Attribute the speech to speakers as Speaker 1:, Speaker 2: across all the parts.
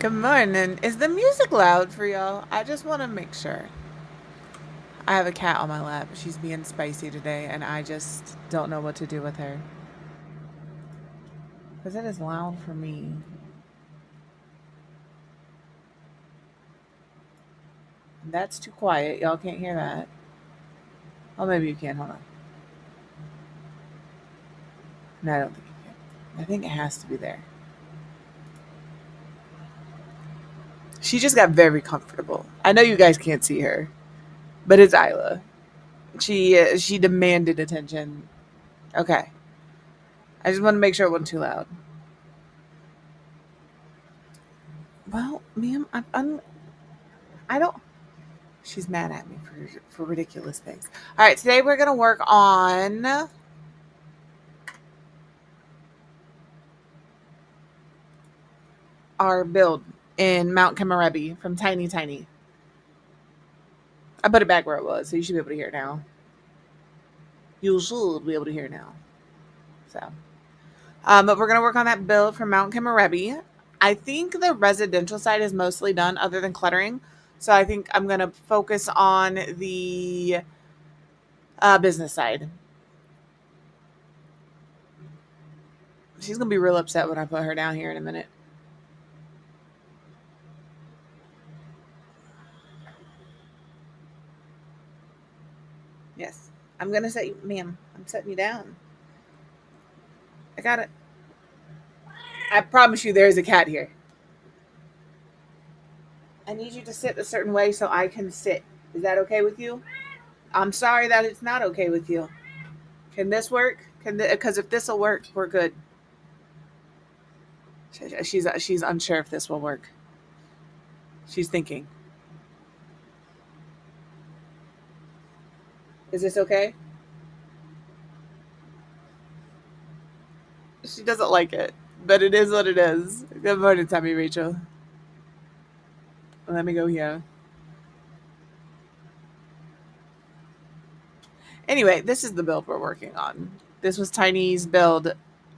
Speaker 1: Good morning. Is the music loud for y'all? I just want to make sure. I have a cat on my lap. She's being spicy today, and I just don't know what to do with her. Because it is loud for me. That's too quiet. Y'all can't hear that. Oh, maybe you can. Hold on. No, I don't think you can. I think it has to be there. She just got very comfortable. I know you guys can't see her, but it's Isla. She demanded attention. Okay. I just want to make sure it wasn't too loud. Well, ma'am, I don't. She's mad at me for ridiculous things. All right, today we're going to work on our build in Mount Kamarebi from Tiny Tiny. I put it back where it was, so you should be able to hear it now. You should be able to hear it now. So, but we're going to work on that build from Mount Kamarebi. I think the residential side is mostly done other than cluttering. So I think I'm going to focus on the business side. She's going to be real upset when I put her down here in a minute. Yes. I'm going to set you, ma'am, I'm setting you down. I got it. I promise you there is a cat here. I need you to sit a certain way so I can sit. Is that okay with you? I'm sorry that it's not okay with you. Can this work? Because if this will work, we're good. She's unsure if this will work. She's thinking. Is this okay? She doesn't like it, but it is what it is. Good morning, Tammy Rachel. Let me go here. Anyway, this is the build we're working on. This was Tiny's build,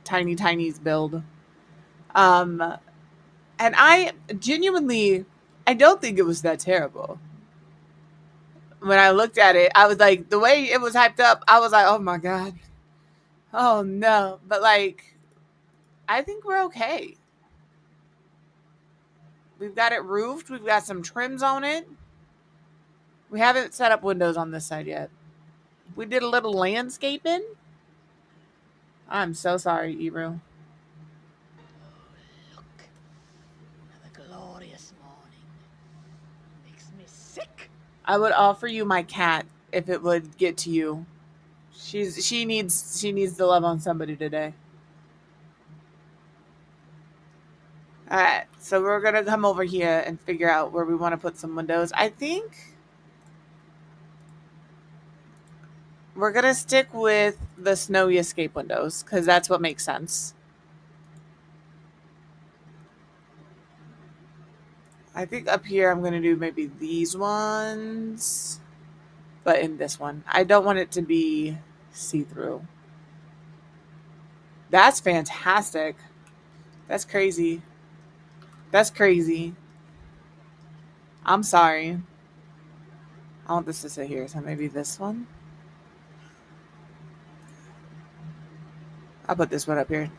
Speaker 1: Tiny's build. And I genuinely, I don't think it was that terrible. When I looked at it, I was like, the way it was hyped up, I was like, oh my God. Oh no. But like, I think we're okay. We've got it roofed. We've got some trims on it. We haven't set up windows on this side yet. We did a little landscaping. I'm so sorry, Ebru.
Speaker 2: Look, another glorious morning. Makes me sick.
Speaker 1: I would offer you my cat if it would get to you. She needs to love on somebody today. All right, so we're gonna come over here and figure out where we want to put some windows. I think we're gonna stick with the snowy escape windows because that's what makes sense. I think up here I'm gonna do maybe these ones, but in this one, I don't want it to be see-through. That's fantastic. That's crazy. That's crazy. I'm sorry. I want this to sit here, so maybe this one. I'll put this one up here.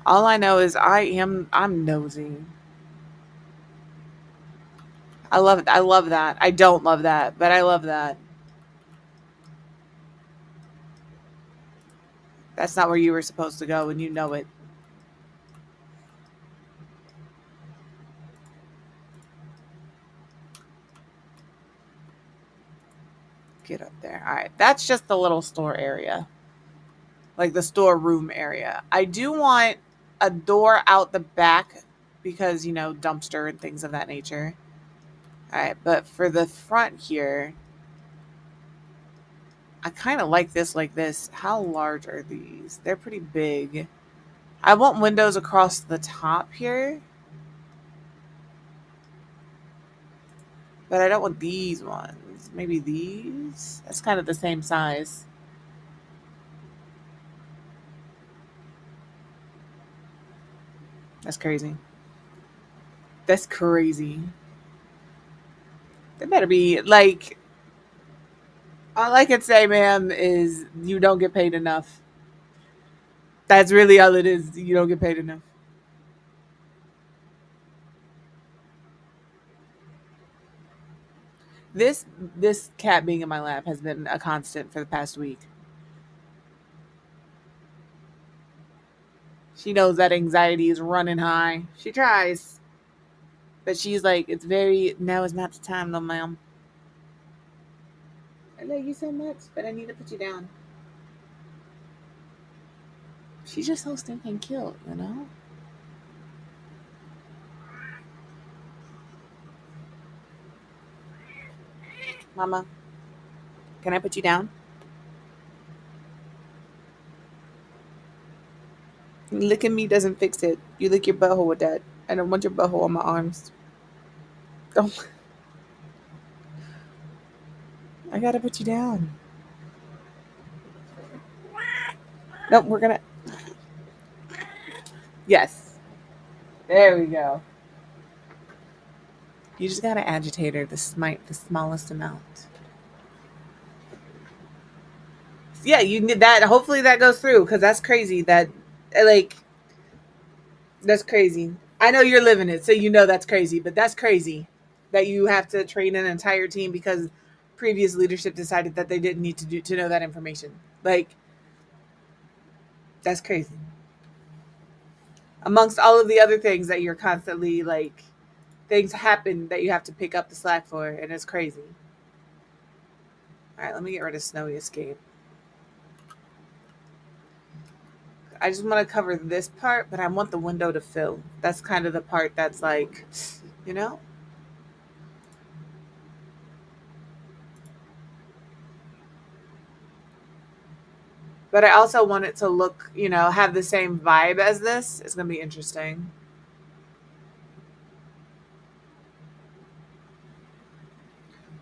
Speaker 1: All I know is I'm nosy. I love it. I love that. I don't love that, but I love that. That's not where you were supposed to go, and you know it. Get up there. All right. That's just the little store area, like the storeroom area. I do want a door out the back because, dumpster and things of that nature. All right. But for the front here, I kind of like this. How large are these? They're pretty big. I want windows across the top here. But I don't want these ones. Maybe these? That's kind of the same size. That's crazy. That's crazy. They better be like, all I can say, ma'am, is you don't get paid enough. That's really all it is. You don't get paid enough. This cat being in my lap has been a constant for the past week. She knows that anxiety is running high. She tries, but she's like, it's very, now is not the time, though, ma'am. I love you so much, but I need to put you down. She's just so stinking cute, you know? Mama, can I put you down? Licking me doesn't fix it. You lick your butthole with that. I don't want your butthole on my arms. Don't. I gotta put you down. Nope, we're gonna. Yes. There we go. You just gotta agitate her the smallest amount. Yeah, you need that. Hopefully that goes through because that's crazy. Like, that's crazy. I know you're living it, so you know that's crazy. But that's crazy that you have to train an entire team because previous leadership decided that they didn't need to know that information. Like, that's crazy. Amongst all of the other things that you're constantly like, things happen that you have to pick up the slack for, and it's crazy. All right, let me get rid of Snowy Escape. I just want to cover this part, but I want the window to fill. That's kind of the part that's like, you know? But I also want it to look, have the same vibe as this. It's going to be interesting.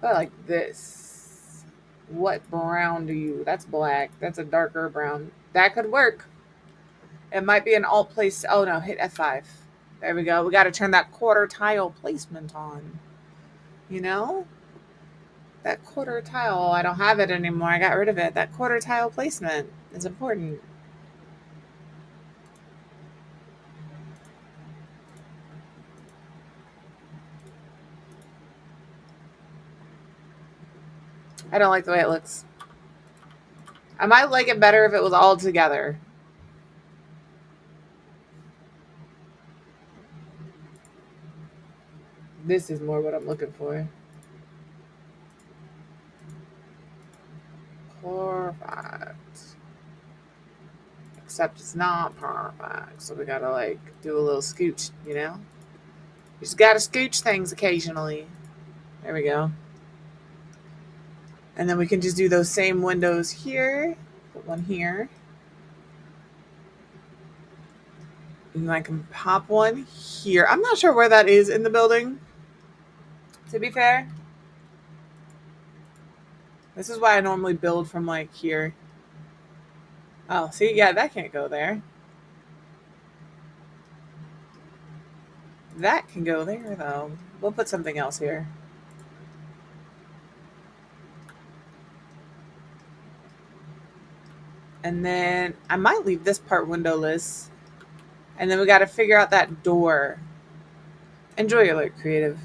Speaker 1: I like this. What brown do you? That's black. That's a darker brown. That could work. It might be an alt place. Oh no, hit F5. There we go. We got to turn that quarter tile placement on. You know? That quarter tile, I don't have it anymore. I got rid of it. That quarter tile placement is important. I don't like the way it looks. I might like it better if it was all together. This is more what I'm looking for. Perfect. Except it's not perfect. So we gotta like do a little scooch, you know? You just gotta scooch things occasionally. There we go. And then we can just do those same windows here. Put one here. And I can pop one here. I'm not sure where that is in the building, to be fair. This is why I normally build from like here. Oh, see, yeah, that can't go there. That can go there, though. We'll put something else here. And then I might leave this part windowless. And then we got to figure out that door. Enjoy your look, creative.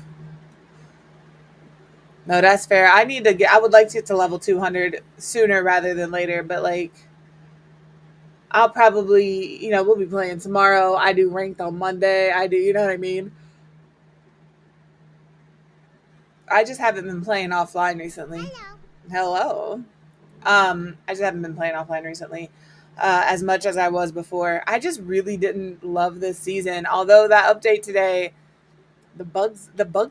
Speaker 1: No, that's fair. I would like to get to level 200 sooner rather than later, but like, I'll probably, we'll be playing tomorrow. I do ranked on Monday. You know what I mean? I just haven't been playing offline recently. Hello. I just haven't been playing offline recently as much as I was before. I just really didn't love this season. Although that update today, the bugs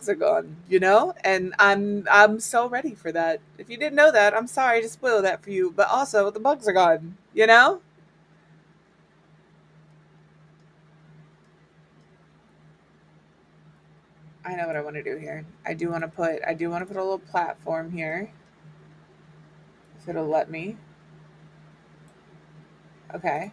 Speaker 1: are gone, and I'm so ready for that. If you didn't know that, I'm sorry to spoil that for you. But also, the bugs are gone. I know what I want to do here. I do want to put a little platform here. If it'll let me. Okay.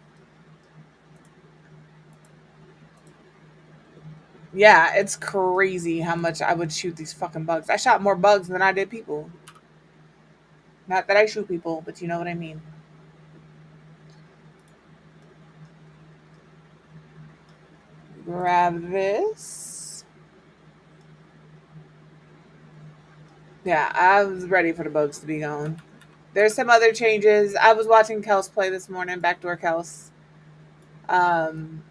Speaker 1: Yeah, it's crazy how much I would shoot these fucking bugs. I shot more bugs than I did people. Not that I shoot people, but you know what I mean. Grab this. Yeah, I was ready for the bugs to be gone. There's some other changes. I was watching Kels play this morning, Backdoor Kels. Um,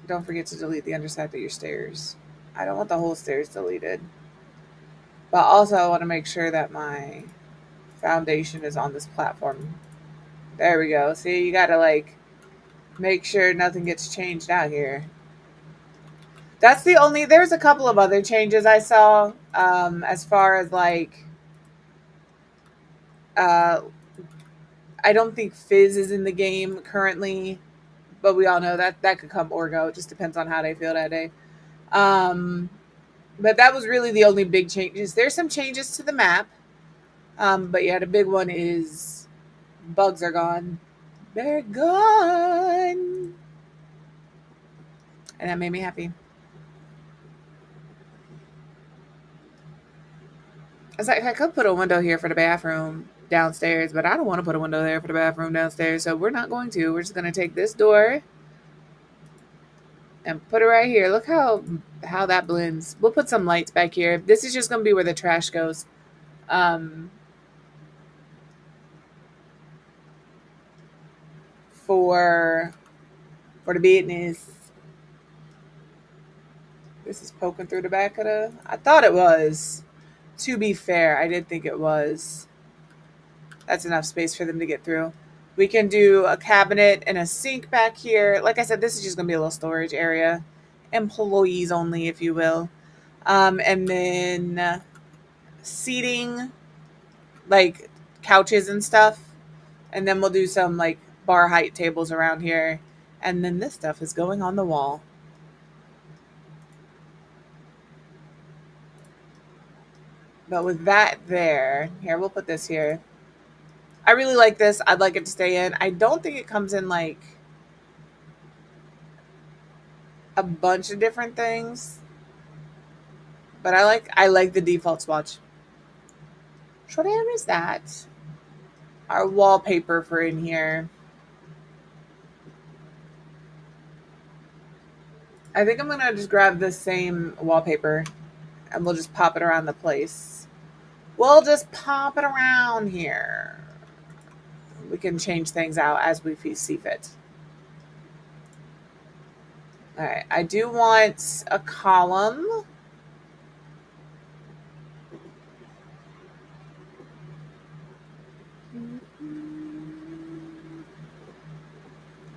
Speaker 1: don't forget to delete the underside of your stairs. I don't want the whole stairs deleted. But also, I want to make sure that my foundation is on this platform. There we go. See, you got to like make sure nothing gets changed out here. That's the only. There's a couple of other changes I saw as far as like. Uh, I don't think Fizz is in the game currently, but we all know that that could come or go. It just depends on how they feel that day. Um, but that was really the only big changes. There's some changes to the map, but yeah, the big one is bugs are gone. They're gone, and that made me happy. I was like, I could put a window here for the bathroom downstairs, but I don't want to put a window there for the bathroom downstairs, so we're not going to. We're just going to take this door and put it right here. Look how that blends. We'll put some lights back here. This is just going to be where the trash goes. Um, for the business. This is poking through the back of the. I thought it was. To be fair, I did think it was. That's enough space for them to get through. We can do a cabinet and a sink back here. Like I said, this is just going to be a little storage area. Employees only, if you will. And then seating, like couches and stuff. And then we'll do some like bar height tables around here. And then this stuff is going on the wall. But with that there, here, we'll put this here. I really like this. I'd like it to stay in. I don't think it comes in like a bunch of different things. But I like the default swatch. So there is that. Our wallpaper for in here. I think I'm gonna just grab the same wallpaper and we'll just pop it around the place. We'll just pop it around here. We can change things out as we see fit. All right, I do want a column.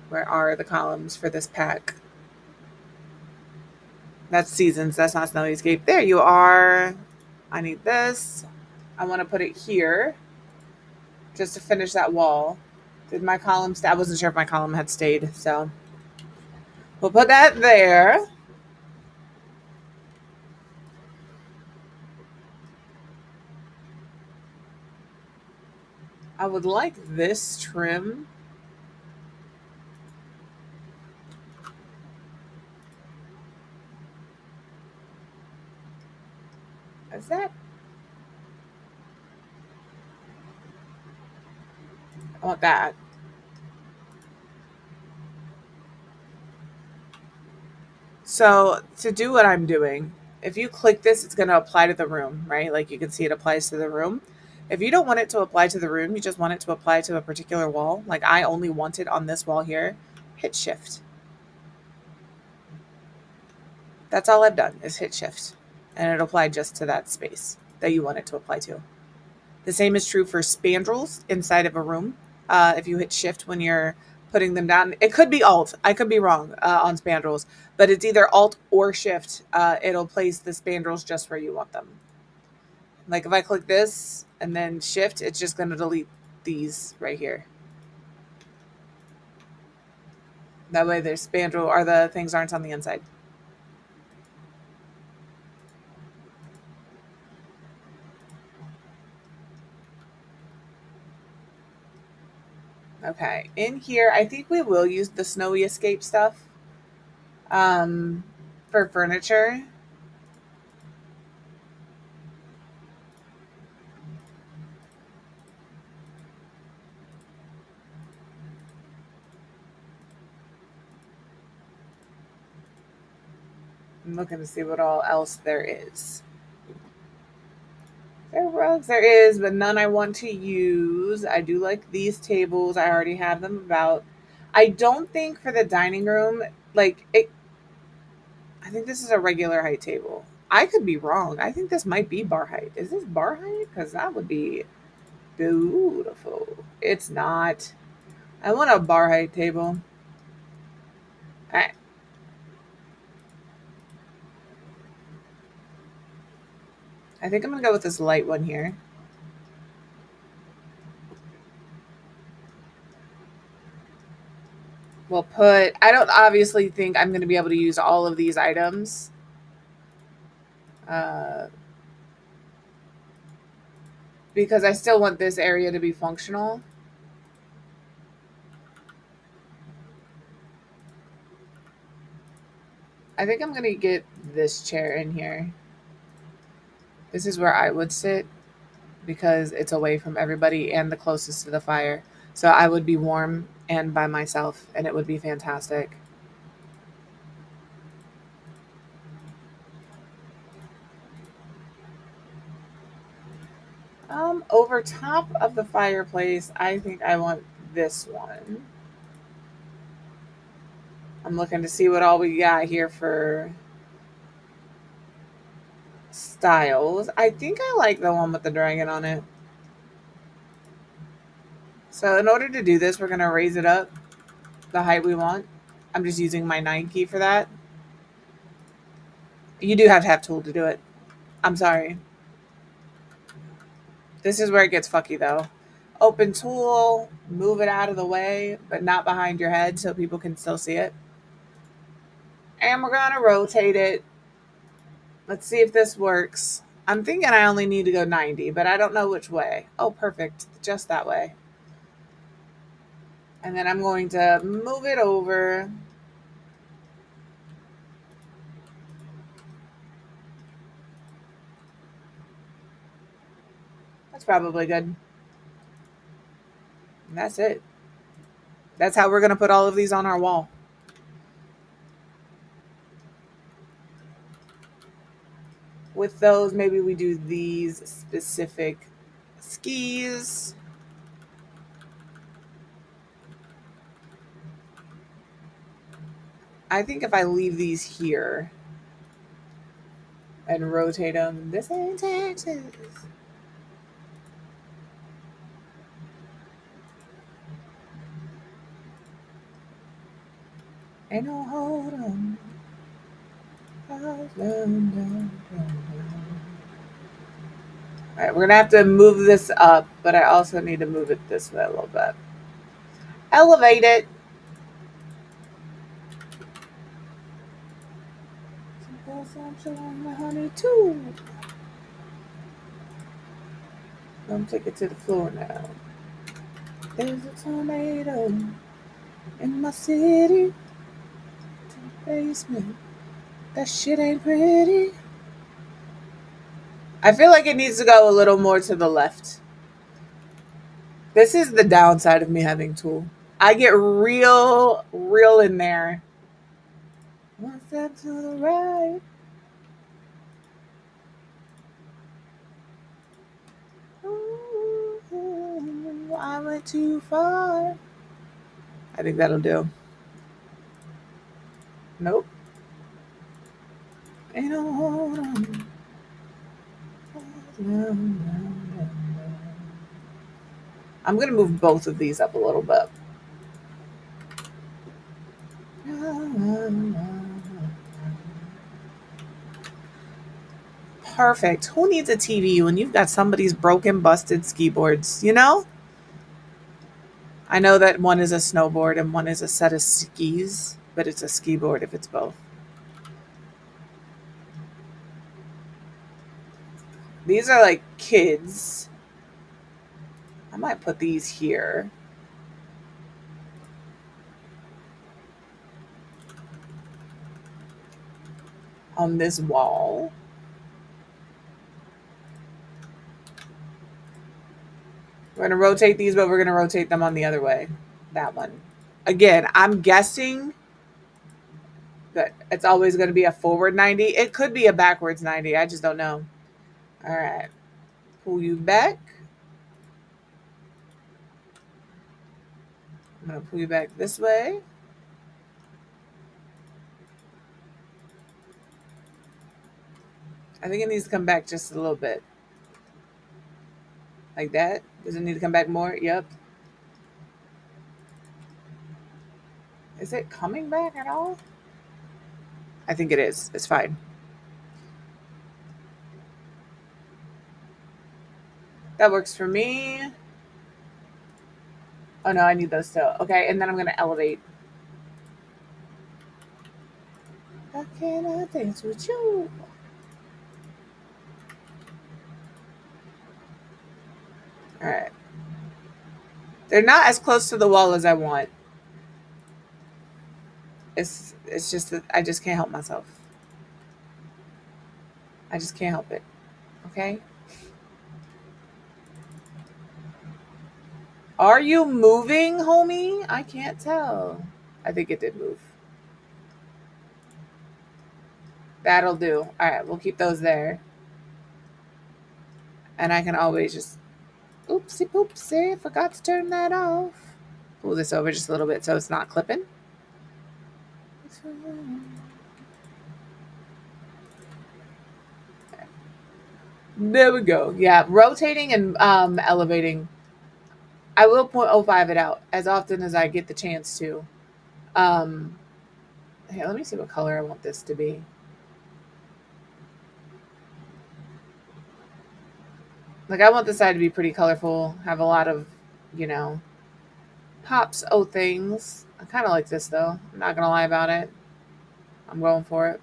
Speaker 1: Where are the columns for this pack? That's seasons. That's not Snowy Escape. There you are. I need this. I want to put it here just to finish that wall. Did my column stay? I wasn't sure if my column had stayed, so we'll put that there. I would like this trim. Is that? I want that. So to do what I'm doing, if you click this, it's going to apply to the room, right? Like you can see it applies to the room. If you don't want it to apply to the room, you just want it to apply to a particular wall. Like I only want it on this wall here. Hit shift. That's all I've done is hit shift. And it'll apply just to that space that you want it to apply to. The same is true for spandrels inside of a room. If you hit shift when you're putting them down, it could be alt. I could be wrong on spandrels, but it's either alt or shift. It'll place the spandrels just where you want them. Like if I click this and then shift, it's just going to delete these right here. That way their spandrel or the things aren't on the inside. Okay, in here, I think we will use the snowy escape stuff um, for furniture. I'm looking to see what all else there is. There are rugs, there is, but none I want to use. I do like these tables. I already have them about. I don't think for the dining room, like it. I think this is a regular height table. I could be wrong. I think this might be bar height. Is this bar height? Because that would be beautiful. It's not. I want a bar height table. I, I think I'm gonna go with this light one here. We'll put. I don't obviously think I'm gonna be able to use all of these items. Uh, because I still want this area to be functional. I think I'm gonna get this chair in here. This is where I would sit because it's away from everybody and the closest to the fire. So I would be warm and by myself, and it would be fantastic. Over top of the fireplace, I think I want this one. I'm looking to see what all we got here for styles. I think I like the one with the dragon on it. So in order to do this, we're going to raise it up the height we want. I'm just using my 9 key for that. You do have to have tool to do it. I'm sorry. This is where it gets fucky though. Open tool, move it out of the way, but not behind your head so people can still see it. And we're going to rotate it. Let's see if this works. I'm thinking I only need to go 90, but I don't know which way. Oh, perfect. Just that way. And then I'm going to move it over. That's probably good. And that's it. That's how we're going to put all of these on our wall. With those, maybe we do these specific skis. I think if I leave these here and rotate them, this ain't Texas. Ain't no hold on. All right, we're gonna have to move this up, but I also need to move it this way a little bit. Elevate it. Honey too. I'm take it to the floor now. There's a tornado in my city. Basement. That shit ain't pretty. I feel like it needs to go a little more to the left. This is the downside of me having tool. I get real in there. One step to the right. Ooh, I went too far. I think that'll do. Nope. Ain't no hold on. I'm going to move both of these up a little bit. Perfect. Who needs a TV when you've got somebody's broken, busted ski boards? You know? I know that one is a snowboard and one is a set of skis, but it's a ski board if it's both. These are like kids. I might put these here. on this wall. We're going to rotate these, but we're going to rotate them on the other way. That one. Again, I'm guessing that it's always going to be a forward 90. It could be a backwards 90. I just don't know. All right. Pull you back. I'm going to pull you back this way. I think it needs to come back just a little bit. Like that. Does it need to come back more? Yep. Is it coming back at all? I think it is. It's fine. That works for me. Oh no, I need those still. Okay, and then I'm going to elevate. How can I dance with you? All right. They're not as close to the wall as I want. It's just that I just can't help myself. I just can't help it. Okay? Are you moving, homie? I can't tell. I think it did move. That'll do. All right, we'll keep those there. And I can always just, oopsie poopsie, forgot to turn that off. Pull this over just a little bit so it's not clipping. There we go. Yeah, rotating and elevating. I will 0.05 it out as often as I get the chance to. Here, let me see what color I want this to be. Like, I want the side to be pretty colorful, have a lot of, pops things. I kind of like this, though. I'm not going to lie about it. I'm going for it.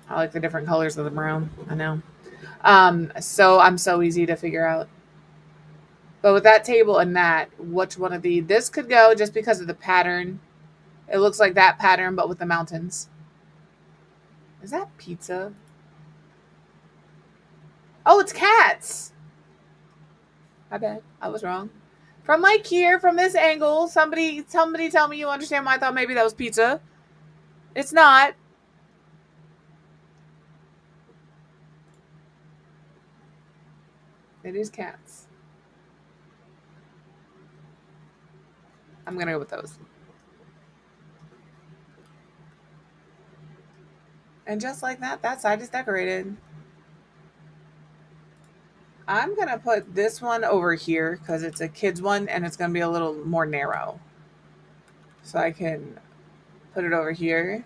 Speaker 1: I like the different colors of the brown. I know. So I'm so easy to figure out. But with that table and that, which one of this could go just because of the pattern. It looks like that pattern, but with the mountains. Is that pizza? Oh, it's cats. I bet. I was wrong. From like here, from this angle, somebody tell me you understand why I thought maybe that was pizza. It's not. It is cats. I'm going to go with those. And just like that, that side is decorated. I'm going to put this one over here because it's a kid's one and it's going to be a little more narrow. So I can put it over here.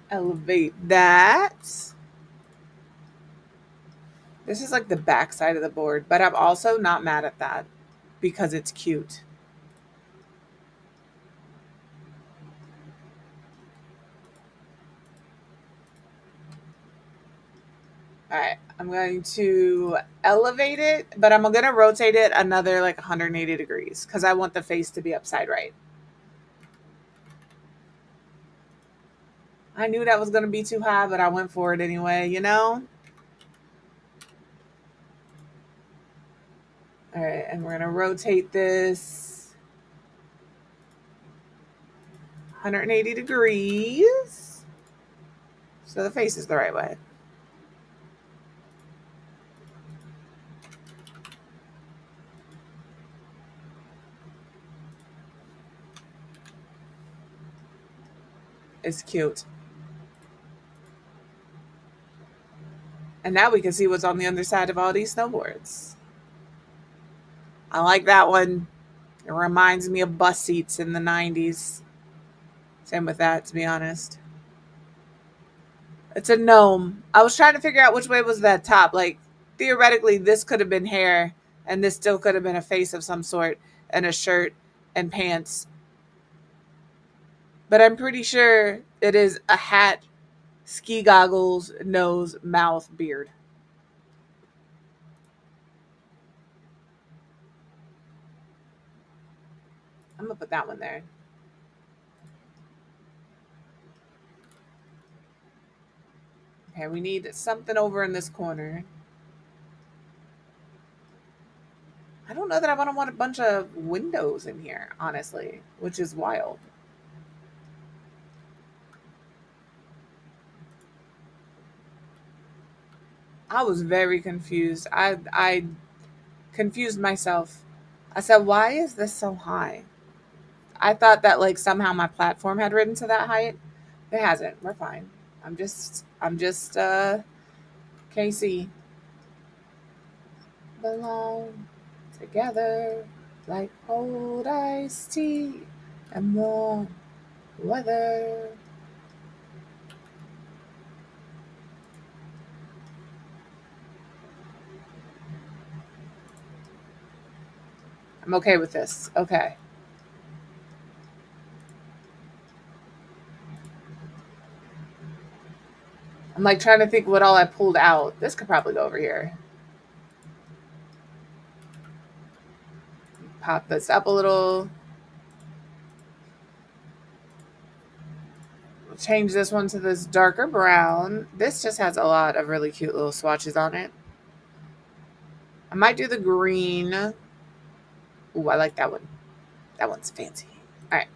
Speaker 1: Elevate that. This is like the back side of the board, but I'm also not mad at that because it's cute. All right, I'm going to elevate it, but I'm going to rotate it another like 180 degrees because I want the face to be upside right. I knew that was going to be too high, but I went for it anyway, All right, and we're going to rotate this 180 degrees so the face is the right way. It's cute. And now we can see what's on the underside of all these snowboards. I like that one. It reminds me of bus seats in the 90s. Same with that, to be honest. It's a gnome. I was trying to figure out which way was that top. Like, theoretically, this could have been hair, And this still could have been a face of some sort and a shirt and pants. But I'm pretty sure it is a hat, ski goggles, nose, mouth, beard. I'm going to put that one there. Okay, we need something over in this corner. I don't know that I want a bunch of windows in here, honestly, which is wild. I was very confused. I confused myself. I said, "Why is this so high?" I thought that like somehow my platform had risen to that height. It hasn't. We're fine. I'm just Casey. Belong together like cold iced tea and warm weather. I'm okay with this. Okay. I'm like trying to think what all I pulled out. This could probably go over here. Pop this up a little. We'll change this one to this darker brown. This just has a lot of really cute little swatches on it. I might do the green. Ooh, I like that one. That one's fancy. All right.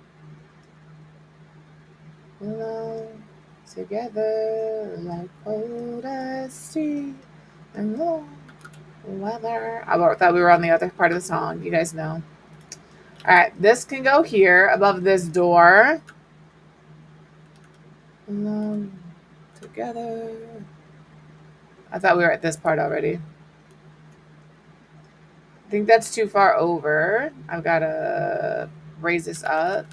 Speaker 1: Alone together like old as sea and warm weather. I thought we were on the other part of the song. You guys know. All right. This can go here above this door. Alone together. I thought we were at this part already. I think that's too far over. I've got to raise this up.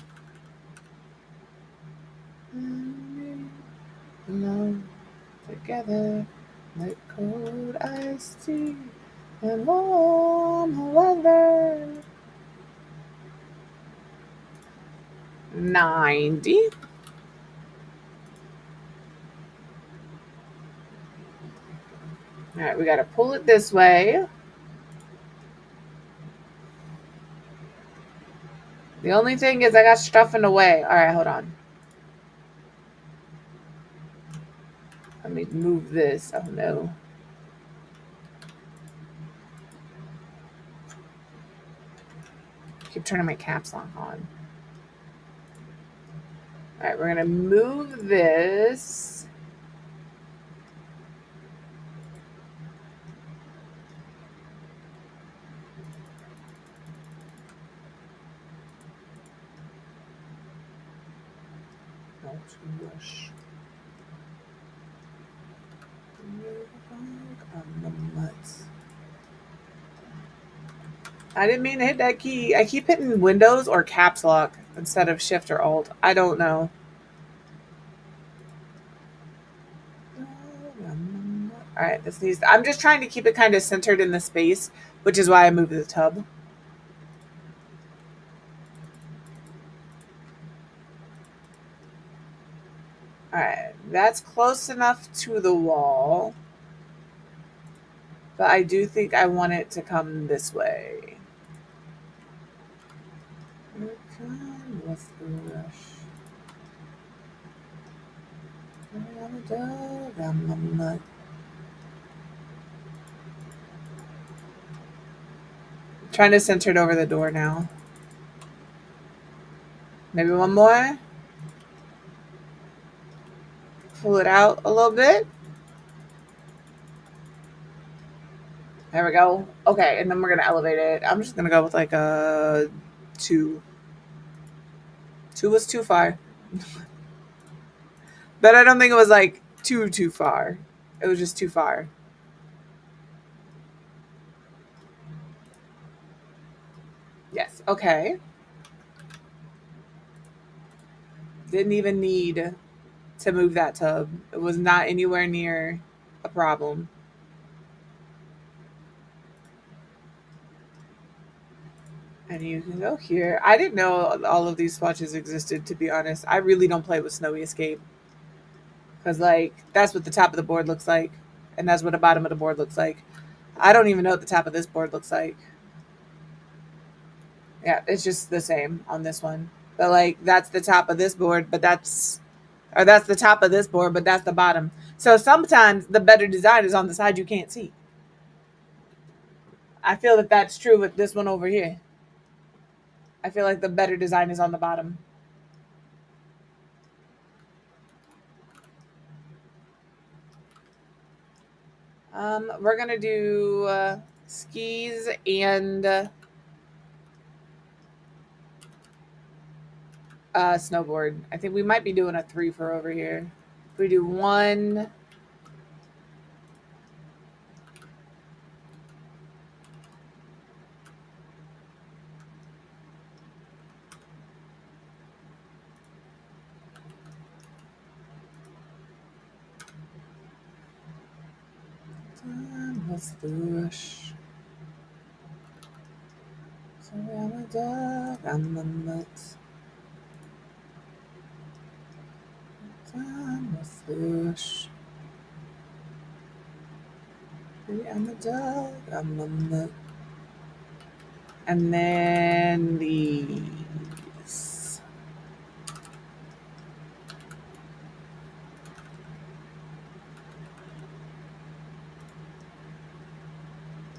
Speaker 1: Alone together like cold iced tea and warm weather. 90. All right, we got to pull it this way. The only thing is I got stuff in the way. All right, hold on. Let me move this. Oh, no. Keep turning my caps lock on. All right, we're going to move this. Not too much. I didn't mean to hit that key. I keep hitting Windows or caps lock instead of Shift or Alt. I don't know. All right, this needs. I'm just trying to keep it kind of centered in the space, which is why I moved the tub. All right, that's close enough to the wall, but I do think I want it to come this way. What's the rush? Trying to center it over the door now. Maybe one more. Pull it out a little bit. There we go. Okay, and then we're going to elevate it. I'm just going to go with like a 2. 2 was too far. But I don't think it was like too far. It was just too far. Yes. Okay. Didn't even need to move that tub. It was not anywhere near a problem. And you can go here. I didn't know all of these swatches existed, to be honest. I really don't play with Snowy Escape. Because, like, that's what the top of the board looks like. And that's what the bottom of the board looks like. I don't even know what the top of this board looks like. Yeah, it's just the same on this one. But, like, that's the top of this board, but that's... Or that's the top of this board, but that's the bottom. So sometimes the better design is on the side you can't see. I feel that that's true with this one over here. I feel like the better design is on the bottom. We're gonna do skis and snowboard. I think we might be doing a 3 for over here. If we do 1, what's the rush? So I'm a dog, I'm a nut. What's the rush? I'm a dog, I'm a nut. And then these.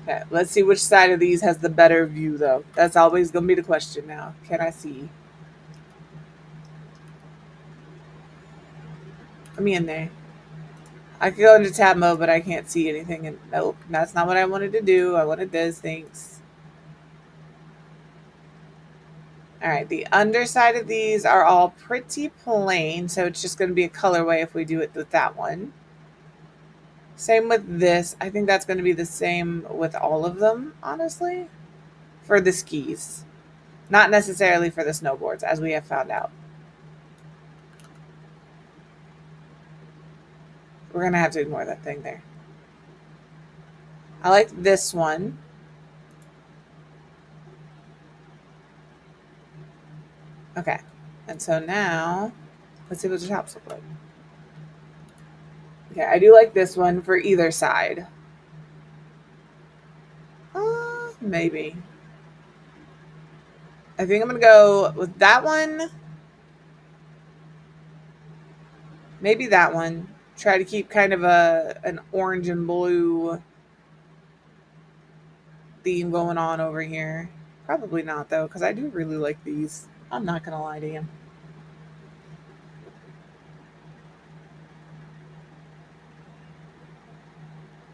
Speaker 1: Okay, let's see which side of these has the better view, though. That's always going to be the question now. Can I see? Let me in there. I could go into tab mode, but I can't see anything. And nope, that's not what I wanted to do. I wanted those things. All right, the underside of these are all pretty plain, so it's just going to be a colorway if we do it with that one. Same with this. I think that's going to be the same with all of them, honestly, for the skis. Not necessarily for the snowboards, as we have found out. We're going to have to ignore that thing there. I like this one. Okay. And so now, let's see what the tops look like. Okay, I do like this one for either side. Maybe. I think I'm going to go with that one. Maybe that one. Try to keep kind of an orange and blue theme going on over here. Probably not, though, because I do really like these. I'm not going to lie to you.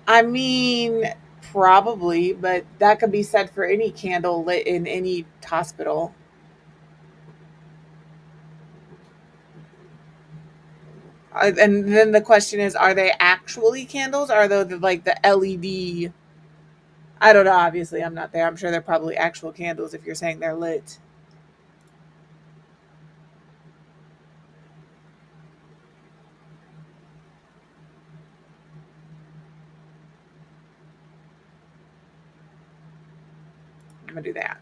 Speaker 1: I mean, probably, but that could be said for any candle lit in any hospital. And then the question is, are they actually candles? Or are they like the LED? I don't know. Obviously, I'm not there. I'm sure they're probably actual candles if you're saying they're lit. I'm going to do that.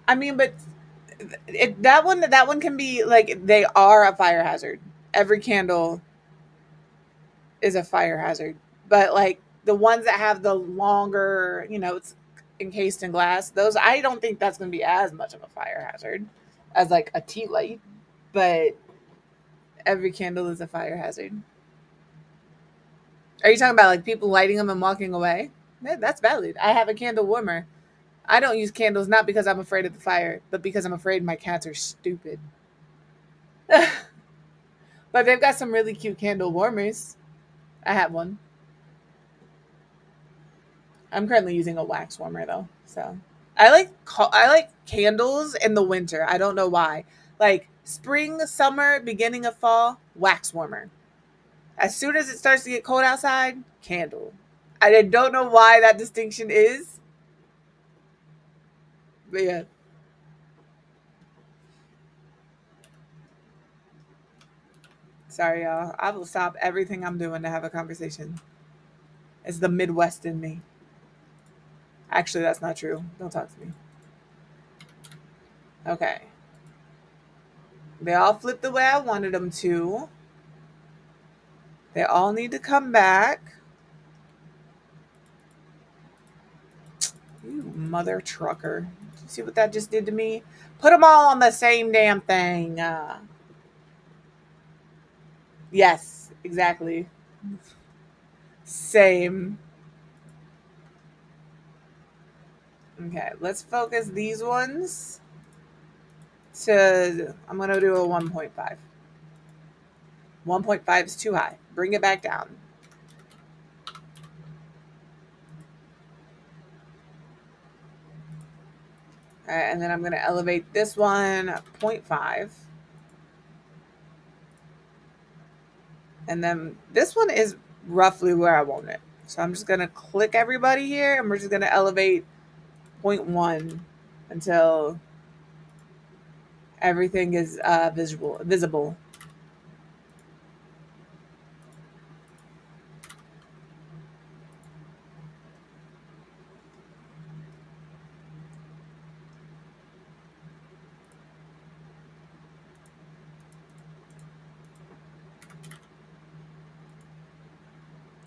Speaker 1: I mean, but that one can be like they are a fire hazard. Every candle is a fire hazard, but like the ones that have the longer, it's encased in glass. Those I don't think that's going to be as much of a fire hazard as like a tea light, but every candle is a fire hazard. Are you talking about like people lighting them and walking away? Yeah, that's valid. I have a candle warmer. I don't use candles not because I'm afraid of the fire, but because I'm afraid my cats are stupid. But they've got some really cute candle warmers. I have one. I'm currently using a wax warmer though, so I like candles in the winter. I don't know why. Like spring, summer, beginning of fall, wax warmer. As soon as it starts to get cold outside, candle. I don't know why that distinction is, but yeah. Sorry, y'all. I will stop everything I'm doing to have a conversation. It's the Midwest in me. Actually, that's not true. Don't talk to me. Okay. They all flipped the way I wanted them to. They all need to come back. You mother trucker. You see what that just did to me? Put them all on the same damn thing. Yes, exactly. Same. Okay, let's focus these ones to, I'm going to do a 1.5. 1.5 is too high. Bring it back down. All right, and then I'm going to elevate this one 0.5. And then this one is roughly where I want it. So I'm just going to click everybody here, and we're just going to elevate 0.1 until everything is visible.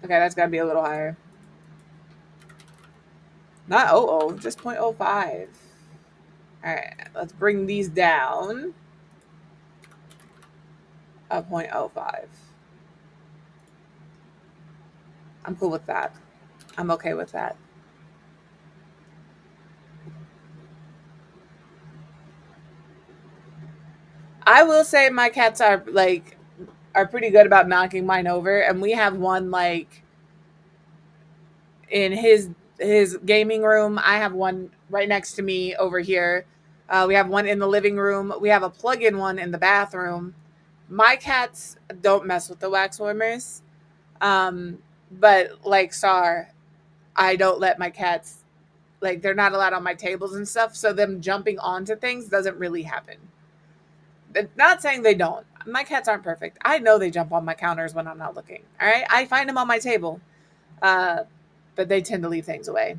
Speaker 1: Okay, that's got to be a little higher. Not 00, just 0.05. All right, let's bring these down a 0.05. I'm cool with that. I'm okay with that. I will say my cats are pretty good about knocking mine over, and we have one like in his gaming room. I have one right next to me over here. We have one in the living room. We have a plug-in one in the bathroom. My cats don't mess with the wax warmers, but like Sar, I don't let my cats, like, they're not allowed on my tables and stuff. So them jumping onto things doesn't really happen. Not saying they don't. My cats aren't perfect. I know they jump on my counters when I'm not looking. All right, I find them on my table, uh, but they tend to leave things away.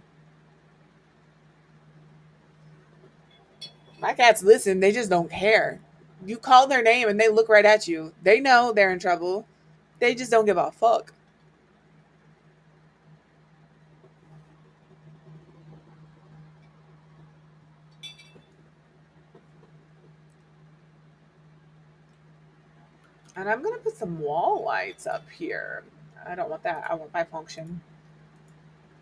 Speaker 1: My cats listen, they just don't care. You call their name and they look right at you. They know they're in trouble. They just don't give a fuck. And I'm going to put some wall lights up here. I don't want that. I want my function.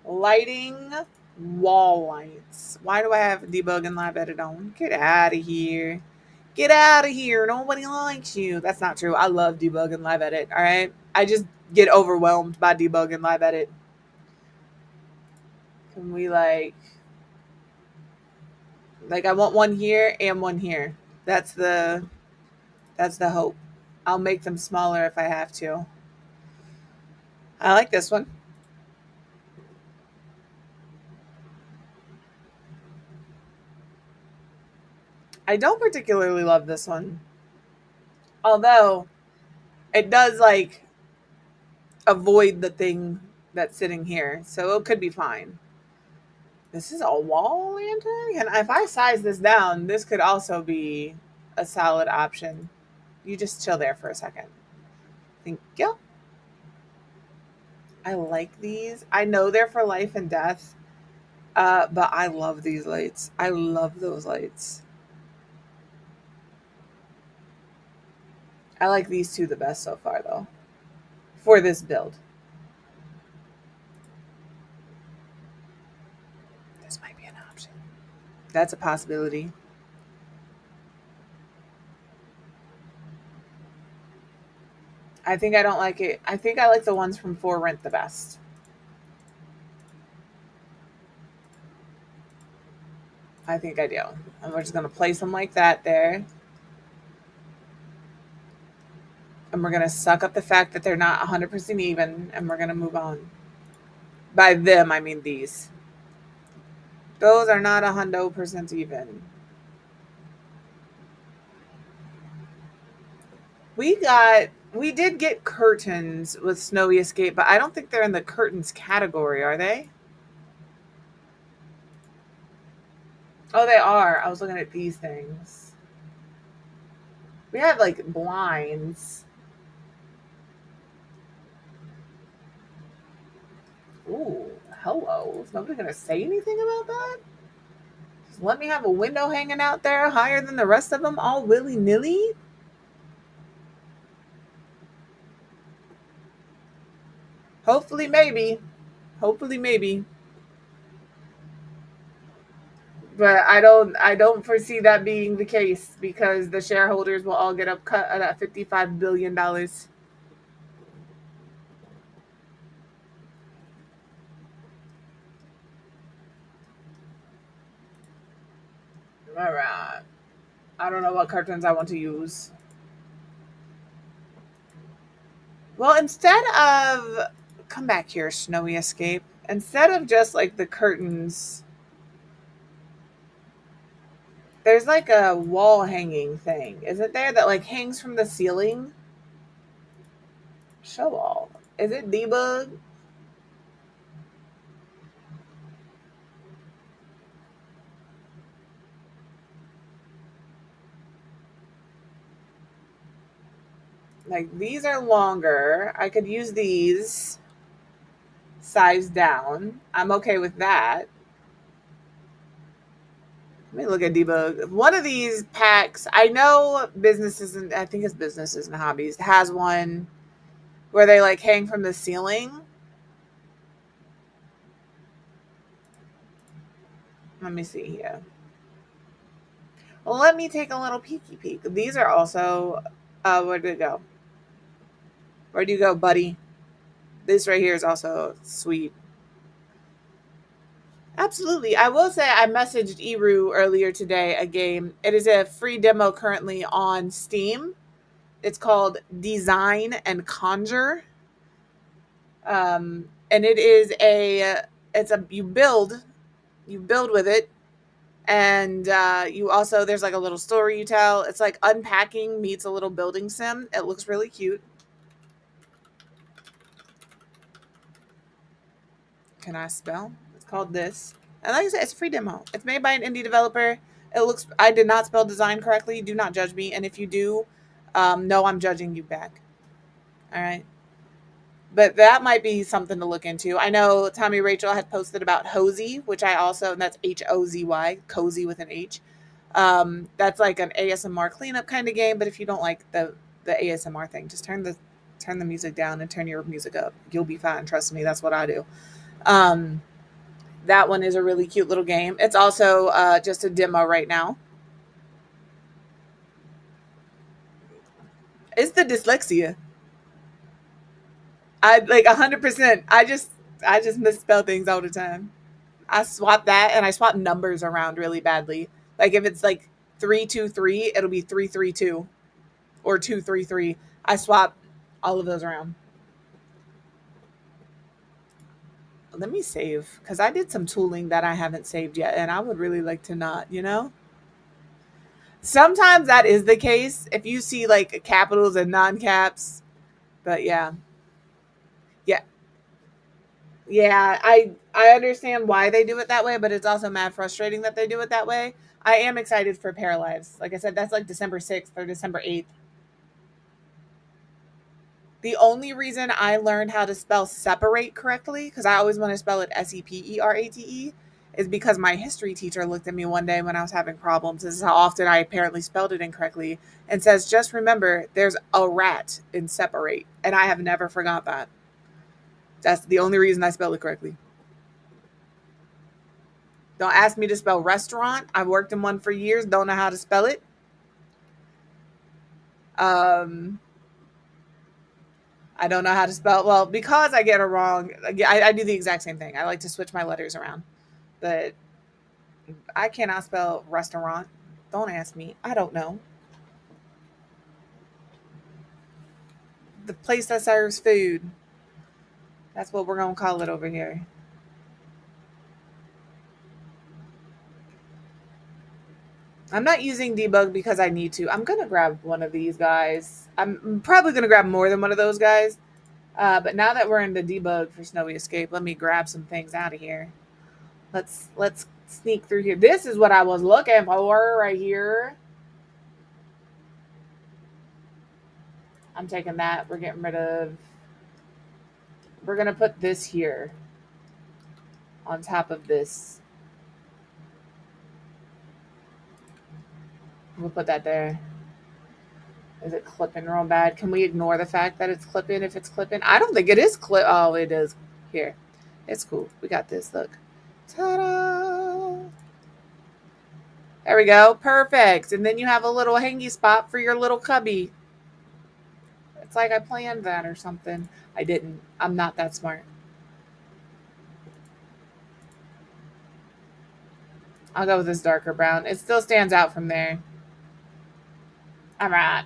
Speaker 1: Lighting wall lights. Why do I have debug and live edit on? Get out of here. Get out of here. Nobody likes you. That's not true. I love debug and live edit. All right. I just get overwhelmed by debug and live edit. Can we I want one here and one here. That's the hope. I'll make them smaller if I have to. I like this one. I don't particularly love this one. Although it does avoid the thing that's sitting here. So it could be fine. This is a wall lantern? And if I size this down, this could also be a solid option. You just chill there for a second. Thank you. I like these. I know they're for life and death, but I love these lights. I love those lights. I like these two the best so far, though, for this build. This might be an option. That's a possibility. I think I don't like it. I think I like the ones from For Rent the best. I think I do. And we're just going to place them like that there. And we're going to suck up the fact that they're not 100% even, and we're going to move on. By them, I mean these. Those are not 100% even. We did get curtains with Snowy Escape, but I don't think they're in the curtains category, are they? Oh, they are. I was looking at these things. We have like blinds. Ooh, hello. Is nobody gonna say anything about that? Just let me have a window hanging out there higher than the rest of them, all willy nilly. Hopefully, maybe. Hopefully, maybe. But I don't foresee that being the case because the shareholders will all get up cut of that $55 billion. All right. I don't know what curtains I want to use. Well, instead of come back here, Snowy Escape. Instead of just like the curtains, there's like a wall hanging thing, isn't there? That like hangs from the ceiling. Show all. Is it debug? Like these are longer. I could use these size down. I'm okay with that. Let me look at debug. One of these packs, I know businesses and I think it's businesses and hobbies has one where they like hang from the ceiling. Let me see here. Well, let me take a little peeky peek. These are also where did it go? Where do you go, buddy? This right here is also sweet. Absolutely. I will say I messaged Eru earlier today a game. It is a free demo currently on Steam. It's called Design and Conjure. And it is you build with it. And you also, there's like a little story you tell. It's like unpacking meets a little building sim. It looks really cute. Can I spell? It's called this. And like I said, it's a free demo. It's made by an indie developer. It looks, I did not spell design correctly. Do not judge me. And if you do, no, I'm judging you back. All right. But that might be something to look into. I know Tommy Rachel had posted about Hozy, which I also, and that's Hozy, cozy with an H. That's like an ASMR cleanup kind of game. But if you don't like the ASMR thing, just turn the music down and turn your music up. You'll be fine. Trust me. That's what I do. Um, that one is a really cute little game. It's also just a demo right now. It's the dyslexia. I like 100%. I just misspell things all the time. I swap that and I swap numbers around really badly. Like if it's like 323, it'll be 332 or 233. I swap all of those around. Let me save because I did some tooling that I haven't saved yet, and I would really like to not. Sometimes that is the case if you see like capitals and non caps, but yeah. Yeah. Yeah, I understand why they do it that way, but it's also mad frustrating that they do it that way. I am excited for Paralyzed. Like I said, that's like December 6th or December 8th. The only reason I learned how to spell separate correctly, because I always want to spell it Seperate, is because my history teacher looked at me one day when I was having problems. This is how often I apparently spelled it incorrectly, and says, just remember there's a rat in separate. And I have never forgot that. That's the only reason I spelled it correctly. Don't ask me to spell restaurant. I've worked in one for years, don't know how to spell it. Um, I don't know how to spell well because I get it wrong. I do the exact same thing. I like to switch my letters around, but I cannot spell restaurant. Don't ask me. I don't know. the place that serves food. That's what we're gonna call it over here. I'm not using debug because I need to. I'm gonna grab one of these guys. I'm probably gonna grab more than one of those guys. But now that we're in the debug for Snowy Escape, let me grab some things out of here. Let's sneak through here. This is what I was looking for right here. I'm taking that. We're getting rid of. We're gonna put this here on top of this. We'll put that there. Is it clipping real bad? Can we ignore the fact that it's clipping if it's clipping? I don't think it is clip. Oh, it is. Here. It's cool. We got this. Look. Ta-da! There we go. Perfect. And then you have a little hangy spot for your little cubby. It's like I planned that or something. I didn't. I'm not that smart. I'll go with this darker brown. It still stands out from there. All right.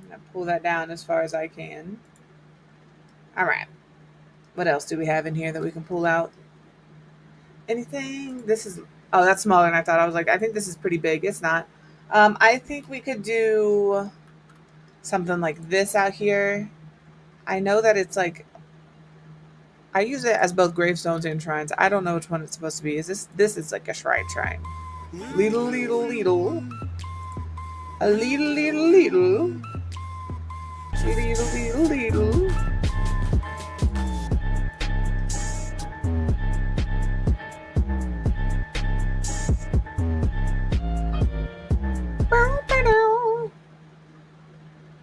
Speaker 1: I'm going to pull that down as far as I can. All right. What else do we have in here that we can pull out? Anything? This is, oh, that's smaller than I thought. I was like, I think this is pretty big. It's not. I think we could do something like this out here. I know that it's like, I use it as both gravestones and shrines. I don't know which one it's supposed to be. Is this is like a shrine. Little. A little. Little.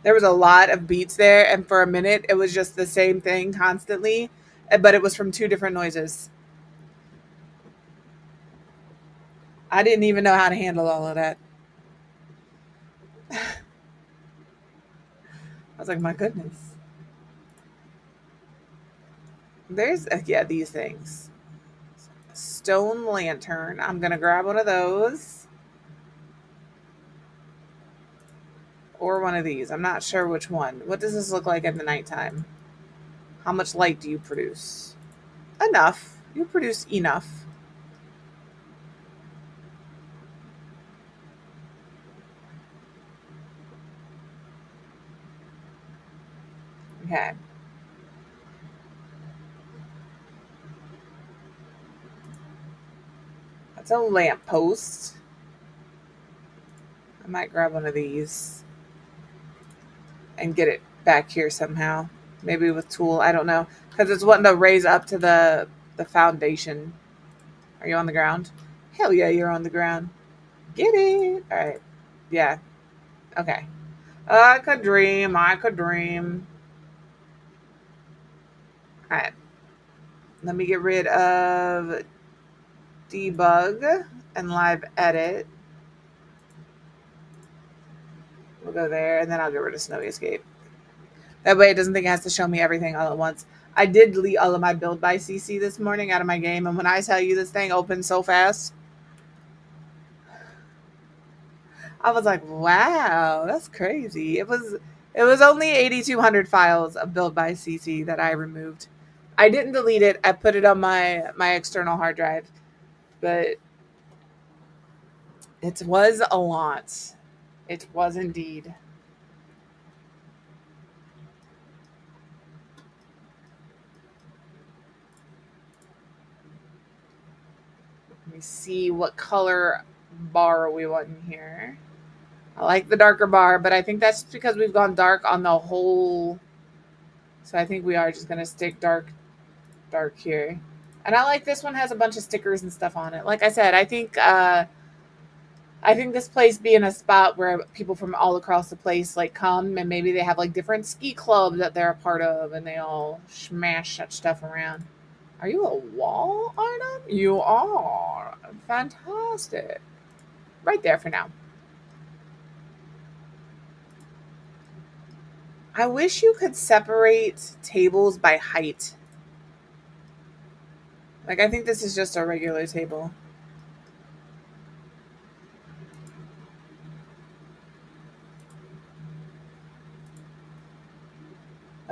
Speaker 1: There was a lot of beats there, and for a minute it was just the same thing constantly, but it was from two different noises. I didn't even know how to handle all of that. I was like, my goodness. There's, yeah, these things. Stone lantern. I'm going to grab one of those. Or one of these. I'm not sure which one. What does this look like at the nighttime? How much light do you produce? Enough. You produce enough. Okay. That's a lamppost. I might grab one of these and get it back here somehow. Maybe with tool. I don't know. Because it's wanting to raise up to the foundation. Are you on the ground? Hell yeah, you're on the ground. Get it. All right. Yeah. Okay. I could dream. All right. Let me get rid of debug and live edit. We'll go there, and then I'll get rid of Snowy Escape. That way it doesn't think it has to show me everything all at once. I did delete all of my build by CC this morning out of my game, and when I tell you this thing opened so fast, I was like, wow, that's crazy. It was only 8,200 files of build by CC that I removed. I didn't delete it. I put it on my external hard drive, but it was a lot. It was indeed. Let me see what color bar we want in here. I like the darker bar, but I think that's because we've gone dark on the whole. So I think we are just going to stick dark here. And I like this one has a bunch of stickers and stuff on it. Like I said, I think this place being a spot where people from all across the place like come, and maybe they have like different ski clubs that they're a part of, and they all smash that stuff around. Are you a wall item? You are. Fantastic. Right there for now. I wish you could separate tables by height. Like, I think this is just a regular table.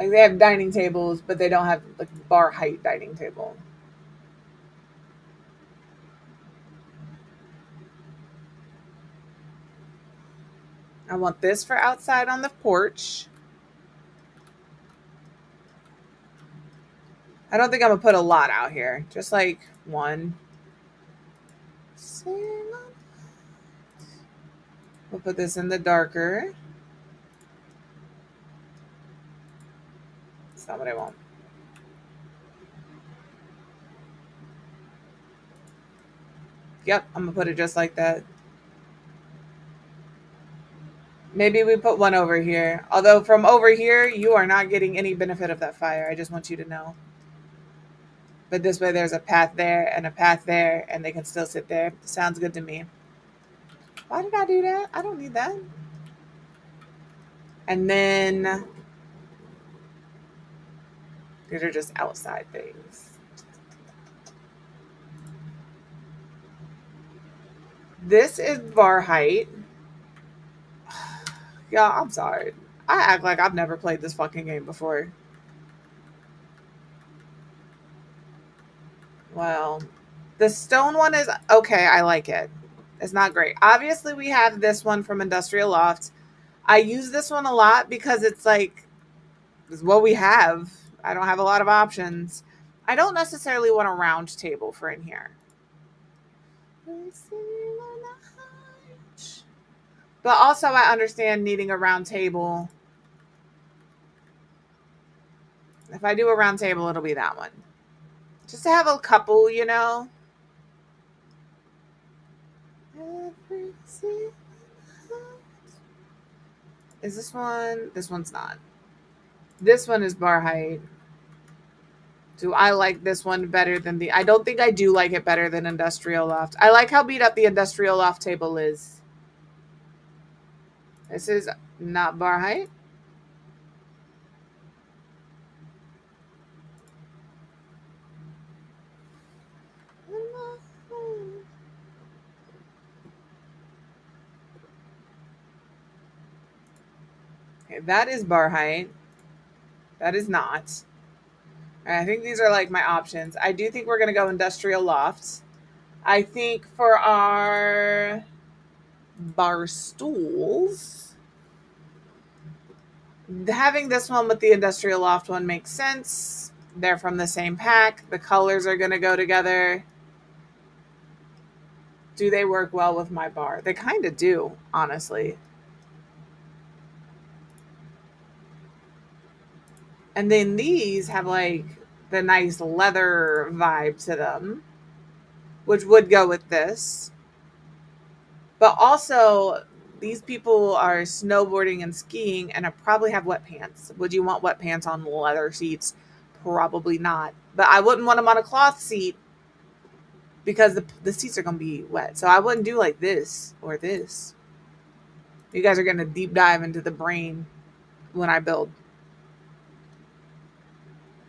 Speaker 1: Like they have dining tables, but they don't have like bar height dining table. I want this for outside on the porch. I don't think I'm gonna put a lot out here. Just like one. We'll put this in the darker. That's not what I want. Yep, I'm gonna put it just like that. Maybe we put one over here. Although from over here, you are not getting any benefit of that fire. I just want you to know. But this way there's a path there and a path there, and they can still sit there. Sounds good to me. Why did I do that? I don't need that. And then these are just outside things. This is bar height. Yeah, I'm sorry. I act like I've never played this fucking game before. Well, the stone one is okay. I like it. It's not great. Obviously, we have this one from Industrial Loft. I use this one a lot because it's like, it's what we have. I don't have a lot of options. I don't necessarily want a round table for in here. But also, I understand needing a round table. If I do a round table, it'll be that one. Just to have a couple, you know. Is this one? This one's not. This one is bar height. Do I like this one better than the... I don't think I do like it better than Industrial Loft. I like how beat up the Industrial Loft table is. This is not bar height. Okay, that is bar height. That is not. I think these are like my options. I do think we're going to go Industrial Lofts. I think for our bar stools, having this one with the Industrial Loft one makes sense. They're from the same pack. The colors are going to go together. Do they work well with my bar? They kind of do, honestly. And then these have like the nice leather vibe to them, which would go with this. But also, these people are snowboarding and skiing and I probably have wet pants. Would you want wet pants on leather seats? Probably not. But I wouldn't want them on a cloth seat because the seats are going to be wet. So I wouldn't do like this or this. You guys are going to deep dive into the brain when I build.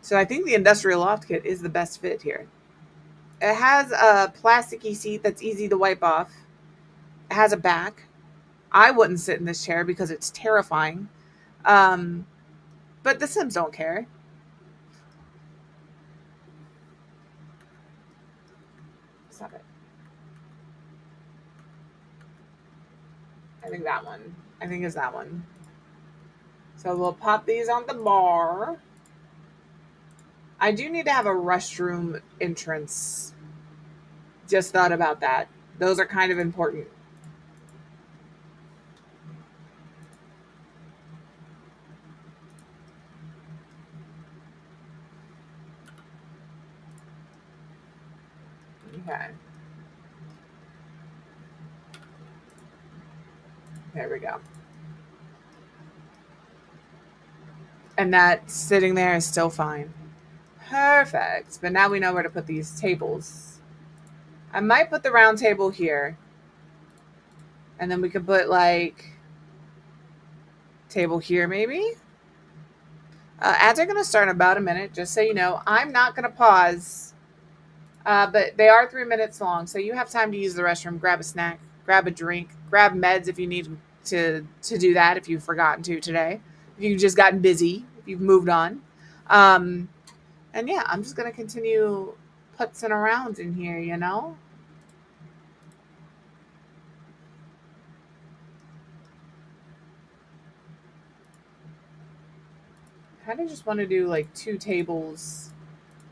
Speaker 1: So I think the Industrial Loft kit is the best fit here. It has a plasticky seat that's easy to wipe off. It has a back. I wouldn't sit in this chair because it's terrifying. But the Sims don't care. Stop it. I think that one. I think it's that one. So we'll pop these on the bar. I do need to have a restroom entrance. Just thought about that. Those are kind of important. Okay. There we go. And that sitting there is still fine. Perfect. But now we know where to put these tables. I might put the round table here. And then we could put like table here maybe. Ads are going to start in about a minute, just so you know. I'm not going to pause. But they are 3 minutes long, so you have time to use the restroom, grab a snack, grab a drink, grab meds if you need to do that, if you've forgotten to today. If you've just gotten busy, if you've moved on. Um, and yeah, I'm just gonna continue putzing around in here, you know. Kind of just want to do like 2 tables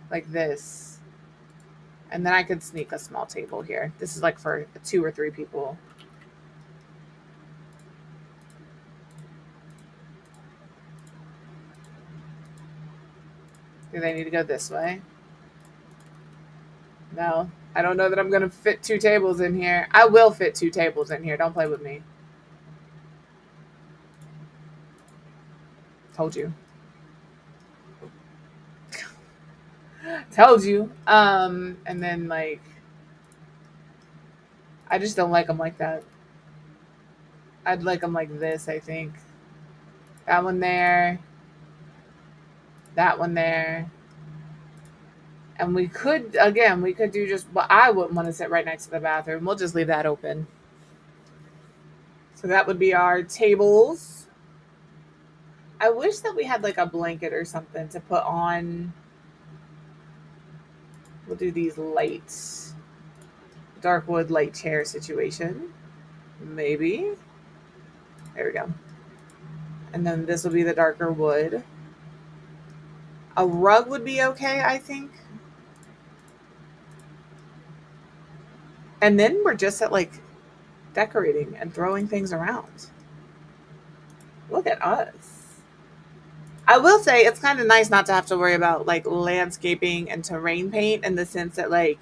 Speaker 1: like this, and then I could sneak a small table here. This is like for 2 or 3 people. Do they need to go this way? No. I don't know that I'm going to fit 2 tables in here. I will fit 2 tables in here. Don't play with me. Told you. Told you. And then like, I just don't like them like that. I'd like them like this, I think. That one there. That one there. And we could, again, we could do just, but I wouldn't want to sit right next to the bathroom. We'll just leave that open. So that would be our tables. I wish that we had like a blanket or something to put on. We'll do these lights. Dark wood light chair situation. Maybe. There we go. And then this will be the darker wood. A rug would be okay, I think. And then we're just at like decorating and throwing things around. Look at us. I will say it's kind of nice not to have to worry about like landscaping and terrain paint in the sense that like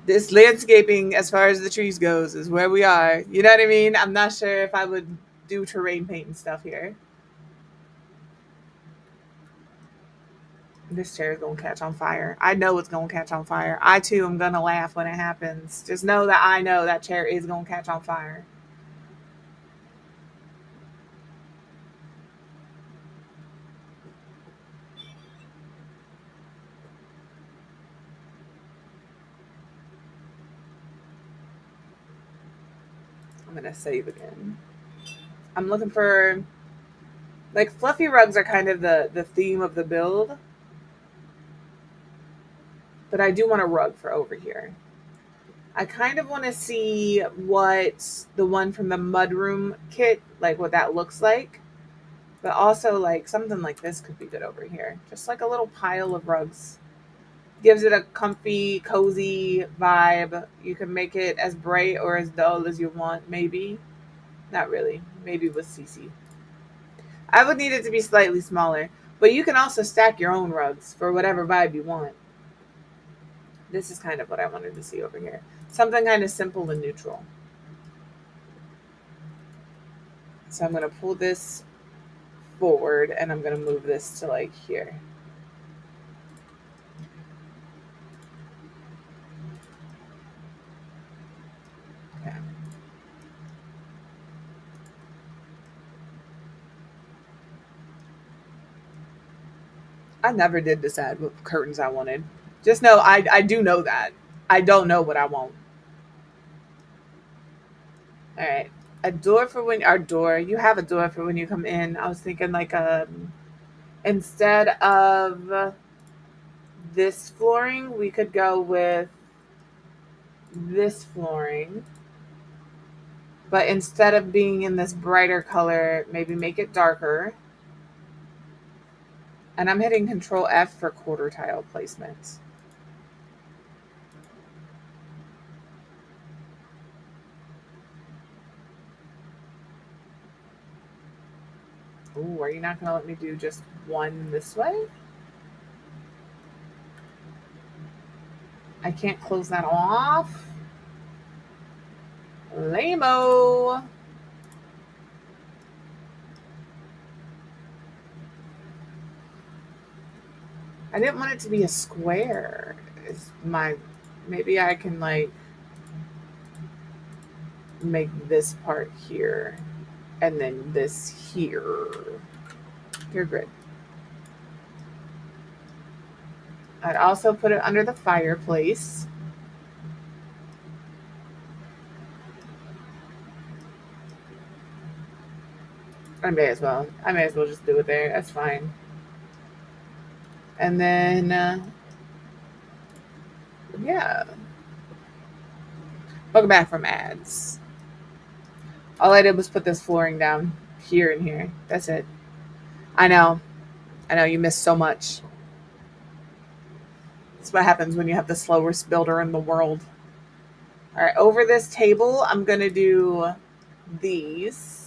Speaker 1: this landscaping as far as the trees goes is where we are. You know what I mean? I'm not sure if I would do terrain paint and stuff here. This chair is gonna catch on fire. I know it's gonna catch on fire. I too am gonna laugh when it happens. Just know that I know that chair is gonna catch on fire. I'm gonna save again. I'm looking for like fluffy rugs are kind of the theme of the build, but I do want a rug for over here. I kind of want to see what the one from the mudroom kit, like what that looks like. But also like something like this could be good over here. Just like a little pile of rugs. Gives it a comfy, cozy vibe. You can make it as bright or as dull as you want, maybe. Not really. Maybe with CC. I would need it to be slightly smaller. But you can also stack your own rugs for whatever vibe you want. This is kind of what I wanted to see over here. Something kind of simple and neutral. So I'm going to pull this forward and I'm going to move this to like here. Okay. I never did decide what curtains I wanted. Just know I do know that. I don't know what I want. All right. A door for when our door. You have a door for when you come in. I was thinking like instead of this flooring, we could go with this flooring. But instead of being in this brighter color, maybe make it darker. And I'm hitting Control F for quarter tile placement. Ooh, are you not going to let me do just one this way? I can't close that off. Lame-o. I didn't want it to be a square. It's my, maybe I can like make this part here and then this here. You're good. I'd also put it under the fireplace. I may as well. I may as well just do it there. That's fine. And then, yeah. Welcome back from ads. All I did was put this flooring down here and here. That's it. I know. I know you missed so much. That's what happens when you have the slowest builder in the world. All right, over this table, I'm going to do these.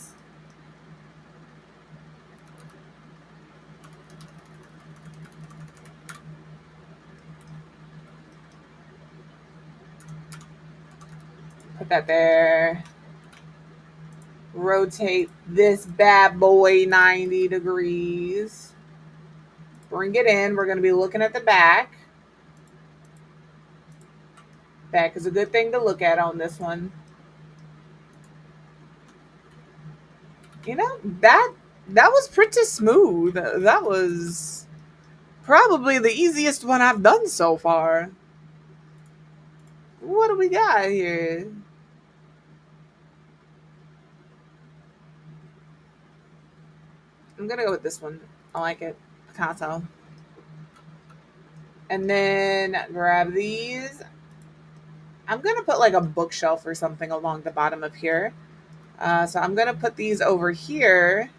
Speaker 1: Put that there. Rotate this bad boy 90 degrees. Bring it in. We're going to be looking at the back. Back is a good thing to look at on this one. You know, that was pretty smooth. That was probably the easiest one I've done so far. What do we got here? I'm going to go with this one. I like it. Picasso. And then grab these. I'm going to put like a bookshelf or something along the bottom of here. So I'm going to put these over here.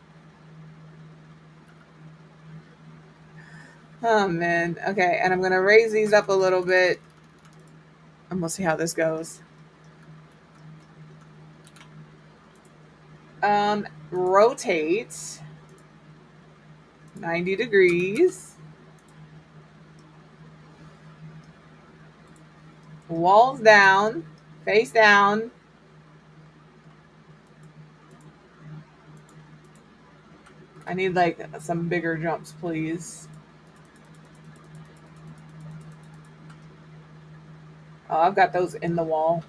Speaker 1: Oh, man. Okay, and I'm going to raise these up a little bit. And we'll see how this goes. Rotate 90 degrees. Walls down. Face down. I need like some bigger jumps, please. Oh, I've got those in the wall.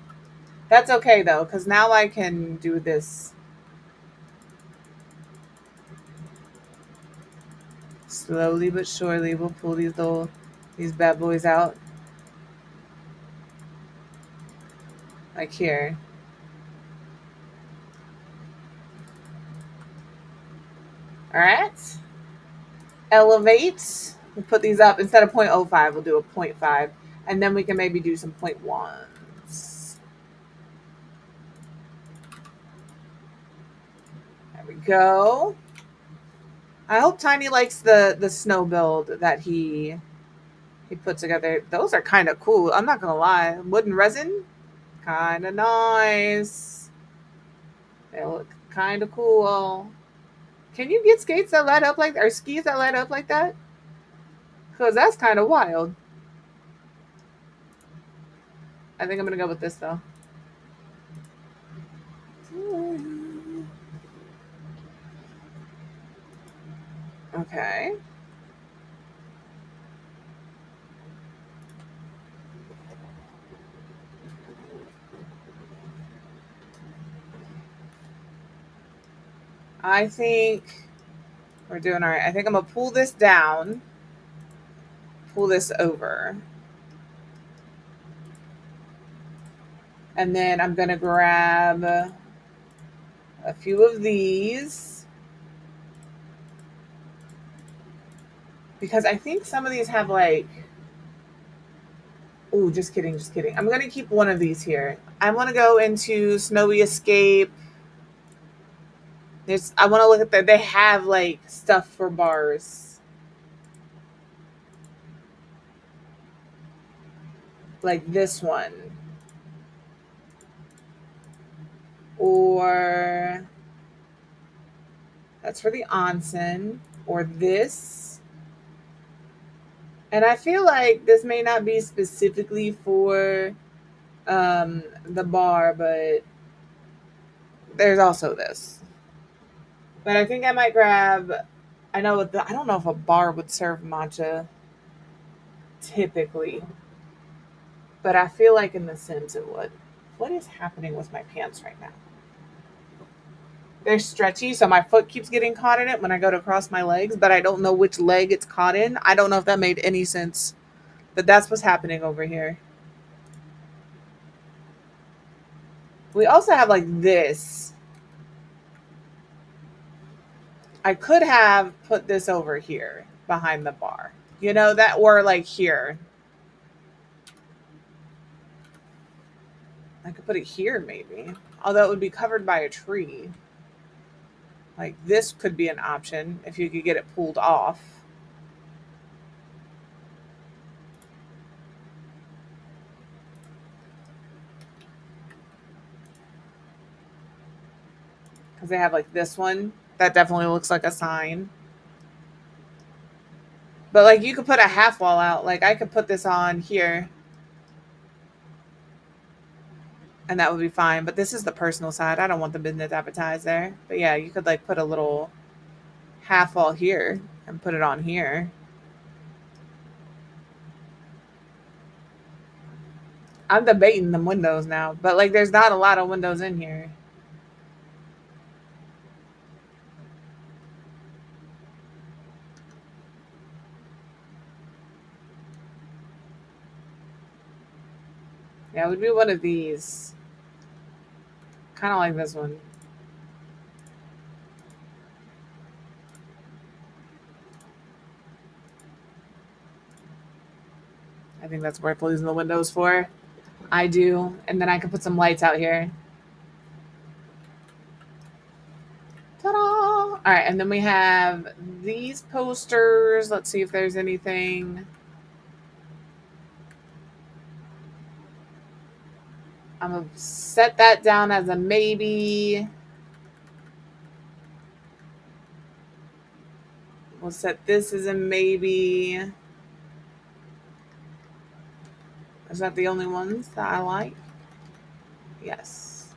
Speaker 1: That's okay though, because now I can do this. Slowly but surely, we'll pull these bad boys out. Like here. All right. Elevate. We'll put these up. Instead of 0.05, we'll do a 0.5. And then we can maybe do some 0.1s. There we go. I hope Tiny likes the snow build that he put together. Those are kind of cool. I'm not going to lie. Wooden resin, kind of nice. They look kind of cool. Can you get skates that light up like that, or skis that light up like that? Because that's kind of wild. I think I'm going to go with this, though. Okay. I think we're doing all right. I think I'm going to pull this down, pull this over. And then I'm going to grab a few of these. Because I think some of these have like... Oh, just kidding, just kidding. I'm going to keep one of these here. I want to go into Snowy Escape. I want to look at that. They have like stuff for bars. Like this one. Or that's for the onsen. Or this. And I feel like this may not be specifically for the bar, but there's also this. But I think I might grab... I don't know if a bar would serve matcha typically, but I feel like in The Sims it would. What is happening with my pants right now? They're stretchy, so my foot keeps getting caught in it when I go to cross my legs, but I don't know which leg it's caught in. I don't know if that made any sense, but that's what's happening over here. We also have like this. I could have put this over here behind the bar. You know, that, or like here. I could put it here maybe. Although it would be covered by a tree. Like this could be an option if you could get it pulled off. Because they have like this one that definitely looks like a sign. But like you could put a half wall out. Like I could put this on here. And that would be fine. But this is the personal side. I don't want the business advertised there. But yeah, you could like put a little half wall here and put it on here. I'm debating the windows now, but like there's not a lot of windows in here. Yeah, it would be one of these. Kind of like this one. I think that's worth losing the windows for. I do. And then I can put some lights out here. Ta-da! All right, and then we have these posters. Let's see if there's anything. I'm going to set that down as a maybe. We'll set this as a maybe. Is that the only ones that I like? Yes.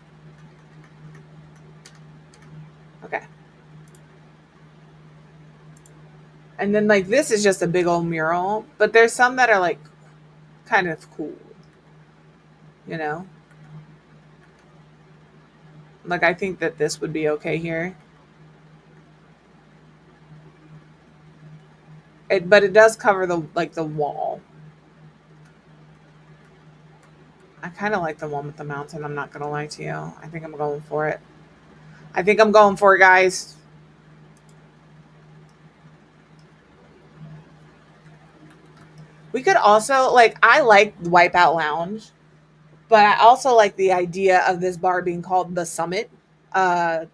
Speaker 1: Okay. And then like this is just a big old mural, but there's some that are like kind of cool. You know? Like I think that this would be okay here. But it does cover the wall. I kind of like the one with the mountain. I'm not gonna lie to you. I think I'm going for it. I think I'm going for it, guys. We could also like I like Wipeout Lounge, but I also like the idea of this bar being called the Summit. Uh,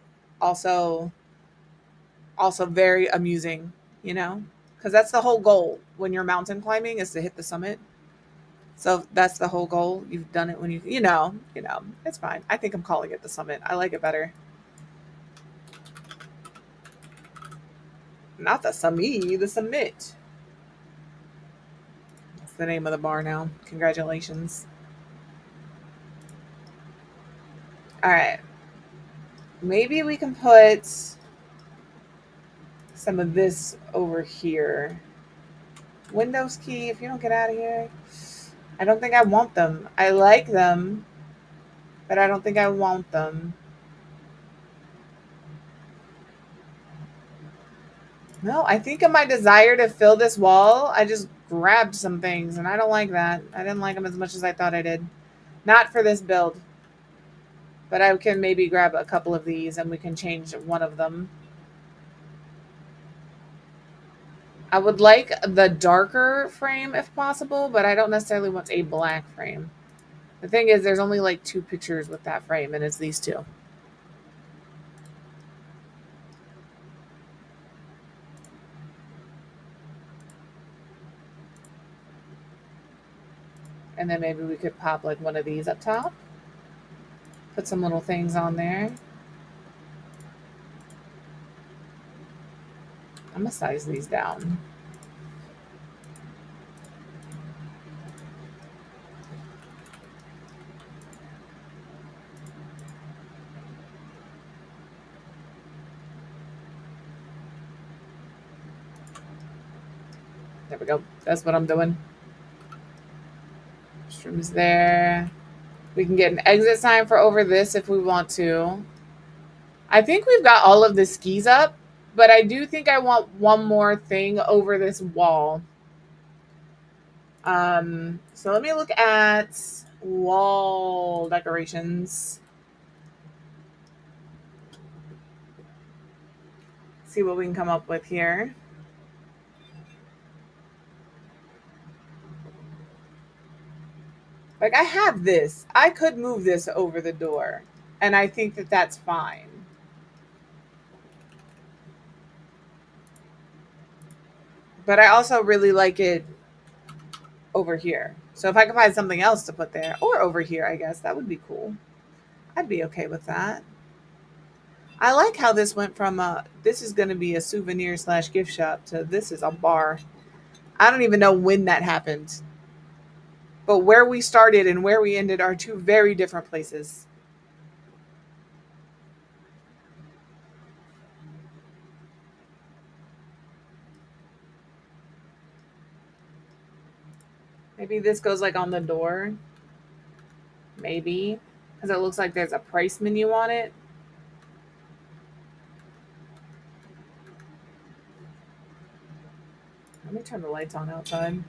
Speaker 1: also, also very amusing. You know, because that's the whole goal when you're mountain climbing is to hit the summit. So that's the whole goal. You've done it when you know, it's fine. I think I'm calling it the summit. I like it better. Not the summit, the summit. That's the name of the bar now. Congratulations. All right. Maybe we can put some of this over here. Windows key, if you don't get out of here. I don't think I want them. I like them, but I don't think I want them. No, I think in my desire to fill this wall, I just grabbed some things, and I don't like that. I didn't like them as much as I thought I did. Not for this build. But I can maybe grab a couple of these, and we can change one of them. I would like the darker frame if possible, but I don't necessarily want a black frame. The thing is, there's only like 2 pictures with that frame, and it's these 2. And then maybe we could pop like one of these up top. Put some little things on there. I'm going to size these down. There we go. That's what I'm doing. Restrooms there. We can get an exit sign for over this if we want to. I think we've got all of the skis up, but I do think I want one more thing over this wall. So let me look at wall decorations. See what we can come up with here. Like, I have this. I could move this over the door. And I think that that's fine. But I also really like it over here. So if I could find something else to put there, or over here, I guess, that would be cool. I'd be okay with that. I like how this went from this is going to be a souvenir slash gift shop to this is a bar. I don't even know when that happened. But where we started and where we ended are two very different places. Maybe this goes like on the door. Maybe. Because it looks like there's a price menu on it. Let me turn the lights on outside.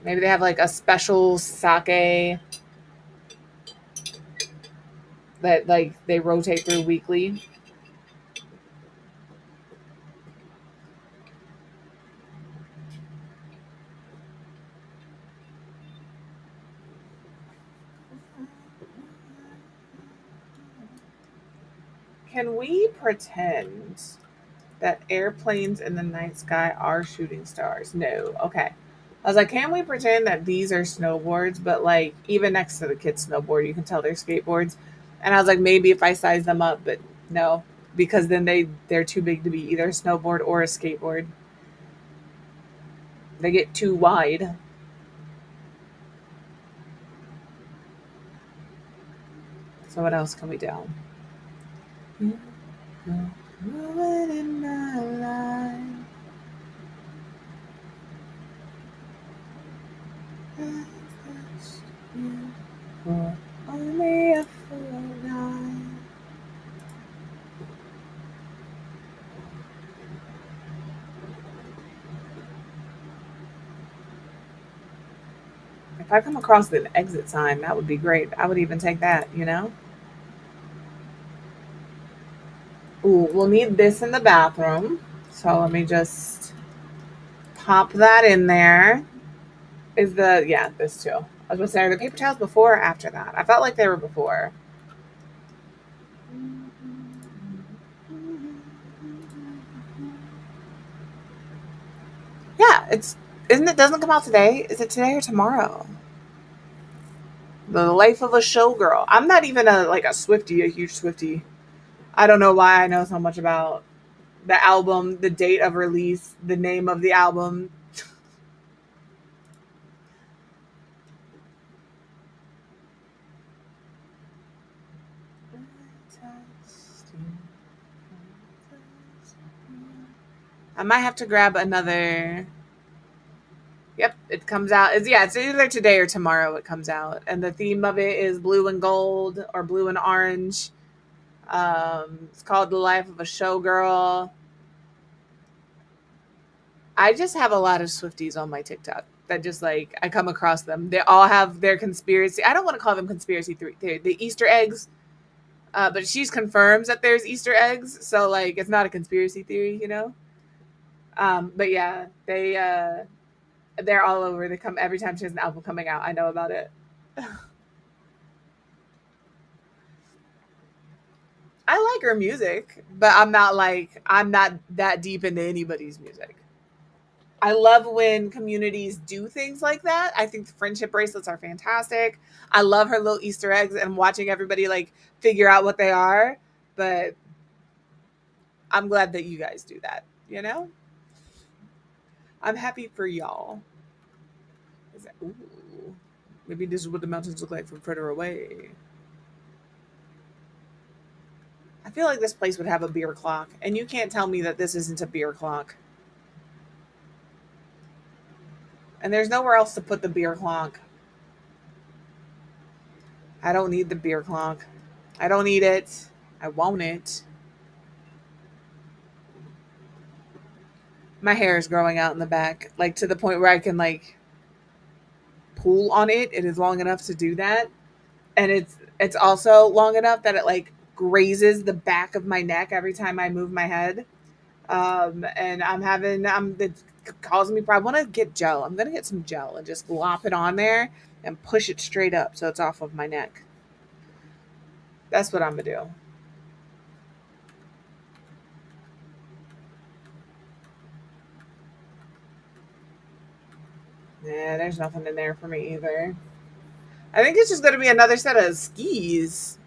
Speaker 1: Maybe they have like a special sake that like they rotate through weekly. Can we pretend that airplanes in the night sky are shooting stars? No. Okay. I was like, can we pretend that these are snowboards? But like, even next to the kids' snowboard, you can tell they're skateboards. And I was like, maybe if I size them up, but no, because then they're too big to be either a snowboard or a skateboard. They get too wide. So what else can we do? In my life. For only a fortnight. If I come across an exit sign, that would be great. I would even take that, you know? Ooh, we'll need this in the bathroom. So let me just pop that in there. Is the, yeah, this too. I was going to say, are the paper towels before or after that? I felt like they were before. Yeah, isn't it, doesn't it come out today? Is it today or tomorrow? The Life of a Showgirl. I'm not even a Swiftie, a huge Swiftie. I don't know why I know so much about the album, the date of release, the name of the album. I might have to grab another. Yep, it comes out. It's either today or tomorrow it comes out. And the theme of it is blue and gold or blue and orange. It's called The Life of a Showgirl. I just have a lot of Swifties on my TikTok that just like I come across them. They all have their conspiracy. I don't want to call them conspiracy theory. The Easter eggs. But she's confirms that there's Easter eggs, so like it's not a conspiracy theory, you know. But yeah, they're all over. They come every time she has an album coming out. I know about it. I like her music, but I'm not that deep into anybody's music. I love when communities do things like that. I think the friendship bracelets are fantastic. I love her little Easter eggs and watching everybody like figure out what they are. But I'm glad that you guys do that, you know? I'm happy for y'all. Ooh, maybe this is what the mountains look like from further away. I feel like this place would have a beer clock, and you can't tell me that this isn't a beer clock. And there's nowhere else to put the beer clock. I don't need the beer clock. I don't need it. I want it. My hair is growing out in the back, like to the point where I can like pull on it. It is long enough to do that, and it's also long enough that it like grazes the back of my neck every time I move my head. And it's causing me problem. I want to get gel. I'm gonna get some gel and just lop it on there and push it straight up so it's off of my neck. That's what I'm gonna do. Yeah, there's nothing in there for me either. I think it's just gonna be another set of skis.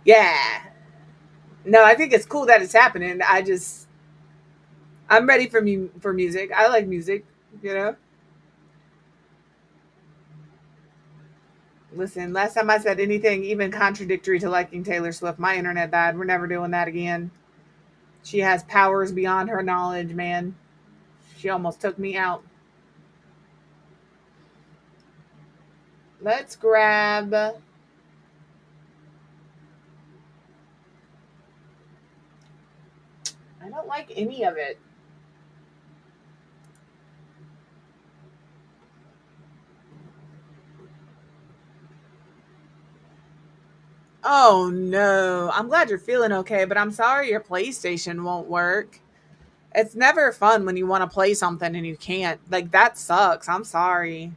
Speaker 1: Yeah. No, I think it's cool that it's happening. I'm ready for music. I like music, you know. Listen, last time I said anything even contradictory to liking Taylor Swift, my internet died. We're never doing that again. She has powers beyond her knowledge, man. She almost took me out. Let's grab. I don't like any of it. Oh no. I'm glad you're feeling okay, but I'm sorry your PlayStation won't work. It's never fun when you want to play something and you can't. Like, that sucks. I'm sorry.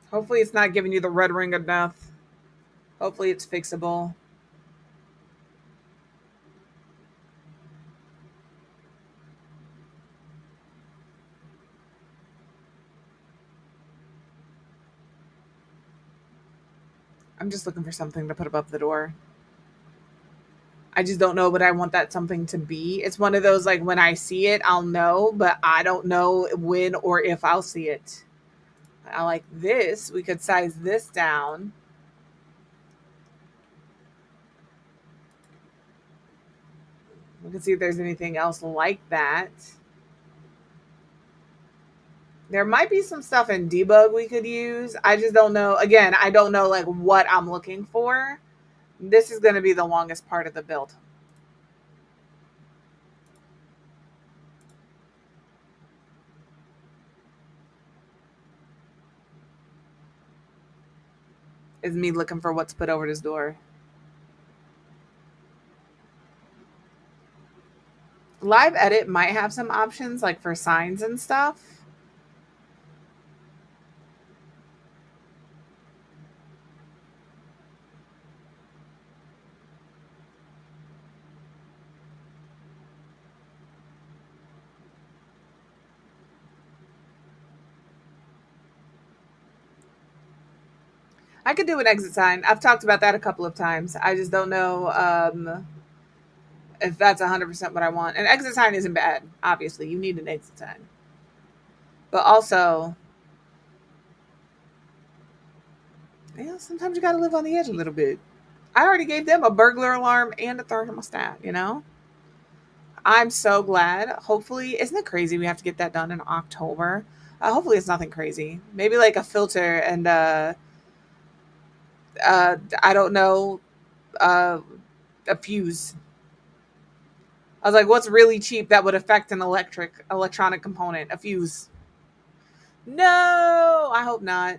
Speaker 1: Hopefully, it's not giving you the red ring of death. Hopefully, it's fixable. I'm just looking for something to put above the door. I just don't know what I want that something to be. It's one of those, like, when I see it, I'll know, but I don't know when or if I'll see it. I like this. We could size this down. We can see if there's anything else like that. There might be some stuff in debug we could use. I just don't know. Again, I don't know like what I'm looking for. This is going to be the longest part of the build. Is me looking for what to put over this door. Live edit might have some options like for signs and stuff. I could do an exit sign. I've talked about that a couple of times. I just don't know if that's 100% what I want. An exit sign isn't bad. Obviously, you need an exit sign. But also, yeah, sometimes you got to live on the edge a little bit. I already gave them a burglar alarm and a thermostat, you know? I'm so glad. Hopefully, isn't it crazy we have to get that done in October? Hopefully, it's nothing crazy. Maybe like a filter and I don't know, uh, a fuse. I was like, what's really cheap that would affect an electronic component? A fuse. No, I hope not.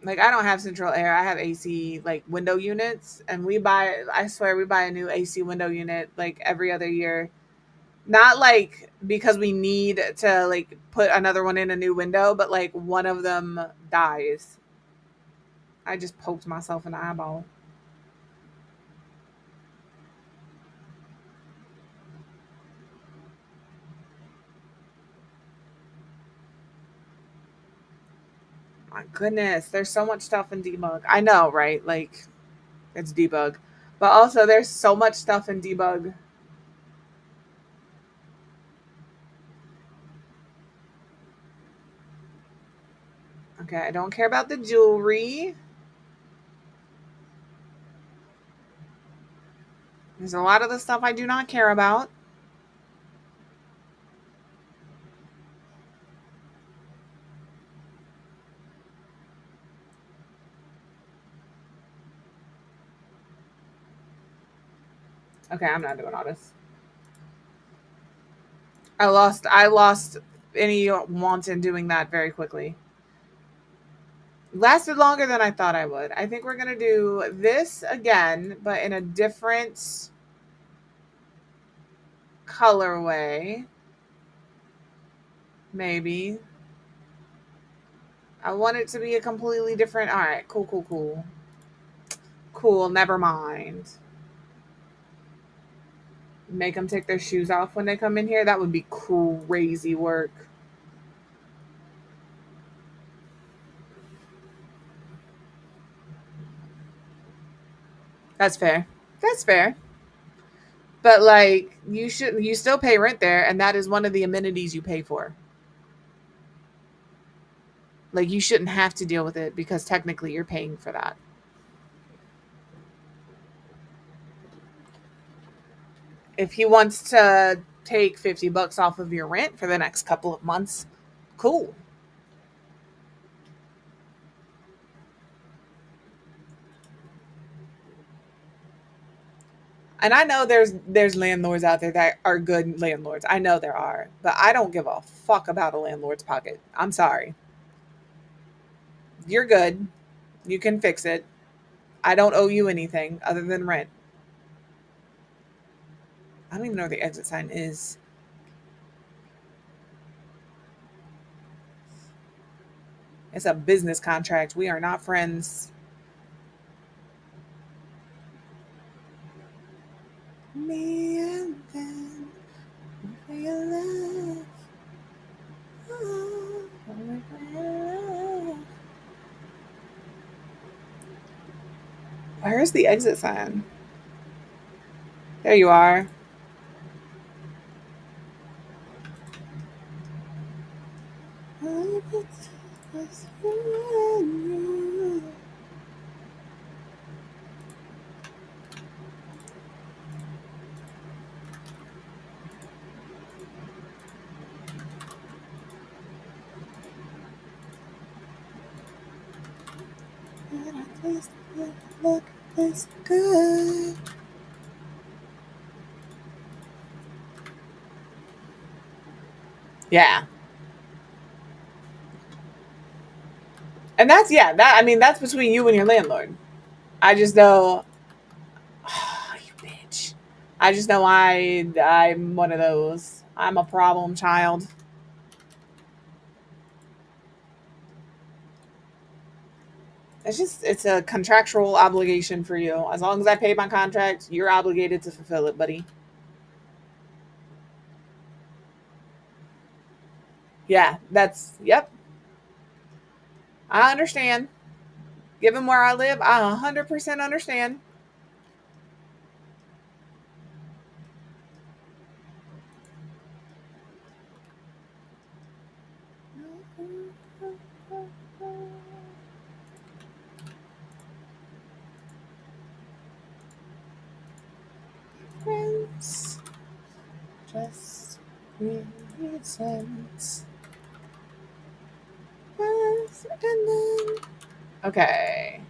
Speaker 1: Like, I don't have central air. I have AC like window units, and we buy. I swear, we buy a new AC window unit like every other year. Not like because we need to like put another one in a new window, but like one of them dies. I just poked myself in the eyeball. My goodness, there's so much stuff in debug. I know, right? Like, it's debug, but also there's so much stuff in debug. Okay, I don't care about the jewelry. There's a lot of the stuff I do not care about. Okay, I'm not doing all this. I lost any want in doing that very quickly. Lasted longer than I thought I would. I think we're gonna do this again, but in a different colorway. Maybe. I want it to be a completely different. All right, cool, cool, cool. Cool, never mind. Make them take their shoes off when they come in here. That would be crazy work. That's fair. That's fair. But like you still pay rent there and that is one of the amenities you pay for. Like you shouldn't have to deal with it because technically you're paying for that. If he wants to take $50 off of your rent for the next couple of months, cool. And I know there's landlords out there that are good landlords. I know there are, but I don't give a fuck about a landlord's pocket. I'm sorry. You're good. You can fix it. I don't owe you anything other than rent. I don't even know where the exit sign is. It's a business contract. We are not friends. Me and then for your love. Oh, for your love. Where is the exit sign? There you are. Look this good. Yeah. And that's yeah, that I mean that's between you and your landlord. I just know oh, you bitch. I just know I'm one of those. I'm a problem child. It's a contractual obligation for you. As long as I pay my contract, you're obligated to fulfill it, buddy. Yeah, that's yep. I understand. Given where I live, I 100% understand. Friends, just reasons. Yes, and then okay.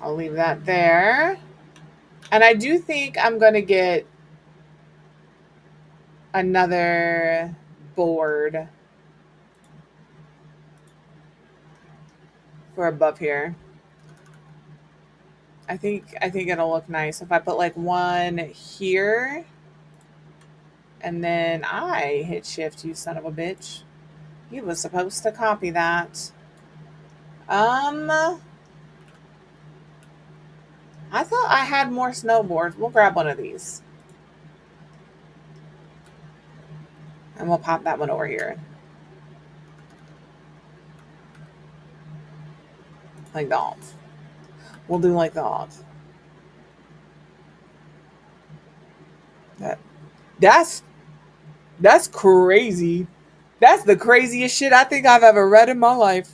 Speaker 1: I'll leave that there. And I do think I'm going to get another board for above here. I think it'll look nice if I put like one here and then I hit shift, you son of a bitch. He was supposed to copy that. I thought I had more snowboards. We'll grab one of these. And we'll pop that one over here. Like that. We'll do like that. That that's crazy. That's the craziest shit I think I've ever read in my life.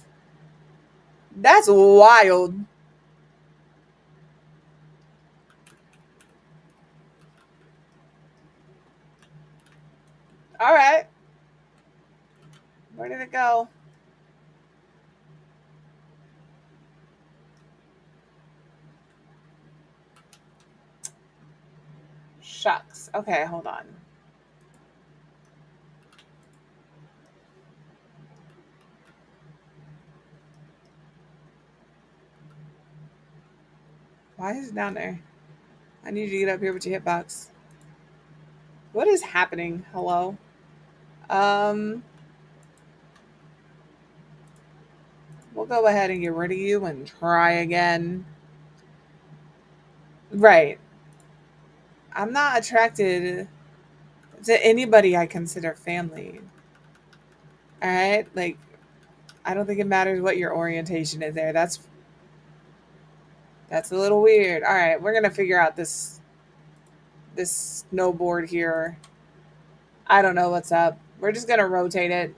Speaker 1: That's wild. All right. Where did it go? Shucks. Okay, hold on. Why is it down there? I need you to get up here with your hitbox. What is happening? Hello? We'll go ahead and get rid of you and try again. Right. I'm not attracted to anybody I consider family. All right? Like, I don't think it matters what your orientation is there. That's a little weird. All right, we're going to figure out this snowboard here. I don't know what's up. We're just going to rotate it.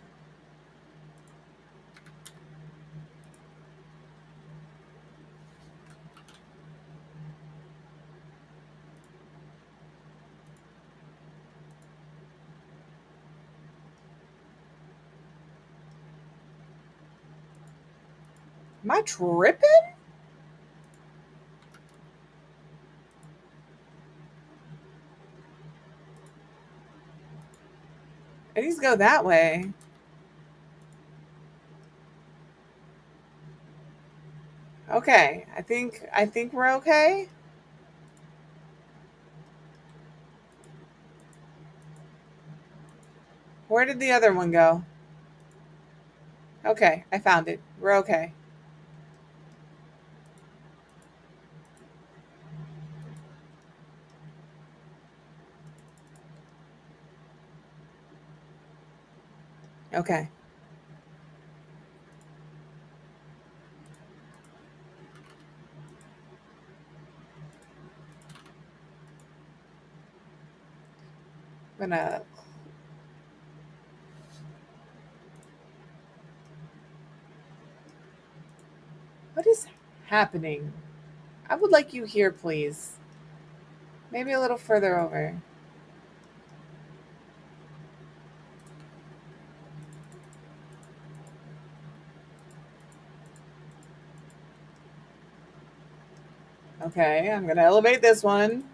Speaker 1: Am I tripping? It needs to go that way. Okay, I think we're okay. Where did the other one go? Okay, I found it. We're okay. Okay. I'm gonna. What is happening? I would like you here, please. Maybe a little further over. Okay, I'm gonna elevate this one.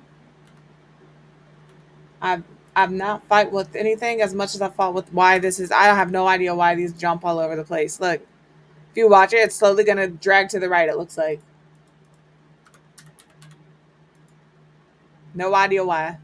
Speaker 1: I've I've not fight with anything as much as I fought with why this is. I have no idea why these jump all over the place. Look, if you watch it, it's slowly gonna drag to the right. It looks like. No idea why.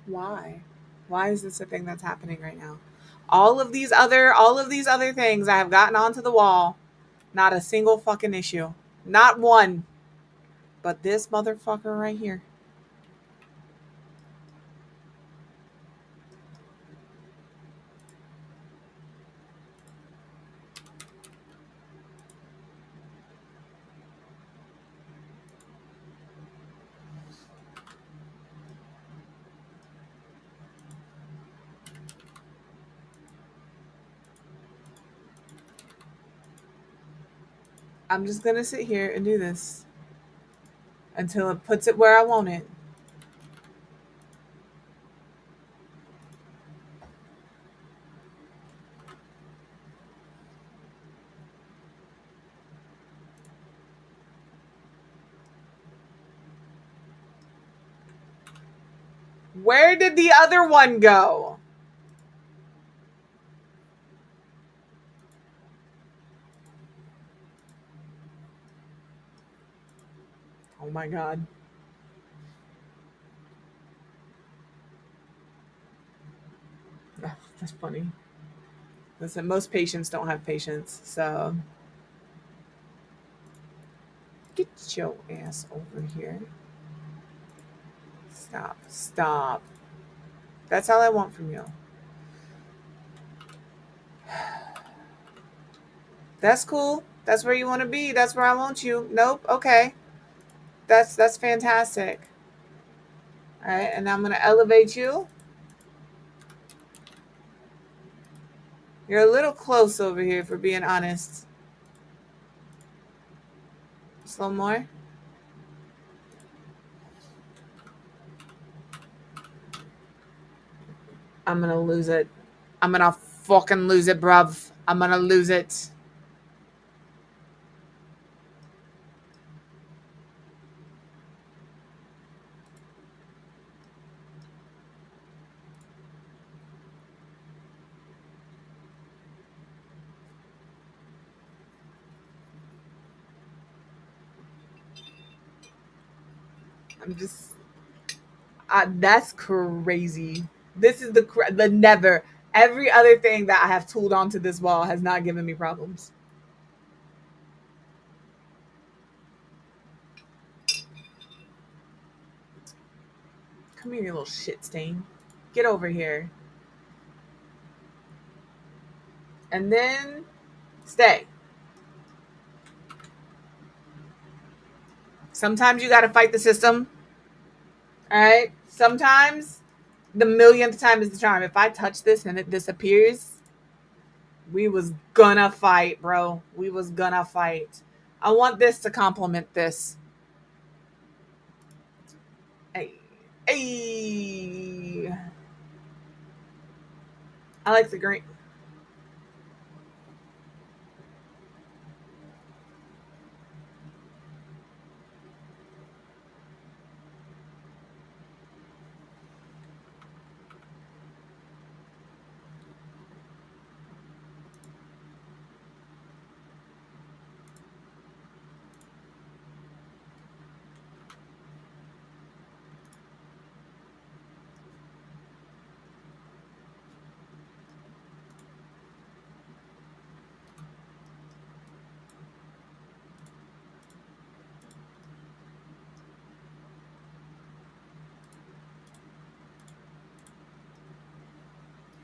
Speaker 1: Why? Why is this a thing that's happening right now? All of these other things I have gotten onto the wall. Not a single fucking issue. Not one. But this motherfucker right here. I'm just gonna sit here and do this until it puts it where I want it. Where did the other one go? Oh my god. Ugh, that's funny. Listen, most patients don't have patience, so get your ass over here. Stop. Stop. That's all I want from you. That's cool. That's where you want to be. That's where I want you. Nope. Okay. That's fantastic. All right, and I'm going to elevate you. You're a little close over here, for being honest. Just a little more. I'm going to lose it. I'm going to fucking lose it, bruv. I'm going to lose it. I'm just that's crazy. This is the never. Every other thing that I have tooled onto this wall has not given me problems. Come here, you little shit stain. Get over here. And then stay. Sometimes you got to fight the system. All right. Sometimes the millionth time is the charm. If I touch this and it disappears, we was gonna fight, bro. We was gonna fight. I want this to complement this. Hey, hey. I like the green.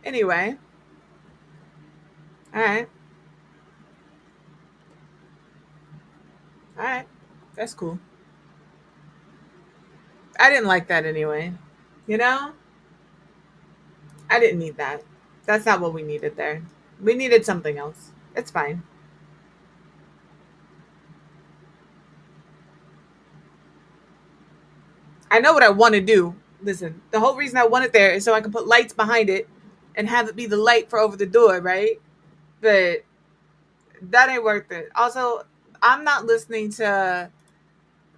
Speaker 1: Anyway, all right, all right, that's cool. I didn't like that anyway. You know, I didn't need that. That's not what we needed there. We needed something else. It's fine. I know what I want to do. Listen, the whole reason I want it there is so I can put lights behind it and have it be the light for over the door, right? But that ain't worth it. Also, I'm not listening to.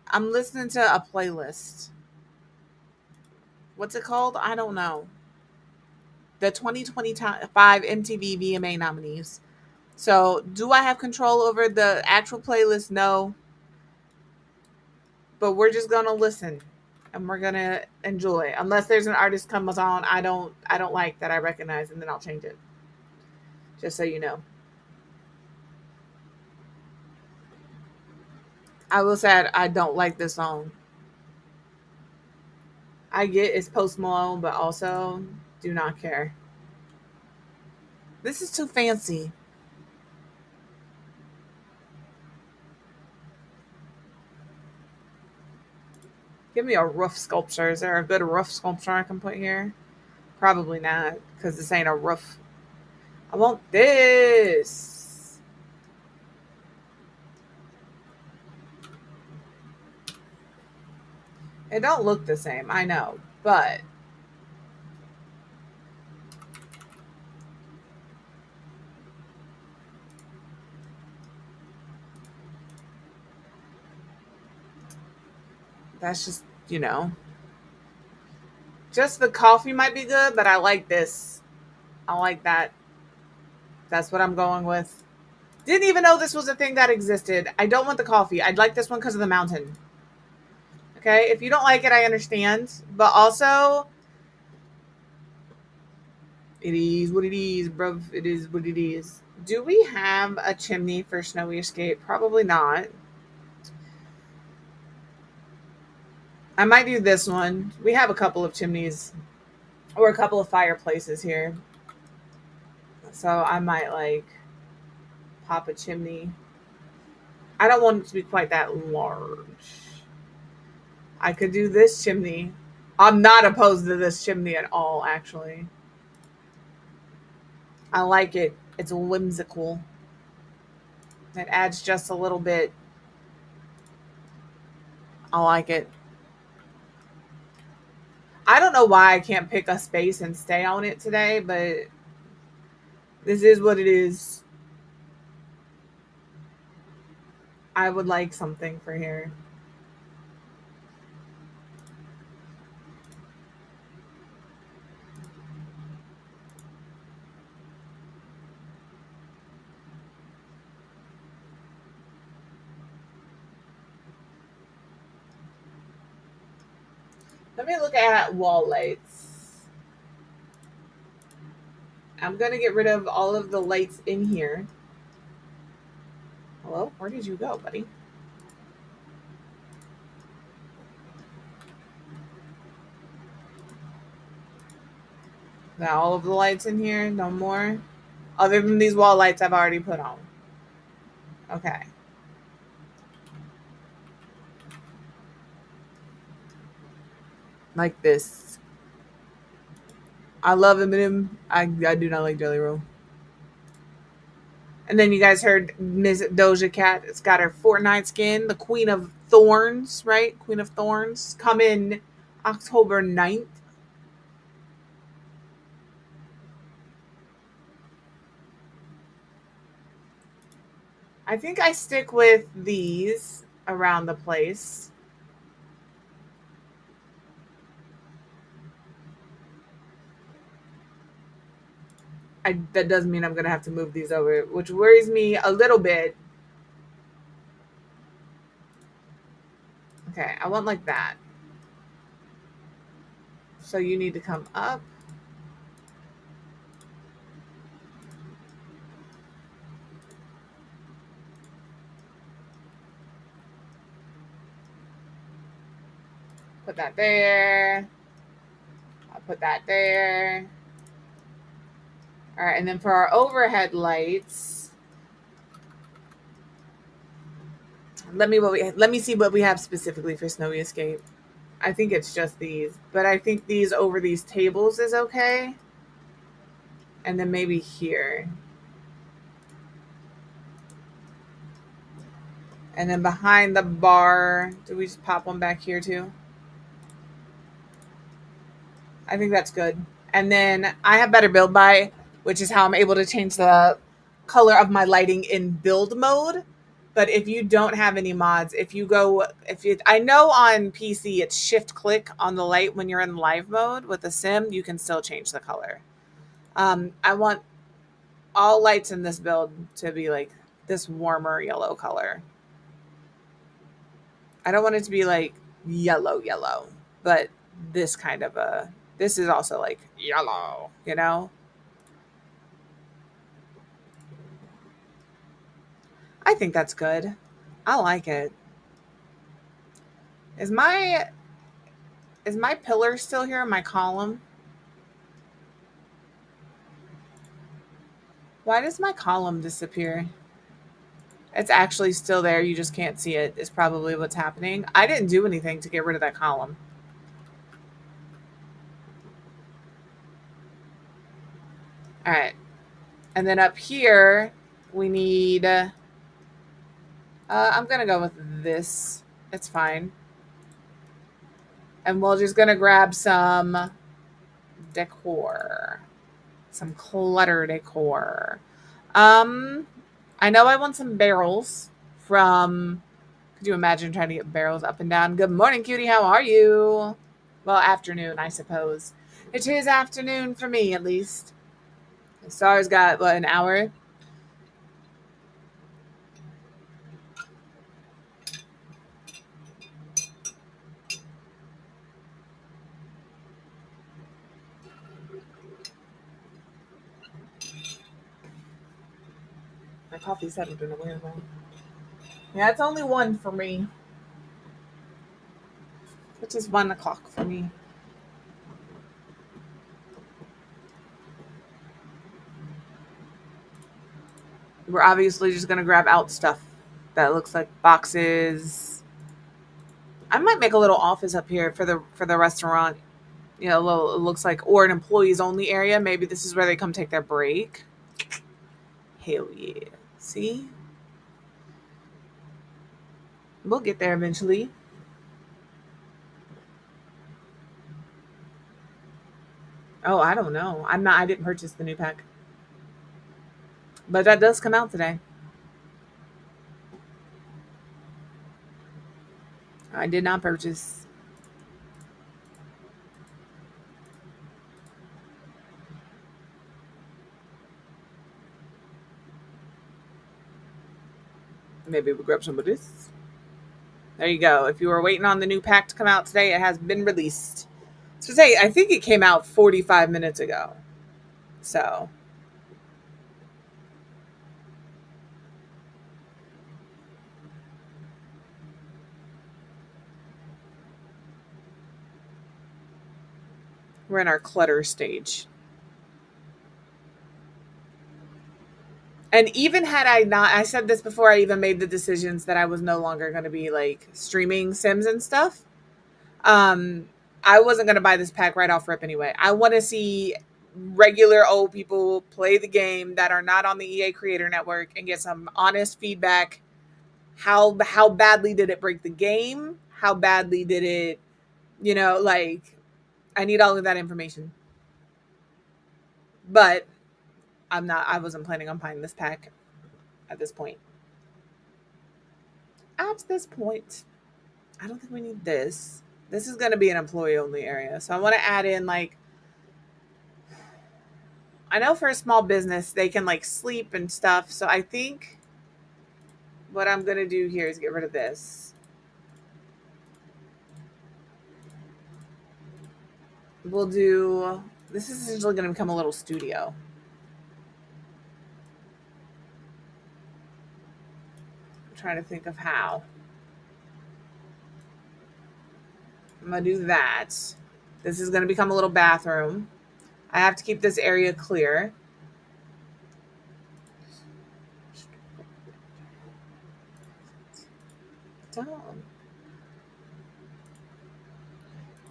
Speaker 1: I'm listening to a playlist. What's it called? I don't know. The 2025 MTV VMA nominees. So, do I have control over the actual playlist? No. But we're just gonna listen and we're gonna enjoy. Unless there's an artist comes on I don't like that I recognize, and then I'll change it. Just so you know. I will say I don't like this song. I get it's Post Malone, but also do not care. This is too fancy. Give me a roof sculpture. Is there a good roof sculpture I can put here? Probably not, because this ain't a roof. I want this. It don't look the same, I know, but that's just, just the coffee might be good, but I like this. I like that. That's what I'm going with. Didn't even know this was a thing that existed. I don't want the coffee. I'd like this one because of the mountain. Okay, if you don't like it, I understand. But also, it is what it is, bro. It is what it is. Do we have a chimney for Snowy Escape? Probably not. I might do this one. We have a couple of chimneys or a couple of fireplaces here. So I might like pop a chimney. I don't want it to be quite that large. I could do this chimney I'm not opposed to this chimney at all, actually. I like it. It's whimsical. It adds just a little bit. I like it. I don't know why I can't pick a space and stay on it today, but this is what it is. I would like something for here. Let me look at wall lights. I'm going to get rid of all of the lights in here. Hello? Where did you go, buddy? Now all of the lights in here? No more? Other than these wall lights I've already put on. Okay. Like this. I love Eminem. I do not like Jelly Roll. And then you guys heard Ms. Doja Cat. It's got her Fortnite skin, the Queen of Thorns, right? Queen of Thorns. Coming October 9th. I think I stick with these around the place. That does mean I'm going to have to move these over, which worries me a little bit. Okay, I want like that. So you need to come up. Put that there. I'll put that there. All right, and then for our overhead lights, let me see what we have specifically for Snowy Escape. I think it's just these, but I think these over these tables is okay. And then maybe here. And then behind the bar, do we just pop one back here too? I think that's good. And then I have better build by, which is how I'm able to change the color of my lighting in build mode. But if you don't have any mods, I know on PC it's shift click on the light when you're in live mode with the sim, you can still change the color. I want all lights in this build to be like this warmer yellow color. I don't want it to be like yellow, but this kind of this is also like yellow, you know? I think that's good. I like it. Is my pillar still here? My column? Why does my column disappear? It's actually still there. You just can't see it, is probably what's happening. I didn't do anything to get rid of that column. All right. And then up here, we need... I'm going to go with this. It's fine. And we're just going to grab some decor. Some clutter decor. I know I want some barrels from... Could you imagine trying to get barrels up and down? Good morning, cutie. How are you? Well, afternoon, I suppose. It is afternoon for me, at least. The STAR's got, what, an hour? My coffee's settled in a weird way. Yeah, it's only 1 for me. Which is 1 o'clock for me. We're obviously just going to grab out stuff that looks like boxes. I might make a little office up here for the restaurant You know, it looks like, or an employees only area. Maybe this is where they come take their break. Hell yeah. See? We'll get there eventually. Oh, I don't know. I didn't purchase the new pack. But that does come out today. I did not purchase. Maybe we'll grab some of this. There you go. If you were waiting on the new pack to come out today, it has been released. So say, I think it came out 45 minutes ago. So we're in our clutter stage. And even had I not, I said this before I even made the decisions that I was no longer going to be like streaming Sims and stuff. Um, I wasn't going to buy this pack right off rip anyway. I want to see regular old people play the game that are not on the EA Creator Network and get some honest feedback. How badly did it break the game? How badly did it, like I need all of that information. But I wasn't planning on buying this pack at this point. At this point, I don't think we need this. This is going to be an employee only area. So I want to add in like, I know for a small business, they can like sleep and stuff. So I think what I'm going to do here is get rid of this. We'll do, this is essentially going to become a little studio. I'm trying to think of how. I'm going to do that. This is going to become a little bathroom. I have to keep this area clear. Dumb.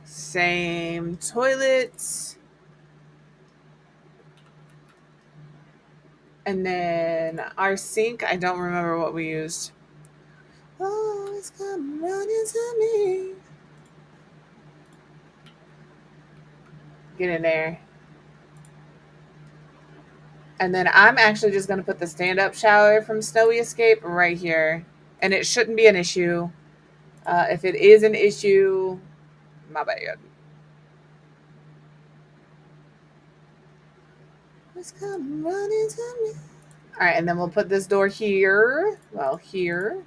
Speaker 1: Same toilets. And then our sink, I don't remember what we used. Oh, it's come running to me. Get in there. And then I'm actually just going to put the stand-up shower from Snowy Escape right here. And it shouldn't be an issue. If it is an issue, my bad. It's come running to me. All right, and then we'll put this door here. Well, here.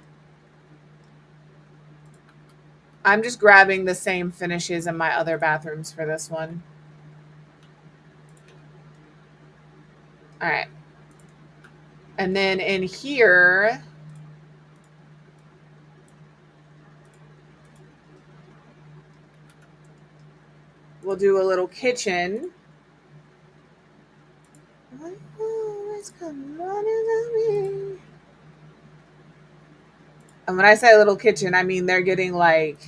Speaker 1: I'm just grabbing the same finishes in my other bathrooms for this one. All right. And then in here, we'll do a little kitchen. And when I say little kitchen, I mean they're getting like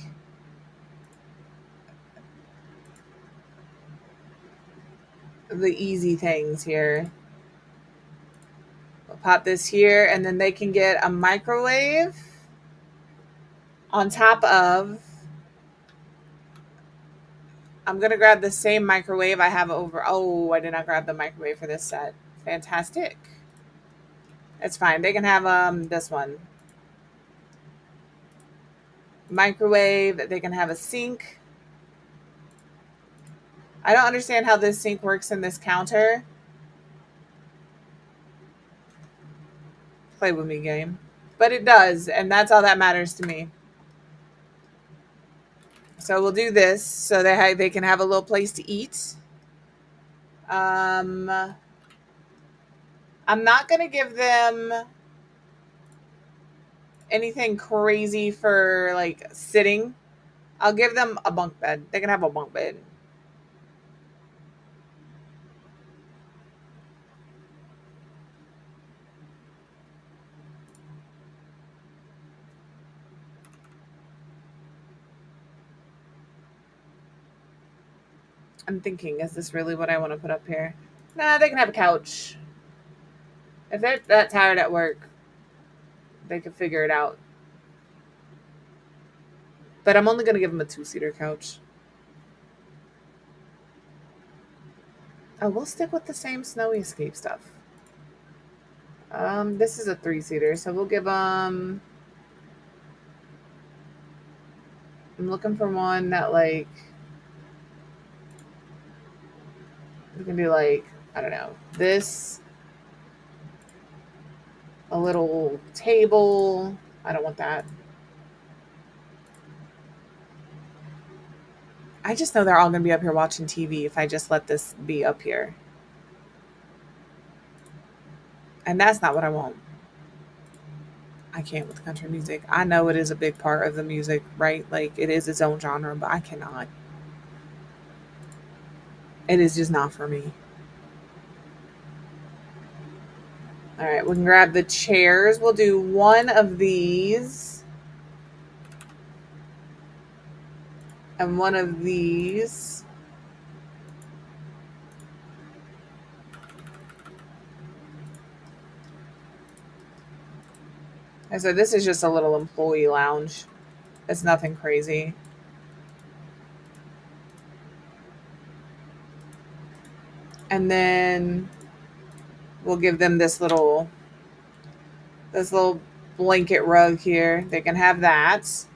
Speaker 1: the easy things here. We'll pop this here, and then they can get a microwave on top of. I'm going to grab the same microwave I have over. Oh, I did not grab the microwave for this set. Fantastic. It's fine. They can have this one. Microwave. They can have a sink. I don't understand how this sink works in this counter. Play with me, game. But it does, and that's all that matters to me. So we'll do this so they can have a little place to eat. I'm not going to give them anything crazy for like sitting. I'll give them a bunk bed. They can have a bunk bed. I'm thinking, is this really what I want to put up here? Nah, they can have a couch. If they're that tired at work, they can figure it out. But I'm only going to give them a 2-seater couch. Oh, we'll stick with the same snowy escape stuff. This is a 3-seater, so we'll give them. I'm looking for one that like we can do like I don't know this, a little table. I don't want that. I just know they're all going to be up here watching TV if I just let this be up here. And that's not what I want. I can't with country music. I know it is a big part of the music, right? Like it is its own genre, but I cannot. It is just not for me. All right, we can grab the chairs. We'll do one of these. And one of these. And so this is just a little employee lounge. It's nothing crazy. And then we'll give them this little blanket rug here. They can have that.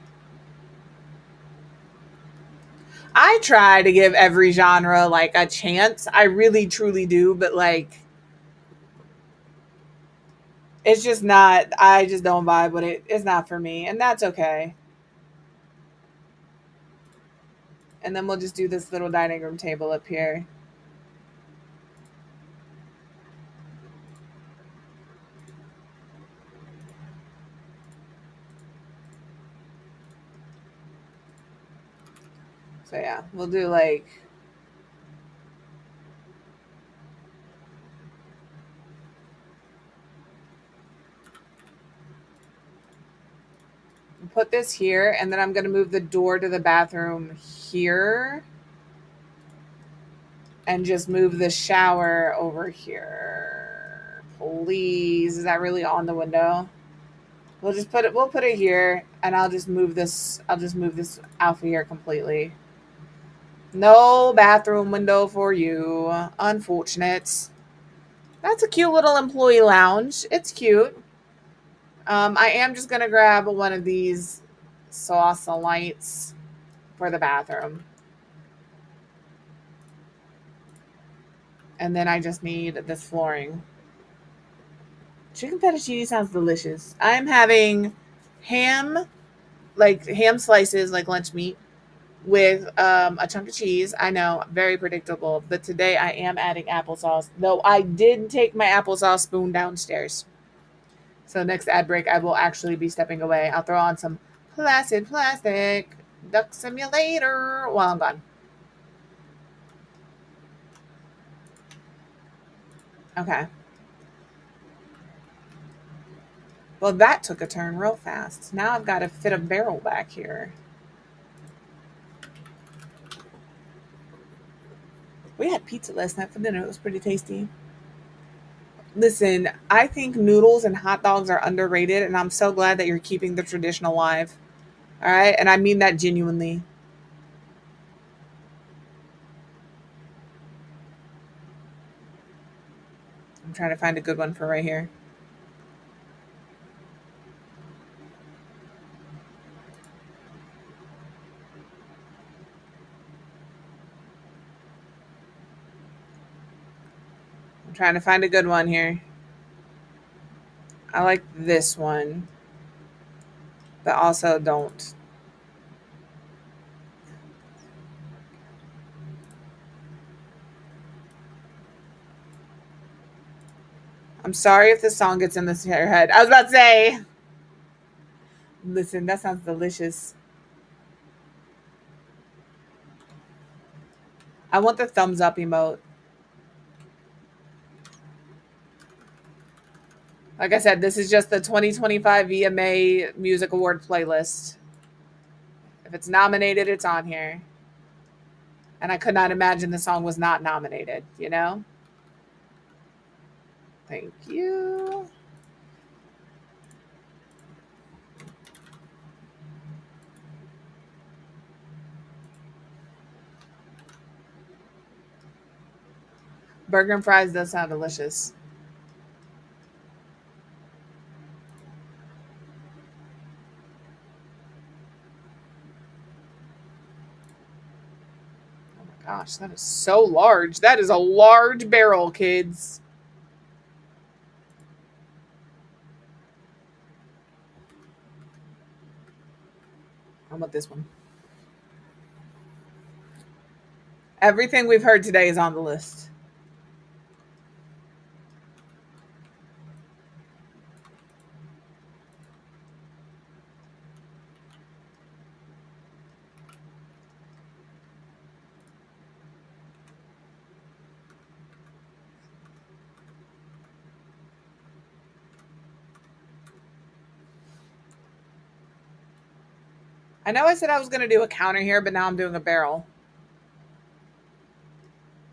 Speaker 1: I try to give every genre like a chance. I really truly do, but like it's just not, I just don't vibe with it. It's not for me, and that's okay. And then we'll just do this little dining room table up here. So yeah, we'll do like put this here, and then I'm going to move the door to the bathroom here. And just move the shower over here. Please. Is that really on the window? We'll put it here, and I'll just move this out of here completely. No bathroom window for you. Unfortunate. That's a cute little employee lounge. It's cute. I am just gonna grab one of these saucer lights for the bathroom. And then I just need this flooring. Chicken fettuccine sounds delicious. I'm having ham slices, like lunch meat, with a chunk of cheese. I know, very predictable. But today I am adding applesauce. Though I did take my applesauce spoon downstairs. So next ad break, I will actually be stepping away. I'll throw on some Placid Plastic Duck Simulator while I'm gone. Okay. Well, that took a turn real fast. Now I've got to fit a barrel back here. We had pizza last night for dinner. It was pretty tasty. Listen, I think noodles and hot dogs are underrated, and I'm so glad that you're keeping the tradition alive. All right? And I mean that genuinely. I'm trying to find a good one for right here. I'm trying to find a good one here. I like this one, but also don't. I'm sorry if this song gets in your head. I was about to say, listen, that sounds delicious. I want the thumbs up emote. Like I said, this is just the 2025 VMA Music Award playlist. If it's nominated, it's on here. And I could not imagine the song was not nominated, you know? Thank you. Burger and fries does sound delicious. Oh my gosh, that is so large. That is a large barrel, kids. How about this one? Everything we've heard today is on the list. I know I said I was going to do a counter here, but now I'm doing a barrel.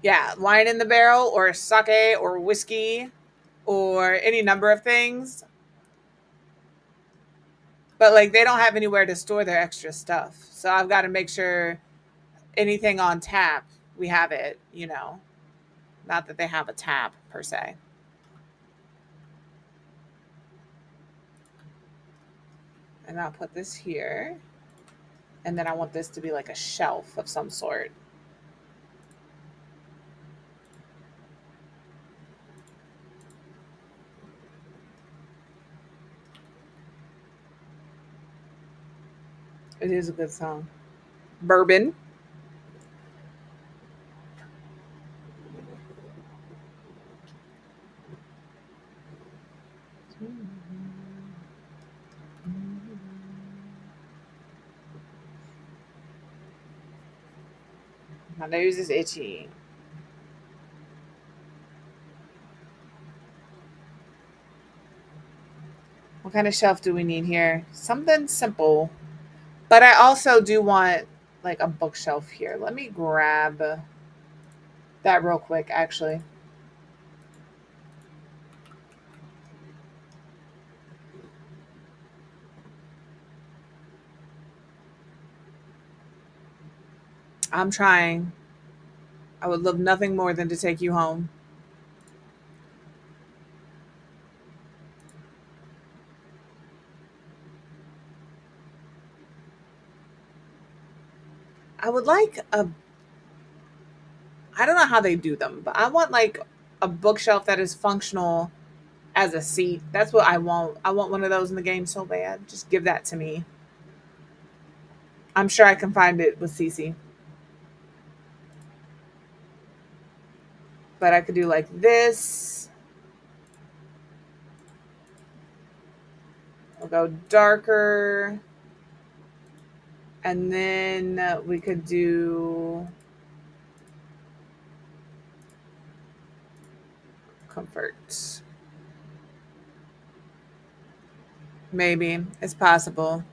Speaker 1: Yeah, wine in the barrel or sake or whiskey or any number of things. But like they don't have anywhere to store their extra stuff. So I've got to make sure anything on tap, we have it, you know. Not that they have a tap per se. And I'll put this here. And then I want this to be like a shelf of some sort. It is a good song. Bourbon. My nose is itchy. What kind of shelf do we need here? Something simple. But I also do want like a bookshelf here. Let me grab that real quick, actually. I'm trying. I would love nothing more than to take you home. I would like a. I don't know how they do them, but I want like a bookshelf that is functional as a seat. That's what I want. I want one of those in the game so bad. Just give that to me. I'm sure I can find it with Cece. But I could do like this. We'll go darker. And then we could do comfort. Maybe. It's possible.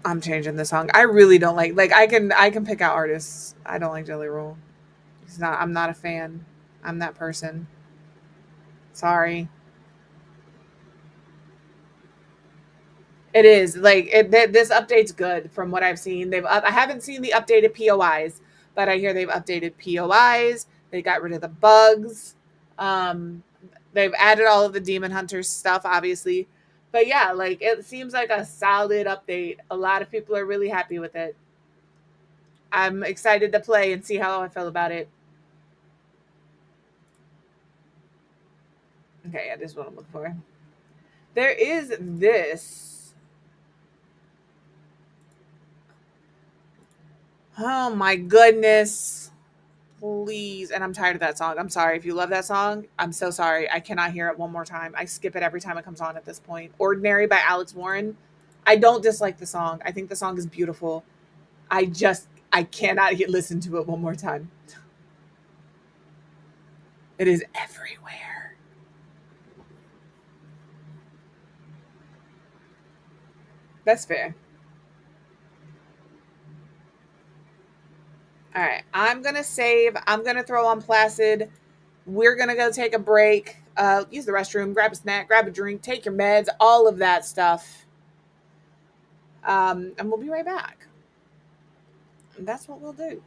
Speaker 1: I'm changing the song. I really don't like I can pick out artists. I don't like Jelly Roll. It's not I'm not a fan. I'm that person. Sorry. It is like this update's good from what I've seen. I haven't seen the updated POIs, but I hear they've updated POIs. They got rid of the bugs. Um, they've added all of the Demon Hunters stuff, obviously. But yeah, like it seems like a solid update. A lot of people are really happy with it. I'm excited to play and see how I feel about it. Okay, yeah, this is what I'm looking for. There is this. Oh my goodness. Please. And I'm tired of that song. I'm sorry. If you love that song, I'm so sorry. I cannot hear it one more time. I skip it every time it comes on at this point. Ordinary by Alex Warren. I don't dislike the song. I think the song is beautiful. I cannot listen to it one more time. It is everywhere. That's fair. All right. I'm going to save. I'm going to throw on Placid. We're going to go take a break, use the restroom, grab a snack, grab a drink, take your meds, all of that stuff. And we'll be right back. And that's what we'll do.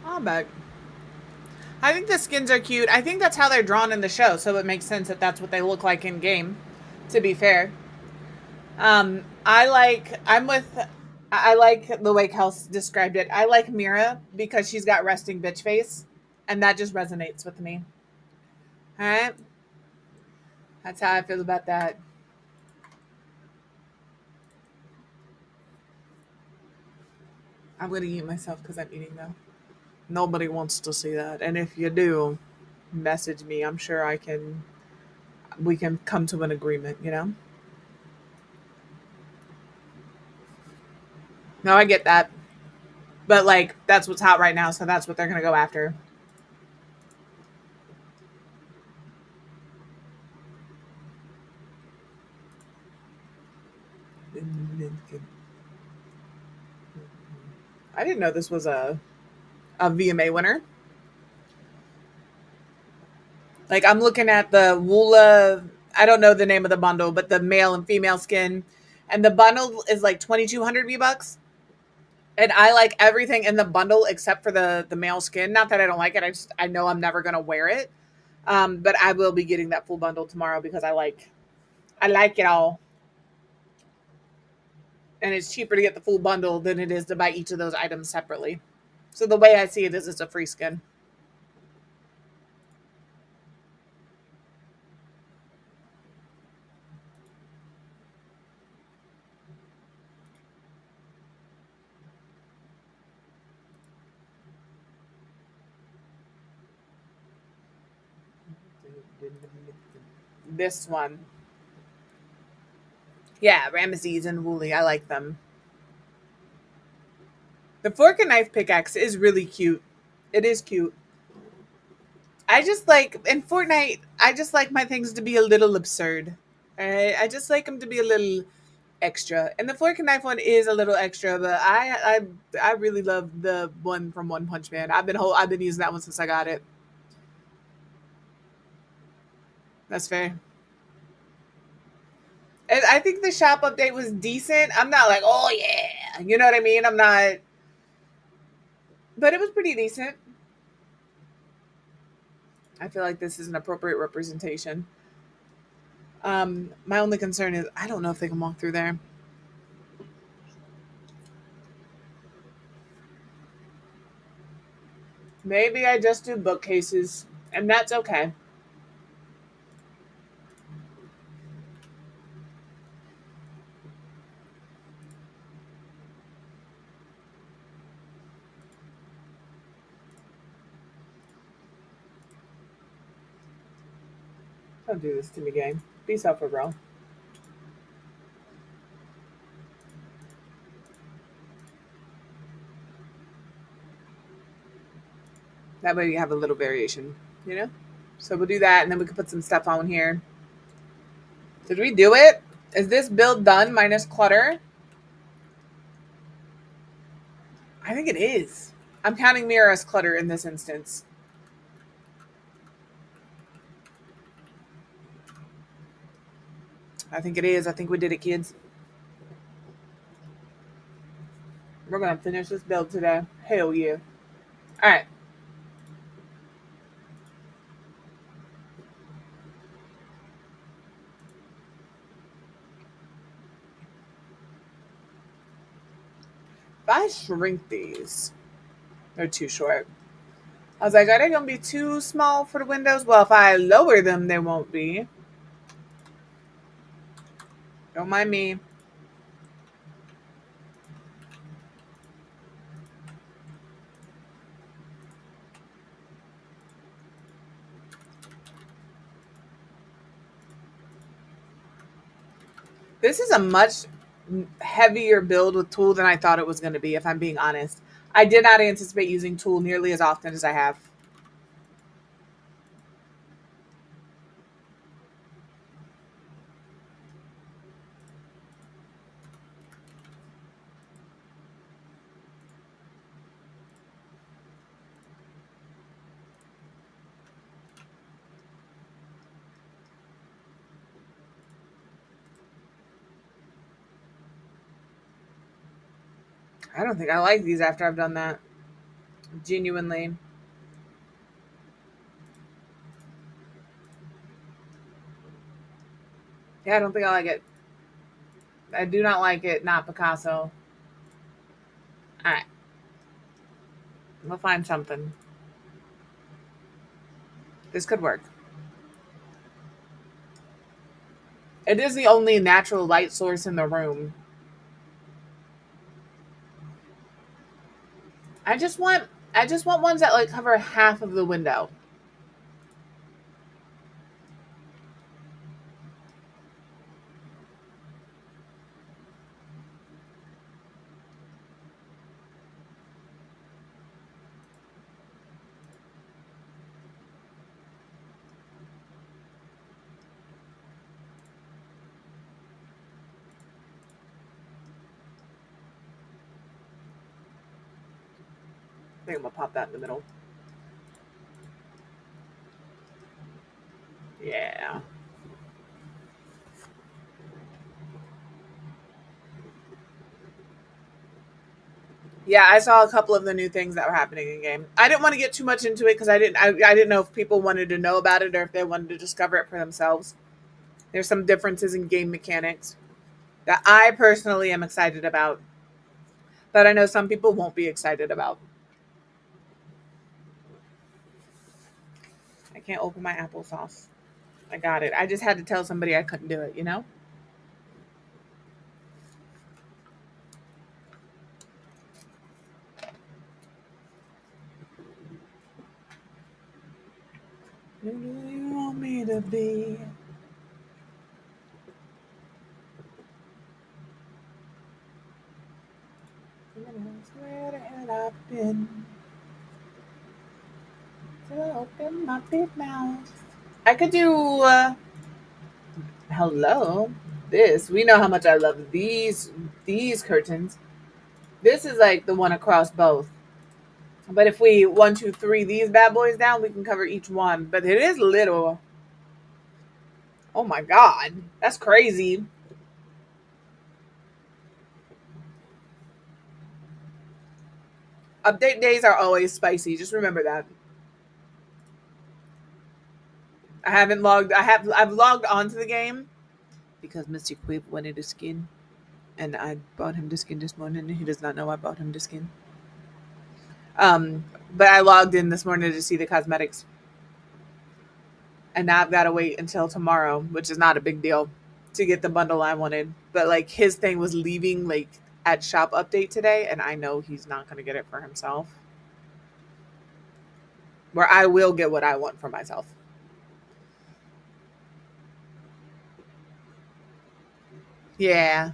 Speaker 1: I'm back. I think the skins are cute. I think that's how they're drawn in the show, so it makes sense that that's what they look like in game. To be fair, I like the way Kels described it. I like Mira because she's got resting bitch face, and that just resonates with me. All right, that's how I feel about that. I'm gonna eat myself because I'm eating though. Nobody wants to see that, and if you do, message me. I'm sure I can. We can come to an agreement. You know. No, I get that, but like that's what's hot right now, so that's what they're gonna go after. I didn't know this was a VMA winner. Like I'm looking at the Woola. I don't know the name of the bundle, but the male and female skin, and the bundle is like 2,200 V bucks. And I like everything in the bundle except for the male skin. Not that I don't like it. I know I'm never gonna wear it. But I will be getting that full bundle tomorrow because I like it all. And it's cheaper to get the full bundle than it is to buy each of those items separately. So the way I see it is it's a free skin. This one. Yeah, Ramesses and Wooly. I like them. The fork and knife pickaxe is really cute. It is cute. I just like in Fortnite. I just like my things to be a little absurd. I just like them to be a little extra. And the fork and knife one is a little extra, but I really love the one from One Punch Man. I've been using that one since I got it. That's fair. And I think the shop update was decent. I'm not like, oh yeah, you know what I mean. I'm not, but it was pretty decent. I feel like this is an appropriate representation. My only concern is I don't know if they can walk through there. Maybe I just do bookcases, and that's okay. Don't do this to me, game. Be self bro. That way you have a little variation, you know? So we'll do that, and then we can put some stuff on here. Did we do it? Is this build done minus clutter? I think it is. I'm counting Mira as clutter in this instance. I think it is. I think we did it, kids. We're going to finish this build today. Hell yeah. All right. If I shrink these, they're too short. I was like, are they going to be too small for the windows? Well, if I lower them, they won't be. Don't mind me. This is a much heavier build with tool than I thought it was going to be, if I'm being honest. I did not anticipate using tool nearly as often as I have. I don't think I like these after I've done that. Genuinely. Yeah, I don't think I like it. I do not like it. Not Picasso. All right, we'll find something. This could work. It is the only natural light source in the room. I just want I just want ones that like cover half of the window. I think I'm gonna pop that in the middle. Yeah. Yeah, I saw a couple of the new things that were happening in game. I didn't want to get too much into it because I didn't know if people wanted to know about it or if they wanted to discover it for themselves. There's some differences in game mechanics that I personally am excited about, that I know some people won't be excited about. I can't open my applesauce. I got it. I just had to tell somebody I couldn't do it, you know? Who do you want me to be? Where the hell I've been? Till I open my big mouth. I could do hello. This. We know how much I love these curtains. This is like the one across both. But if we 1, 2, 3 these bad boys down, we can cover each one. But it is little. Oh my god. That's crazy. Update days are always spicy. Just remember that. I haven't logged I've logged onto the game because Mr. Quib wanted a skin. And I bought him the skin this morning and he does not know I bought him the skin. Um, but I logged in this morning to see the cosmetics. And now I've got to wait until tomorrow, which is not a big deal, to get the bundle I wanted. But like his thing was leaving like at shop update today, and I know he's not going to get it for himself. Where I will get what I want for myself. Yeah.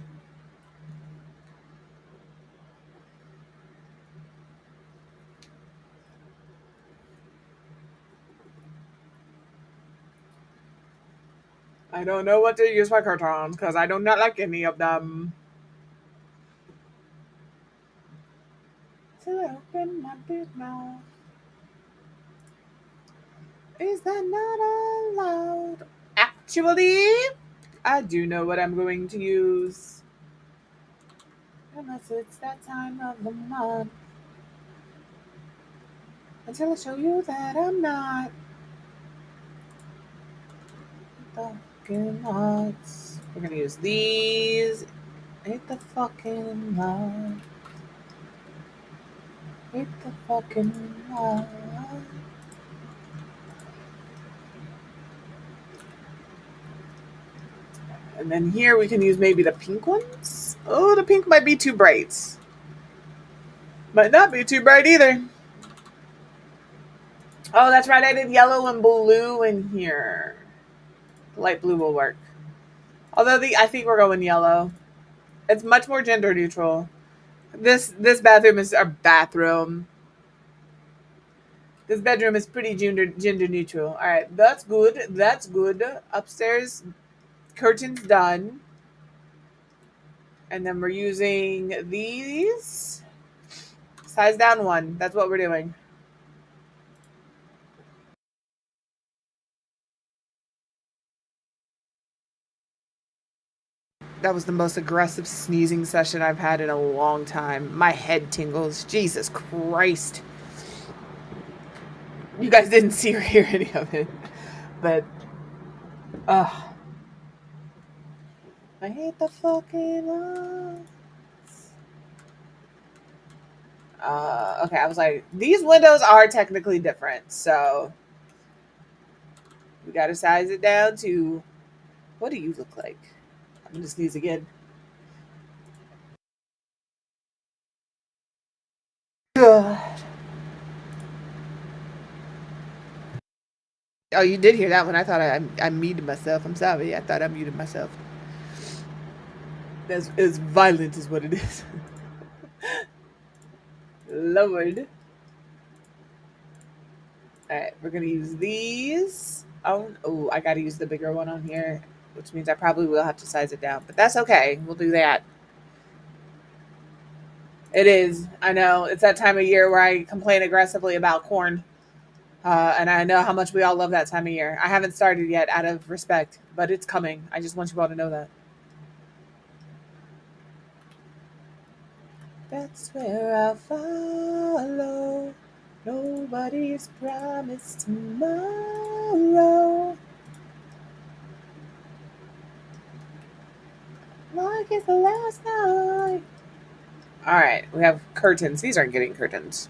Speaker 1: I don't know what to use my curtains because I do not like any of them. To open my big mouth. Is that not allowed? Actually, I do know what I'm going to use. Unless it's that time of the month. Until I show you that I'm not fucking nuts. We're gonna use these. Hit the fucking lot. Hit the fucking lot. And then here we can use maybe the pink ones. Oh, the pink might be too bright. Might not be too bright either. Oh, that's right. I did yellow and blue in here. Light blue will work. Although I think we're going yellow. It's much more gender neutral. This bathroom is our bathroom. This bedroom is pretty gender neutral. All right, that's good. That's good. Upstairs curtains done. And then we're using these. Size down 1. That's what we're doing. That was the most aggressive sneezing session I've had in a long time. My head tingles. Jesus Christ. You guys didn't see or hear any of it. But, ugh. I hate the fucking lines. Okay, I was like, these windows are technically different, so we gotta size it down to what do you look like? I'm gonna sneeze again. Ugh. Oh, you did hear that one. I thought I muted myself. I'm sorry. I thought I muted myself. That's as violent as what it is. Lord. Alright, we're gonna use these. Oh, I gotta use the bigger one on here, which means I probably will have to size it down. But that's okay. We'll do that. It is. I know. It's that time of year where I complain aggressively about corn. And I know how much we all love that time of year. I haven't started yet out of respect, but it's coming. I just want you all to know that. That's where I'll follow. Nobody's promised tomorrow. Like it's the last night. All right, we have curtains. These aren't getting curtains.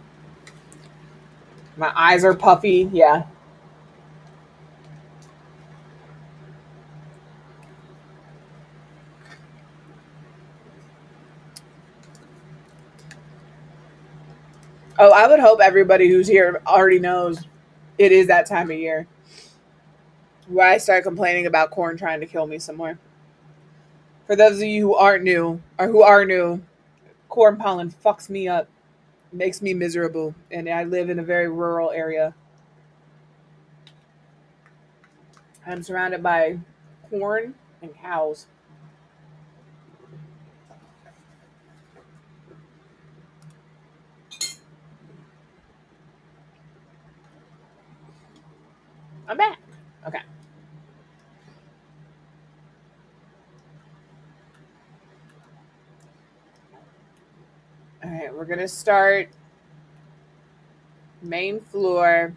Speaker 1: My eyes are puffy. Yeah. Oh, I would hope everybody who's here already knows it is that time of year where I start complaining about corn trying to kill me some more. For those of you who aren't new or who are new, corn pollen fucks me up, makes me miserable, and I live in a very rural area. I'm surrounded by corn and cows. I'm back. Okay. All right, we're gonna start main floor.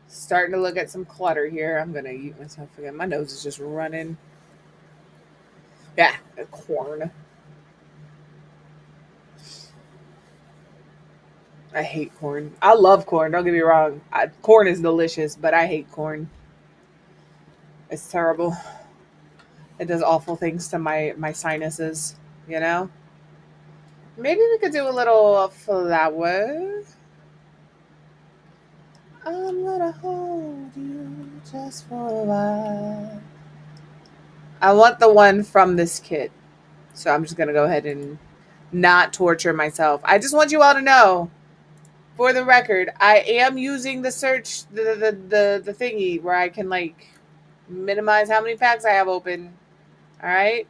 Speaker 1: Starting to look at some clutter here. I'm gonna eat myself again. My nose is just running. Yeah, corn. I hate corn. I love corn. Don't get me wrong. Corn is delicious, but I hate corn. It's terrible. It does awful things to my sinuses. You know. Maybe we could do a little flower. I'm gonna hold you just for a while. I want the one from this kit, so I'm just gonna go ahead and not torture myself. I just want you all to know, for the record, I am using the search the thingy where I can like minimize how many packs I have open. All right.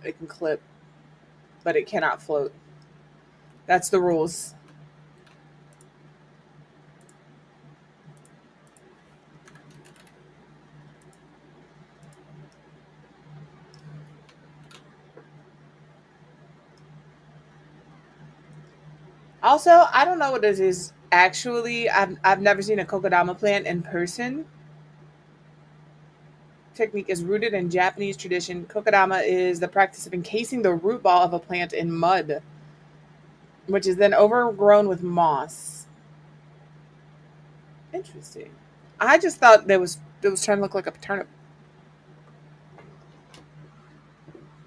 Speaker 1: It can clip, but it cannot float. That's the rules. Also, I don't know what this is actually. I've never seen a kokodama plant in person. Technique is rooted in Japanese tradition. Kokodama is the practice of encasing the root ball of a plant in mud, which is then overgrown with moss. Interesting. I just thought it was trying to look like a turnip.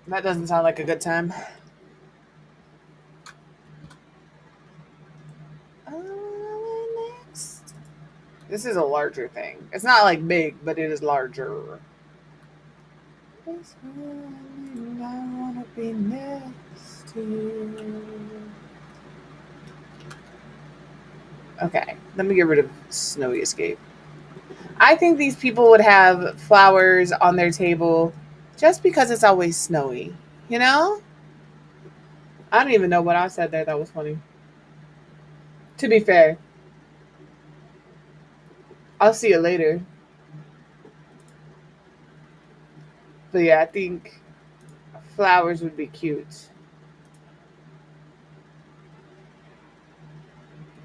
Speaker 1: That doesn't sound like a good time. Next. This is a larger thing. It's not like big, but it is larger. This morning I wanna be next to you. Okay, let me get rid of Snowy Escape. I think these people would have flowers on their table just because it's always snowy. You know? I don't even know what I said there that was funny. To be fair, I'll see you later. But yeah, I think flowers would be cute.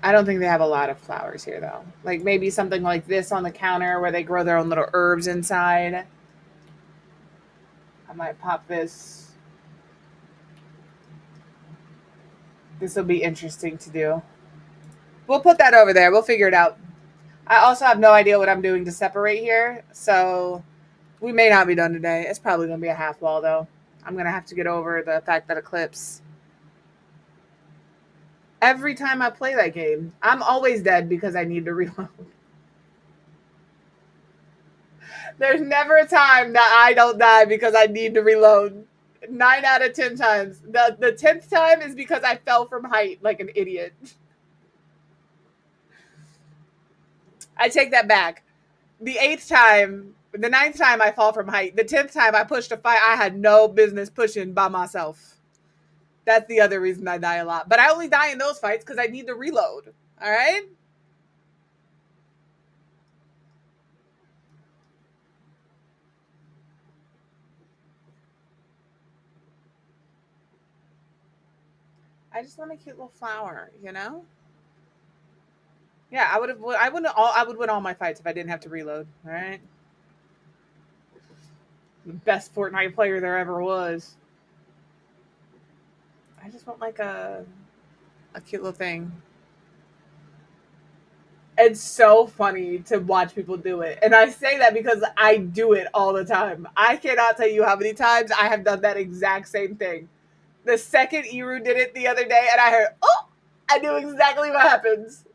Speaker 1: I don't think they have a lot of flowers here though. Like maybe something like this on the counter where they grow their own little herbs inside. I might pop this. This will be interesting to do. We'll put that over there. We'll figure it out. I also have no idea what I'm doing to separate here, so we may not be done today. It's probably going to be a half wall though. I'm going to have to get over the fact that Eclipse. Every time I play that game, I'm always dead because I need to reload. There's never a time that I don't die because I need to reload. 9 out of 10 times. The 10th time is because I fell from height like an idiot. I take that back. The 8th time, the 9th time I fall from height. The 10th time I pushed a fight I had no business pushing by myself. That's the other reason I die a lot. But I only die in those fights because I need to reload. All right? I just want a cute little flower, you know? Yeah, I would win all my fights if I didn't have to reload. All right? The best Fortnite player there ever was. I just want like a cute little thing. It's so funny to watch people do it. And I say that because I do it all the time. I cannot tell you how many times I have done that exact same thing. The second Eru did it the other day and I heard, oh, I knew exactly what happens.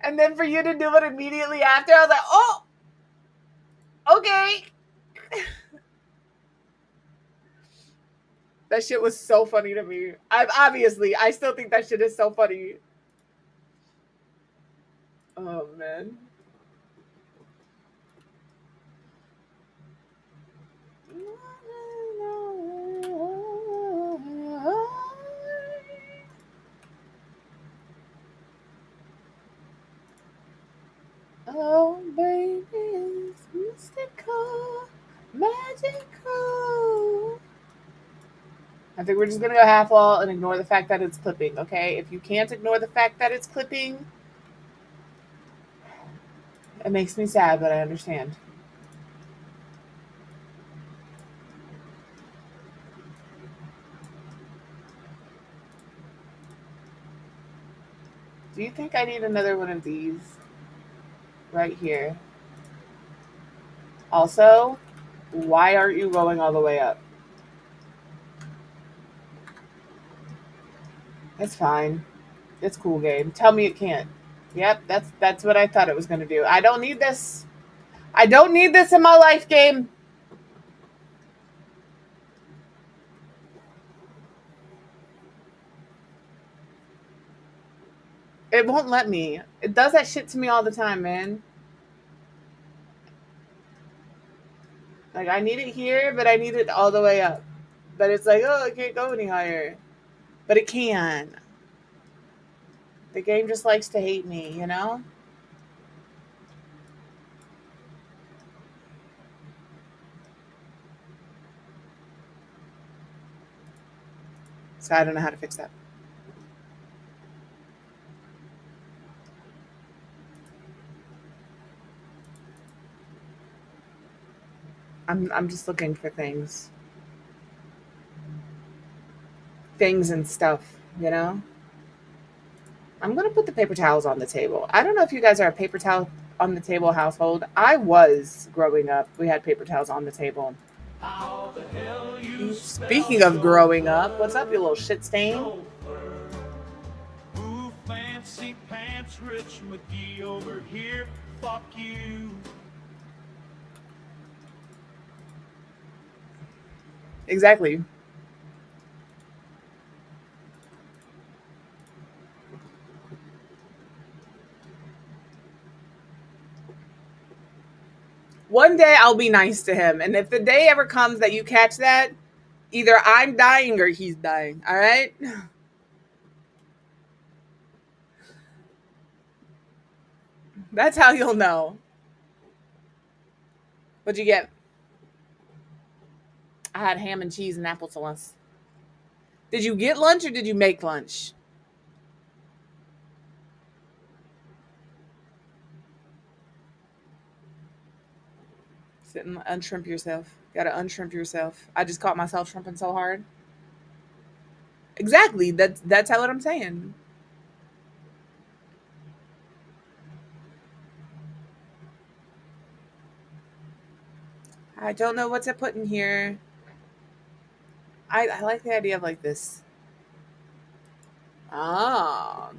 Speaker 1: And then for you to do it immediately after, I was like, oh, okay. That shit was so funny to me. I still think that shit is so funny. Oh, man. Oh, baby, it's mystical, magical. I think we're just going to go half wall and ignore the fact that it's clipping, okay? If you can't ignore the fact that it's clipping, it makes me sad, but I understand. Do you think I need another one of these right here? Also, why aren't you going all the way up? It's fine. It's cool game. Tell me it can't. Yep, that's what I thought it was going to do. I don't need this. I don't need this in my life game. It won't let me. It does that shit to me all the time, man. Like, I need it here, but I need it all the way up. But it's like, oh, it can't go any higher. But it can. The game just likes to hate me, you know? So I don't know how to fix that. I'm just looking for things. Things and stuff, you know? I'm going to put the paper towels on the table. I don't know if you guys are a paper towel on the table household. I was growing up. We had paper towels on the table.
Speaker 2: How the hell you
Speaker 1: Speaking of growing up, what's up, you little shit stain?
Speaker 2: Ooh, fancy pants, Rich McGee over here. Fuck you.
Speaker 1: Exactly. One day I'll be nice to him. And if the day ever comes that you catch that, either I'm dying or he's dying. All right? That's how you'll know. What'd you get? I had ham and cheese and applesauce. Did you get lunch or did you make lunch? Sit and unshrimp yourself. Gotta unshrimp yourself. I just caught myself shrimping so hard. Exactly. That's how what I'm saying. I don't know what to put in here. I like the idea of like this. Oh,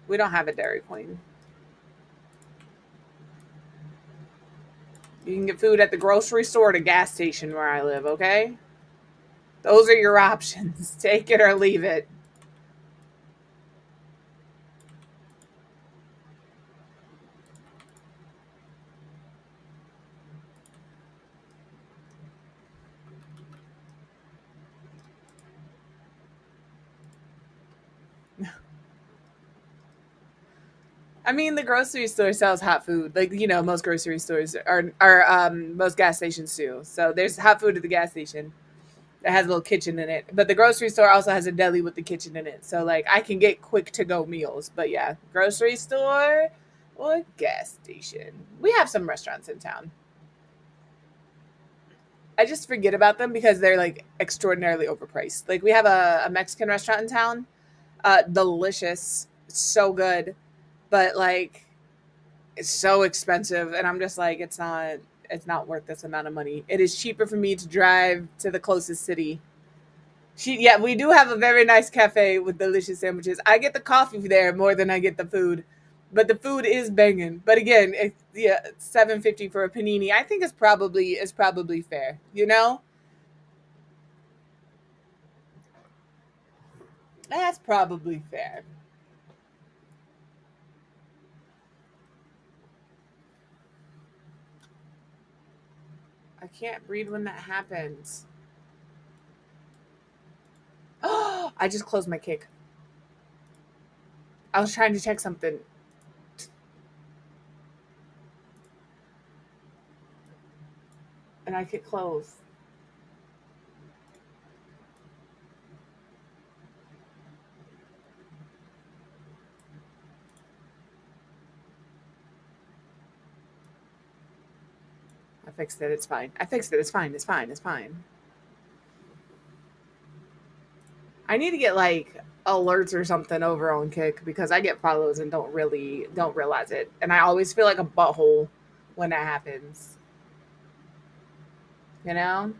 Speaker 1: we don't have a Dairy Queen. You can get food at the grocery store or the gas station where I live, okay? Those are your options. Take it or leave it. I mean, the grocery store sells hot food. Like, most grocery stores are most gas stations too. So there's hot food at the gas station that has a little kitchen in it. But the grocery store also has a deli with the kitchen in it. So like I can get quick to go meals. But yeah, grocery store or gas station. We have some restaurants in town. I just forget about them because they're like extraordinarily overpriced. Like we have a Mexican restaurant in town. Delicious. It's so good. But like it's so expensive and I'm just like it's not worth this amount of money. It is cheaper for me to drive to the closest city. Yeah, we do have a very nice cafe with delicious sandwiches. I get the coffee there more than I get the food, but the food is banging. But again, yeah, $7.50 for a panini. I think is probably fair. That's probably fair. I can't read when that happens. Oh, I just closed my cake. I was trying to check something and I could close. I fixed it. It's fine. I fixed it. It's fine. It's fine. It's fine. I need to get like alerts or something over on Kick because I get follows and don't realize it. And I always feel like a butthole when that happens. You know?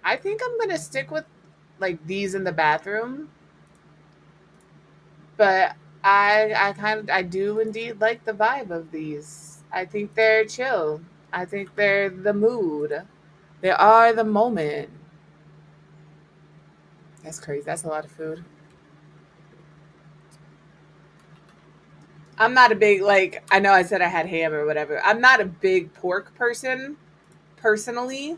Speaker 1: I think I'm gonna stick with like these in the bathroom, but I do indeed like the vibe of these. I think they're chill. I think they're the mood. They are the moment. That's crazy. That's a lot of food. I'm not a big like I know I said I had ham or whatever. I'm not a big pork person personally.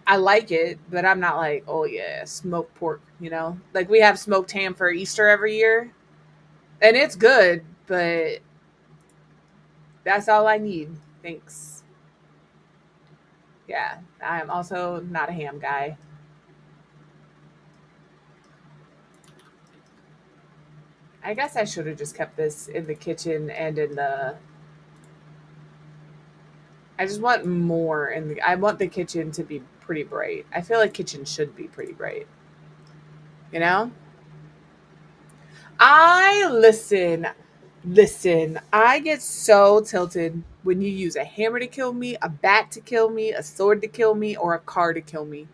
Speaker 1: I like it, but I'm not like, oh yeah, smoked pork. Like we have smoked ham for Easter every year. And it's good, but that's all I need. Thanks. Yeah. I am also not a ham guy. I guess I should have just kept this in the kitchen and in the I just want more in the I want the kitchen to be pretty bright. I feel like kitchen should be pretty bright. You know? I listen. I get so tilted when you use a hammer to kill me, a bat to kill me, a sword to kill me, or a car to kill me.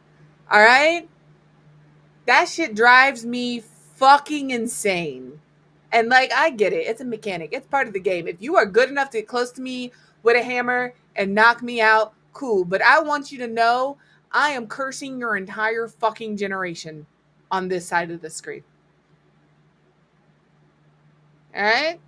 Speaker 1: All right? That shit drives me fucking insane. And like, I get it. It's a mechanic, it's part of the game. If you are good enough to get close to me with a hammer and knock me out, cool. But I want you to know I am cursing your entire fucking generation on this side of the screen. All right?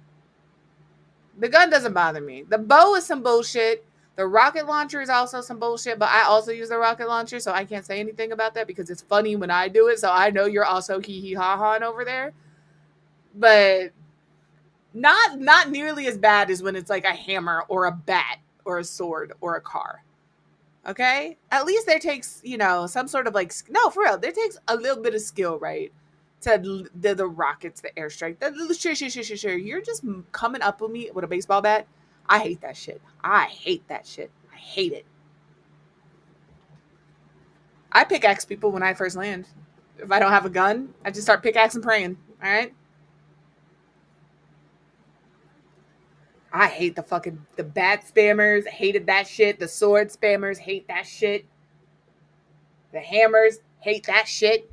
Speaker 1: The gun doesn't bother me. The bow is some bullshit. The rocket launcher is also some bullshit, but I also use the rocket launcher, so I can't say anything about that because it's funny when I do it. So I know you're also hee hee ha ha over there. But, Not nearly as bad as when it's like a hammer or a bat or a sword or a car. Okay, at least there takes some sort of like no for real. There takes a little bit of skill, right? To the rockets, the airstrike. Sure. You're just coming up with me with a baseball bat. I hate that shit. I hate that shit. I hate it. I pickaxe people when I first land. If I don't have a gun, I just start pickaxing praying. All right. I hate the bat spammers. Hated that shit. The sword spammers hate that shit. The hammers hate that shit.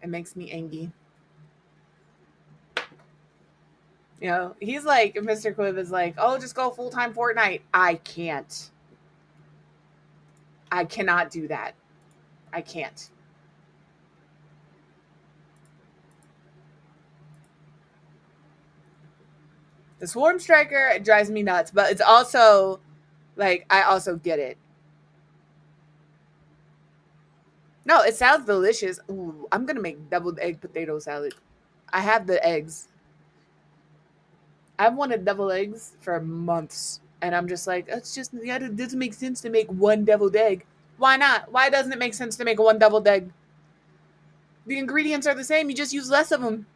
Speaker 1: It makes me angry. He's like, Mr. Quiv is like, oh, just go full time Fortnite. I can't. I cannot do that. I can't. The Swarm Striker, it drives me nuts, but it's also like, I also get it. No, it sounds delicious. Ooh, I'm going to make deviled egg potato salad. I have the eggs. I've wanted deviled eggs for months. And I'm just like, it doesn't make sense to make one deviled egg. Why not? Why doesn't it make sense to make one deviled egg? The ingredients are the same. You just use less of them.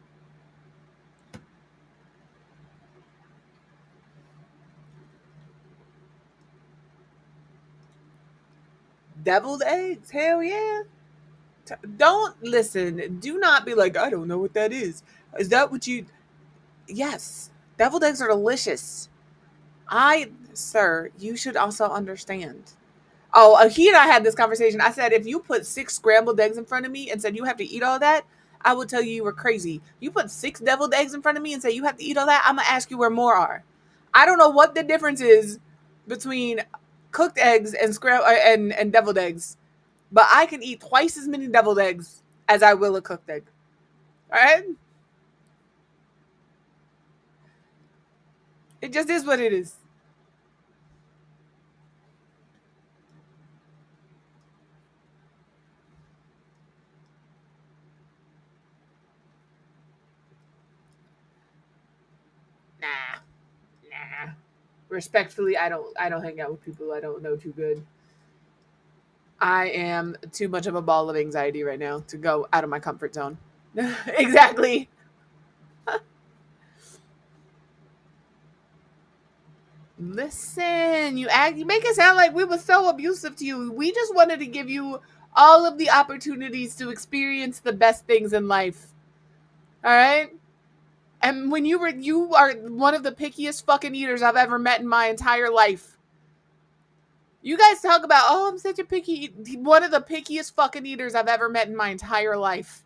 Speaker 1: Deviled eggs. Hell yeah. Don't listen. Do not be like, I don't know what that is. Is that what you. Yes. Deviled eggs are delicious. Sir, you should also understand. Oh, he and I had this conversation. I said, if you put 6 scrambled eggs in front of me and said you have to eat all that, I would tell you were crazy. You put 6 deviled eggs in front of me and say you have to eat all that, I'm going to ask you where more are. I don't know what the difference is between cooked eggs and deviled eggs, but I can eat twice as many deviled eggs as I will a cooked egg. All right? It just is what it is. Nah. Respectfully, I don't hang out with people I don't know too good. I am too much of a ball of anxiety right now to go out of my comfort zone. Exactly. Listen, you make it sound like we were so abusive to you. We just wanted to give you all of the opportunities to experience the best things in life. All right? And when you are one of the pickiest fucking eaters I've ever met in my entire life. You guys talk about, oh, I'm such a picky one of the pickiest fucking eaters I've ever met in my entire life.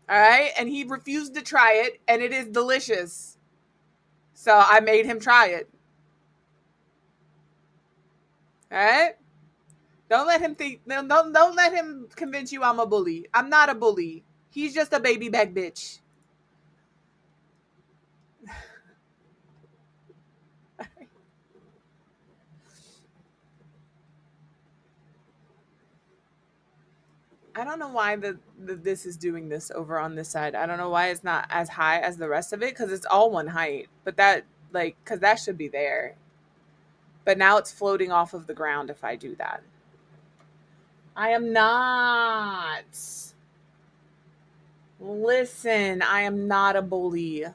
Speaker 1: All right? And he refused to try it, and it is delicious. So I made him try it. All right? Don't let him think. Don't let him convince you I'm a bully. I'm not a bully. He's just a baby back bitch. I don't know why this is doing this over on this side. I don't know why it's not as high as the rest of it because it's all one height. But that because that should be there. But now it's floating off of the ground if I do that. I am not. Listen, I am not a bully.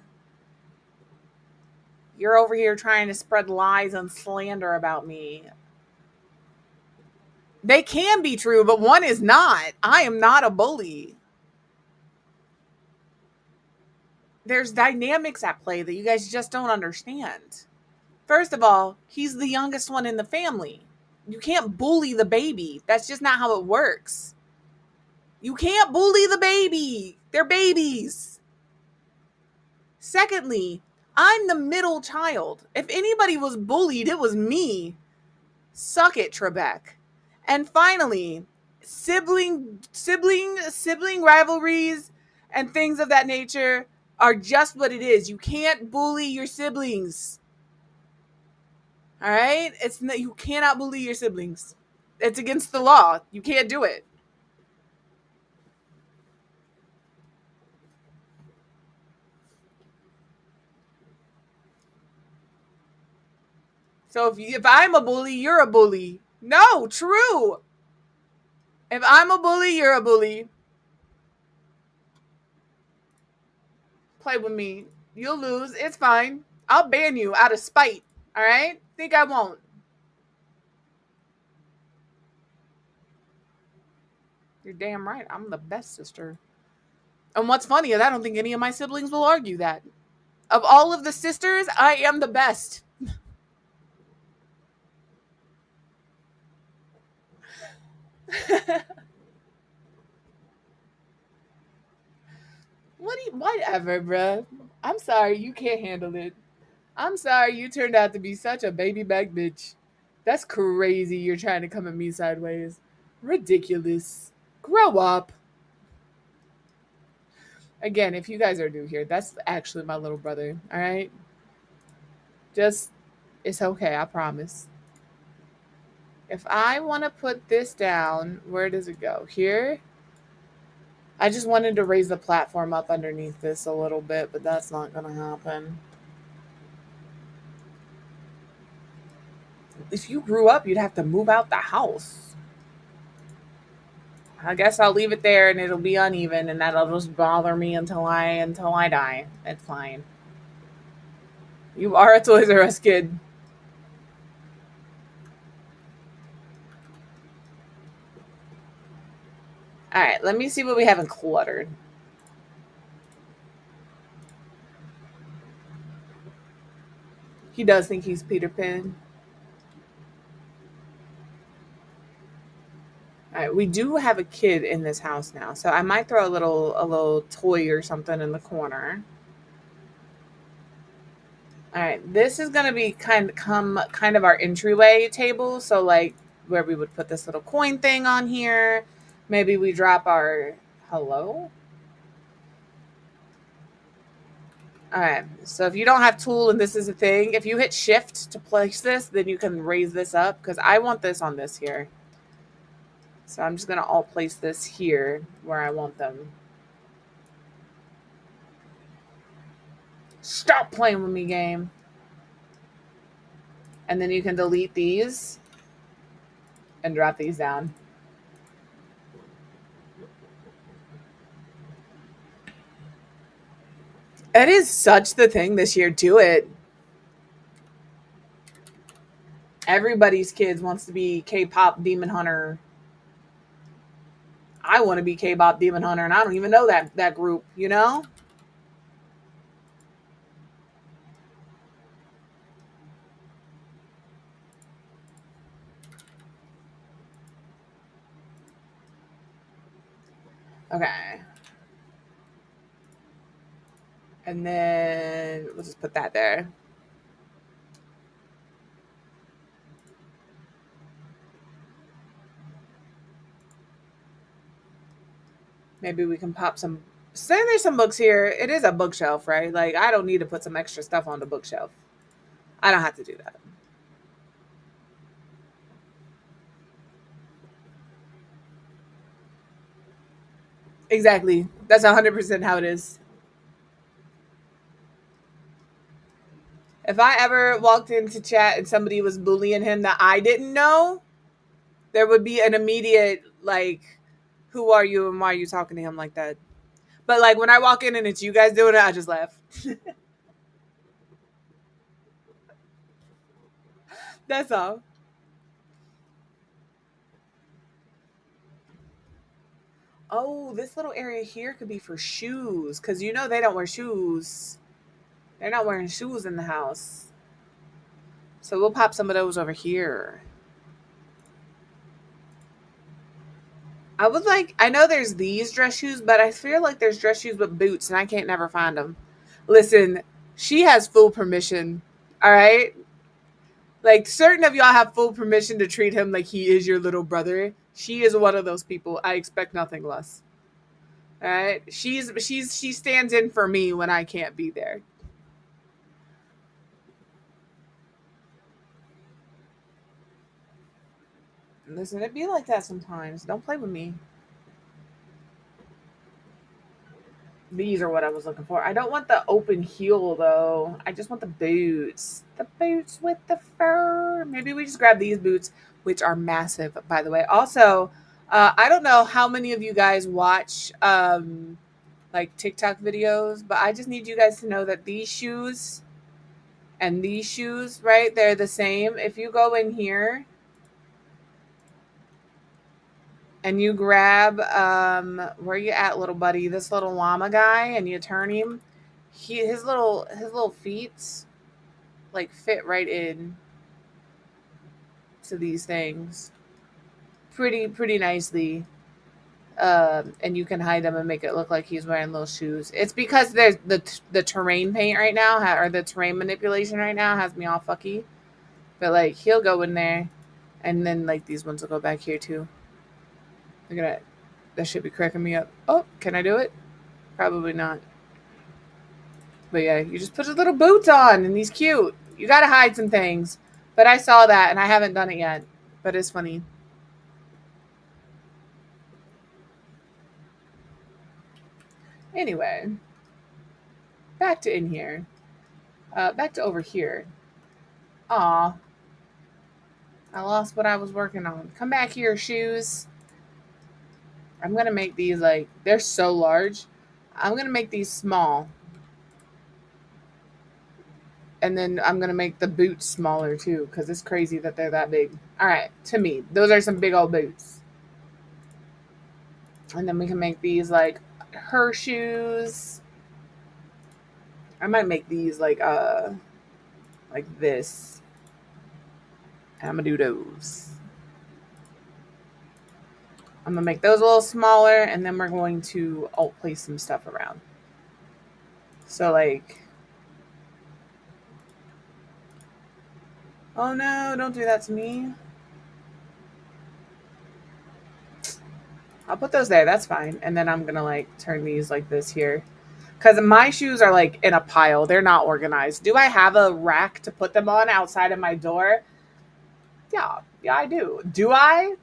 Speaker 1: You're over here trying to spread lies and slander about me. They can be true, but one is not. I am not a bully. There's dynamics at play that you guys just don't understand. First of all, he's the youngest one in the family. You can't bully the baby. That's just not how it works. You can't bully the baby. They're babies. Secondly, I'm the middle child. If anybody was bullied, it was me. Suck it, Trebek. And finally, sibling rivalries and things of that nature are just what it is. You can't bully your siblings. All right? You cannot bully your siblings. It's against the law. You can't do it. So if I'm a bully, you're a bully. No, true. If I'm a bully, you're a bully. Play with me. You'll lose. It's fine. I'll ban you out of spite. All right? Think I won't. You're damn right. I'm the best sister. And what's funny is I don't think any of my siblings will argue that. Of all of the sisters, I am the best. Whatever, bruh. I'm sorry you can't handle it. I'm sorry you turned out to be such a baby back bitch. That's crazy you're trying to come at me sideways. Ridiculous. Grow up. Again, if you guys are new here, that's actually my little brother, all right? Just, it's okay, I promise. If I want to put this down, where does it go? Here? I just wanted to raise the platform up underneath this a little bit, but that's not going to happen. If you grew up, you'd have to move out the house. I guess I'll leave it there and it'll be uneven and that'll just bother me until I die. It's fine. You are a Toys R Us kid. All right, let me see what we haven't cluttered. He does think he's Peter Pan. All right, we do have a kid in this house now, so I might throw a little toy or something in the corner. All right, this is gonna be kind of our entryway table. So like where we would put this little coin thing on here. Maybe we drop our hello. All right, so if you don't have tool and this is a thing, if you hit shift to place this, then you can raise this up because I want this on this here. So I'm just gonna alt place this here where I want them. Stop playing with me, game. And then you can delete these and drop these down. It is such the thing this year. Do it. Everybody's kids wants to be K-pop Demon Hunter. I want to be K-pop Demon Hunter, and I don't even know that group. You know. Okay. And then we'll just put that there. Maybe we can pop some. Say there's some books here. It is a bookshelf, right? Like I don't need to put some extra stuff on the bookshelf. I don't have to do that. Exactly. That's 100% how it is. If I ever walked into chat and somebody was bullying him that I didn't know, there would be an immediate like, "Who are you and why are you talking to him like that?" But like when I walk in and it's you guys doing it, I just laugh. That's all. Oh, this little area here could be for shoes because you know they don't wear shoes. They're not wearing shoes in the house. So we'll pop some of those over here. I would like, I know there's these dress shoes, but I feel like there's dress shoes with boots and I can't never find them. Listen, she has full permission. All right. Like certain of y'all have full permission to treat him like he is your little brother. She is one of those people. I expect nothing less. All right. She stands in for me when I can't be there. Listen, it be like that sometimes. Don't play with me. These are what I was looking for. I don't want the open heel though. I just want the boots. The boots with the fur. Maybe we just grab these boots, which are massive, by the way. Also, I don't know how many of you guys watch like TikTok videos, but I just need you guys to know that these shoes and these shoes, right? They're the same. If you go in here and you grab where you at, little buddy, this little llama guy, and you turn him, his little feet like fit right in to these things pretty nicely. And you can hide them and make it look like he's wearing little shoes. It's because there's the terrain paint right now, or the terrain manipulation right now has me all fucky. But like he'll go in there, and then like these ones will go back here too. Look at that. That should be cracking me up. Oh, can I do it? Probably not. But yeah, you just put his little boots on, and he's cute. You gotta hide some things. But I saw that, and I haven't done it yet. But it's funny. Anyway, back to in here. Back to over here. Aw, I lost what I was working on. Come back here, shoes. I'm going to make these like, they're so large. I'm going to make these small. And then I'm going to make the boots smaller too, because it's crazy that they're that big. All right, to me, those are some big old boots. And then we can make these like her shoes. I might make these like this. And I'm going to do those. I'm going to make those a little smaller, and then we're going to alt place some stuff around. So like, oh no, don't do that to me. I'll put those there. That's fine. And then I'm going to like turn these like this here. Because my shoes are like in a pile. They're not organized. Do I have a rack to put them on outside of my door? Yeah. Yeah, I do. Do I?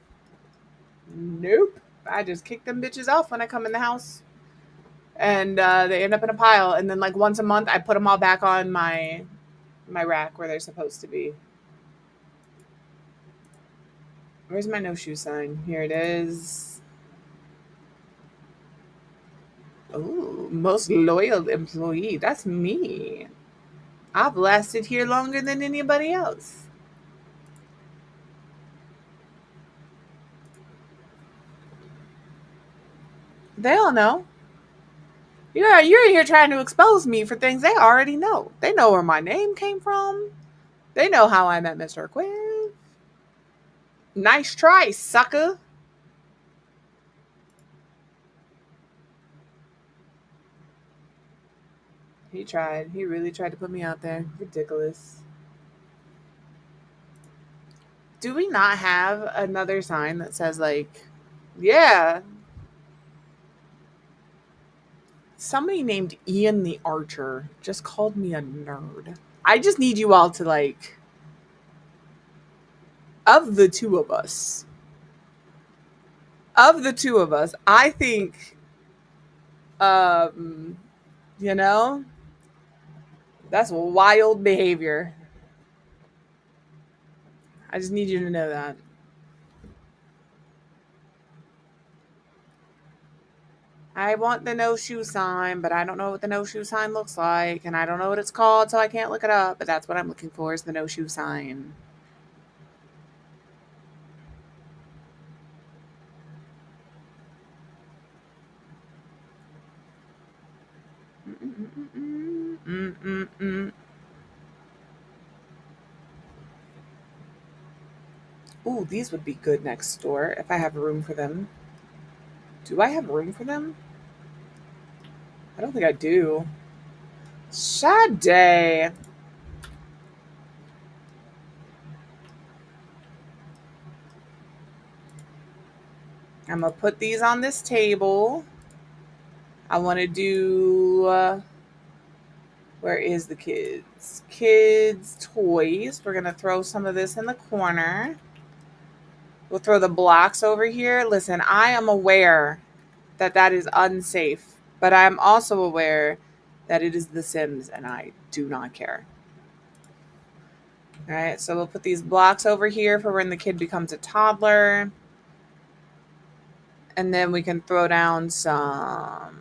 Speaker 1: Nope. I just kick them bitches off when I come in the house. And they end up in a pile. And then like once a month, I put them all back on my rack where they're supposed to be. Where's my no shoe sign? Here it is. Oh, most loyal employee. That's me. I've lasted here longer than anybody else. They all know. You're here trying to expose me for things they already know. They know where my name came from. They know how I met Mr. Quinn. Nice try, sucker. He tried. He really tried to put me out there. Ridiculous. Do we not have another sign that says like, yeah, somebody named Ian the Archer just called me a nerd. I just need you all to like, of the two of us, I think, you know, that's wild behavior. I just need you to know that. I want the no shoe sign, but I don't know what the no shoe sign looks like, and I don't know what it's called, so I can't look it up. But that's what I'm looking for, is the no shoe sign. Ooh, these would be good next door if I have room for them. Do I have room for them? I don't think I do. Sade. I'm going to put these on this table. I want to do... where is the kids? Kids' toys. We're going to throw some of this in the corner. We'll throw the blocks over here. Listen, I am aware that that is unsafe, But I'm also aware that it is The Sims and I do not care. All right, so we'll put these blocks over here for when the kid becomes a toddler. And then we can throw down some,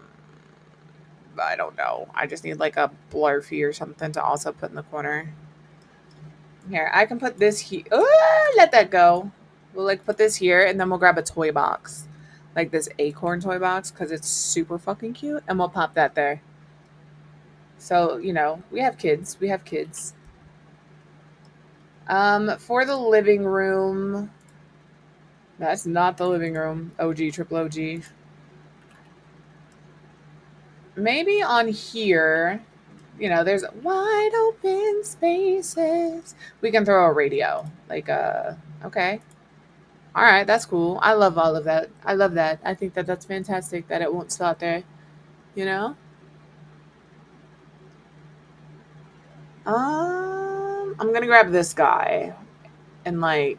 Speaker 1: I don't know. I just need like a blurfy or something to also put in the corner. Here, I can put this here. Let that go. We'll like put this here and then we'll grab a toy box. Like this acorn toy box because it's super fucking cute. And we'll pop that there. So, you know, we have kids. We have kids. For the living room. That's not the living room. OG, triple OG. Maybe on here, you know, there's wide open spaces. We can throw a radio. Like, okay. All right, that's cool. I love all of that. I love that. I think that that's fantastic that it won't stop there, you know? I'm going to grab this guy and like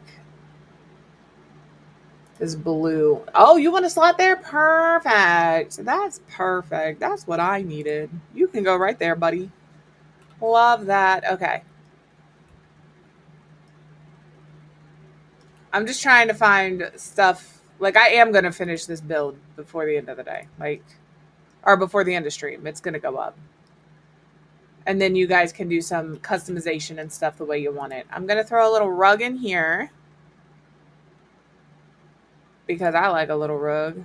Speaker 1: this blue. Oh, you want a slot there? Perfect. That's perfect. That's what I needed. You can go right there, buddy. Love that. Okay. I'm just trying to find stuff. Like, I am going to finish this build before the end of the day. Like, or before the end of stream. It's going to go up. And then you guys can do some customization and stuff the way you want it. I'm going to throw a little rug in here. Because I like a little rug.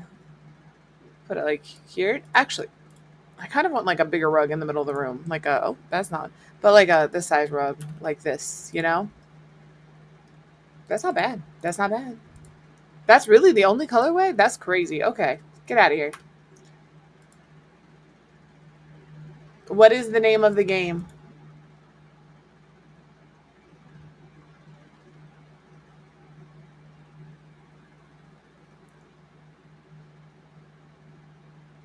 Speaker 1: Put it like here. Actually, I kind of want like a bigger rug in the middle of the room. Like a, oh, that's not. But like a this size rug. Like this, you know? That's not bad. That's not bad. That's really the only colorway? That's crazy. Okay. Get out of here. What is the name of the game?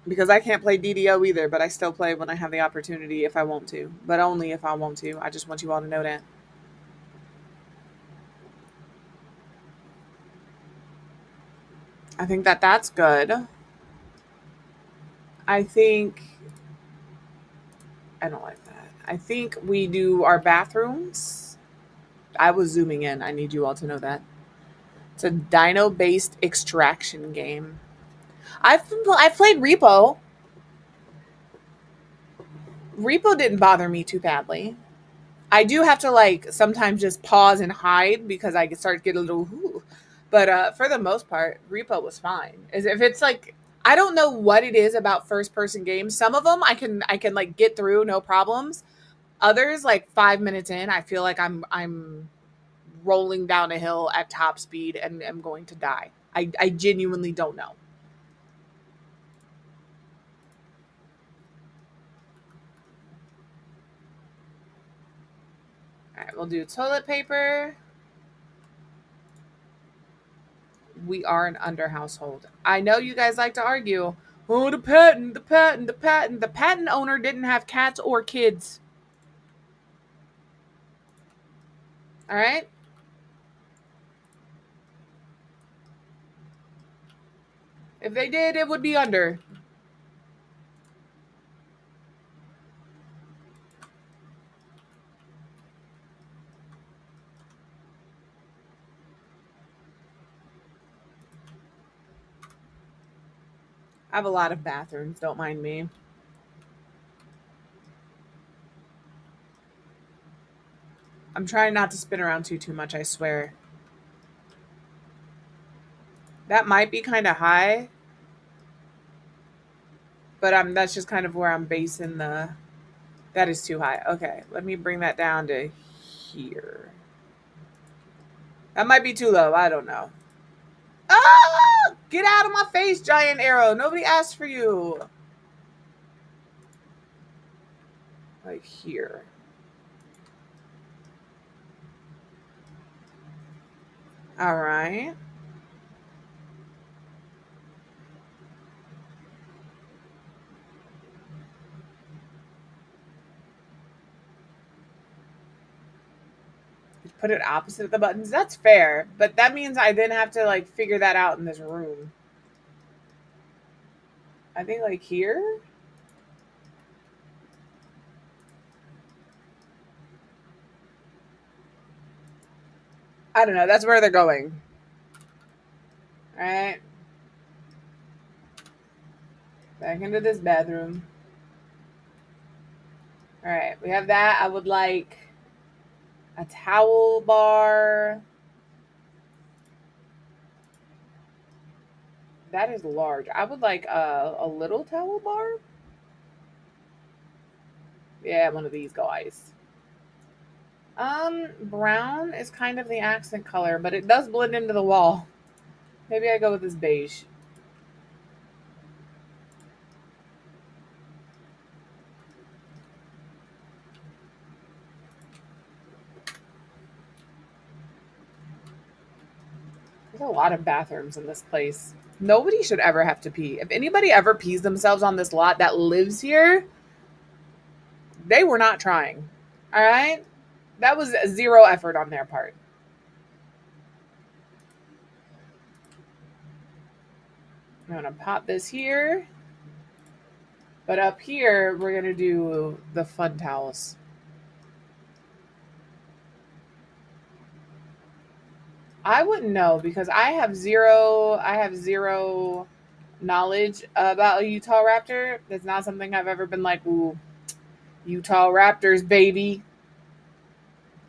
Speaker 1: Because I can't play DDO either, but I still play when I have the opportunity if I want to. But only if I want to. I just want you all to know that. I think that that's good. I think... I don't like that. I think we do our bathrooms. I was zooming in. I need you all to know that. It's a dino-based extraction game. I've played Repo. Repo didn't bother me too badly. I do have to like sometimes just pause and hide because I start to get a little whoo. But for the most part, Repo was fine. As if it's like I don't know what it is about first person games. Some of them I can like get through no problems. Others like 5 minutes in, I feel like I'm rolling down a hill at top speed and am going to die. I genuinely don't know. All right, we'll do toilet paper. We are an under household. I know you guys like to argue. Oh, the patent, the patent, the patent. The patent owner didn't have cats or kids. All right? If they did, it would be under. I have a lot of bathrooms. Don't mind me. I'm trying not to spin around too much, I swear. That might be kind of high. But that's just kind of where I'm basing the... That is too high. Okay, let me bring that down to here. That might be too low. I don't know. Ah! Get out of my face, giant arrow. Nobody asked for you. Like here. All right. Put it opposite of the buttons. That's fair. But that means I then have to like figure that out in this room. I think like here. I don't know. That's where they're going. All right. Back into this bathroom. All right. We have that. I would like a towel bar. That is large. I would like a little towel bar. Yeah, one of these guys. Brown is kind of the accent color, but it does blend into the wall. Maybe I go with this beige. There's a lot of bathrooms in this place. Nobody should ever have to pee. If anybody ever pees themselves on this lot that lives here, they were not trying. All right? That was zero effort on their part. I'm going to pop this here. But up here, we're going to do the fun towels. I wouldn't know because I have zero knowledge about a Utah Raptor. That's not something I've ever been like, ooh, Utah Raptors, baby.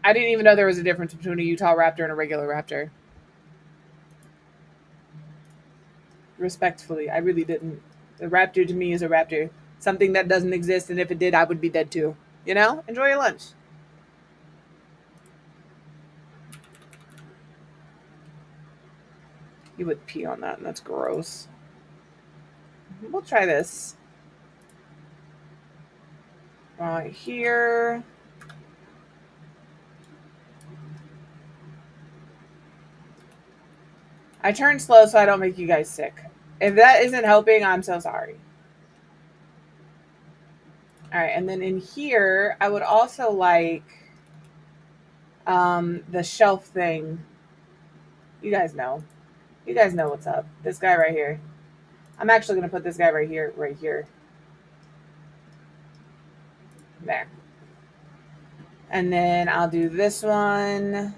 Speaker 1: I didn't even know there was a difference between a Utah Raptor and a regular Raptor. Respectfully, I really didn't. A Raptor to me is a Raptor. Something that doesn't exist, and if it did, I would be dead too. You know? Enjoy your lunch. You would pee on that, and that's gross. We'll try this. Right here. I turn slow so I don't make you guys sick. If that isn't helping, I'm so sorry. All right, and then in here, I would also like the shelf thing. You guys know. You guys know what's up. This guy right here. I'm actually going to put this guy right here, right here. There. And then I'll do this one.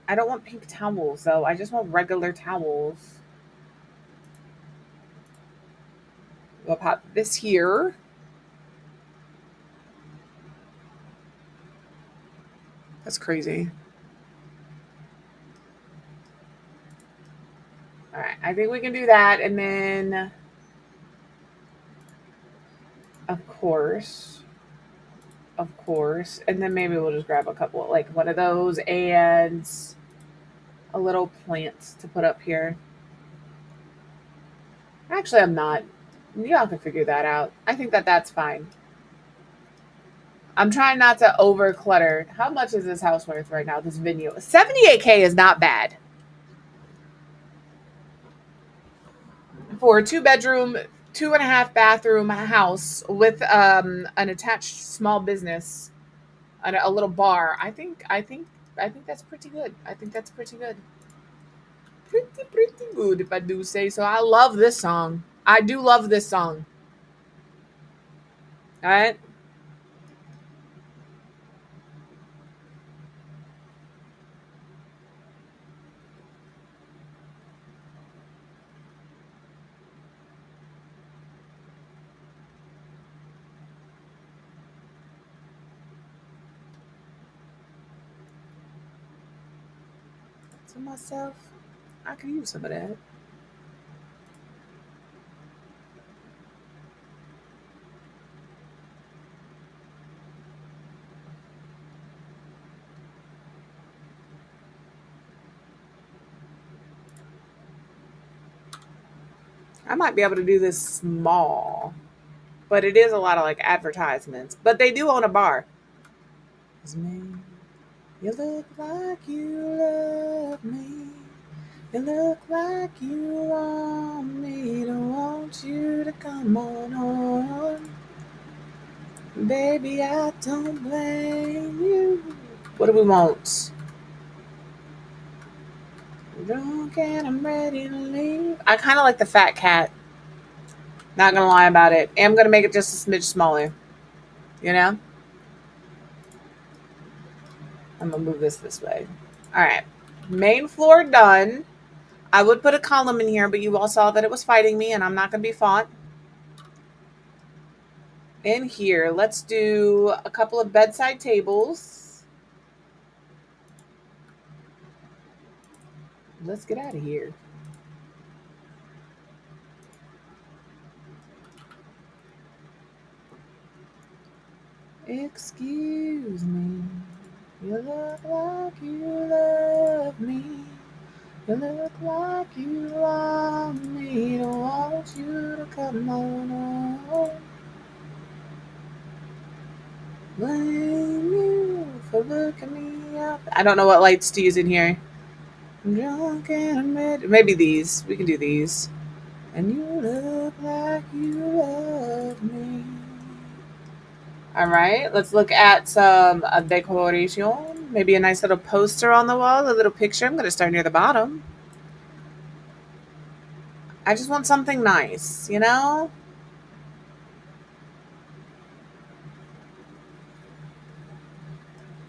Speaker 1: I don't want pink towels, though. I just want regular towels. We'll pop this here. That's crazy. All right, I think we can do that. And then, of course, and then maybe we'll just grab a couple, like one of those and a little plant to put up here. Actually, I'm not. Y'all can figure that out. I think that that's fine. I'm trying not to over clutter. How much is this house worth right now? This venue, 78K is not bad for a 2-bedroom, 2.5 bathroom house with an attached small business and a little bar. I think that's pretty good. I think that's pretty good. Pretty good if I do say so. I love this song. I do love this song. All right. To myself, I could use some of that. I might be able to do this small, but it is a lot of like advertisements. But they do own a bar. You look like you love me. You look like you want me to want you to come on home. Baby, I don't blame you. What do we want? Drunk and I'm ready to leave. I kind of like the fat cat. Not gonna lie about it. I'm gonna make it just a smidge smaller. You know? I'm gonna move this way. All right. Main floor done. I would put a column in here, but you all saw that it was fighting me, and I'm not going to be fought. In here, let's do a couple of bedside tables. Let's get out of here. Excuse me. You look like you love me. You look like you want me to want you to come on home. Blame you for looking me up. I don't know what lights to use in here. I'm drunk and I'm ready. Maybe these. We can do these. And you look like you love me. All right, let's look at some decoration. Maybe a nice little poster on the wall, a little picture. I'm going to start near the bottom. I just want something nice, you know?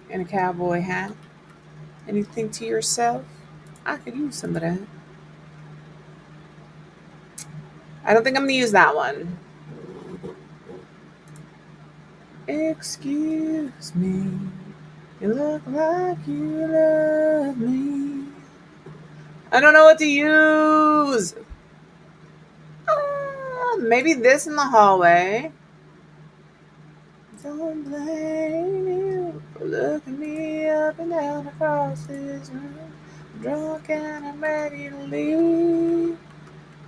Speaker 1: And a cowboy hat. And you think to yourself, I could use some of that. I don't think I'm going to use that one. Excuse me. You look like you love me. I don't know what to use. Maybe this in the hallway. Don't blame you for looking me up and down across this room. I'm drunk and I'm ready to leave.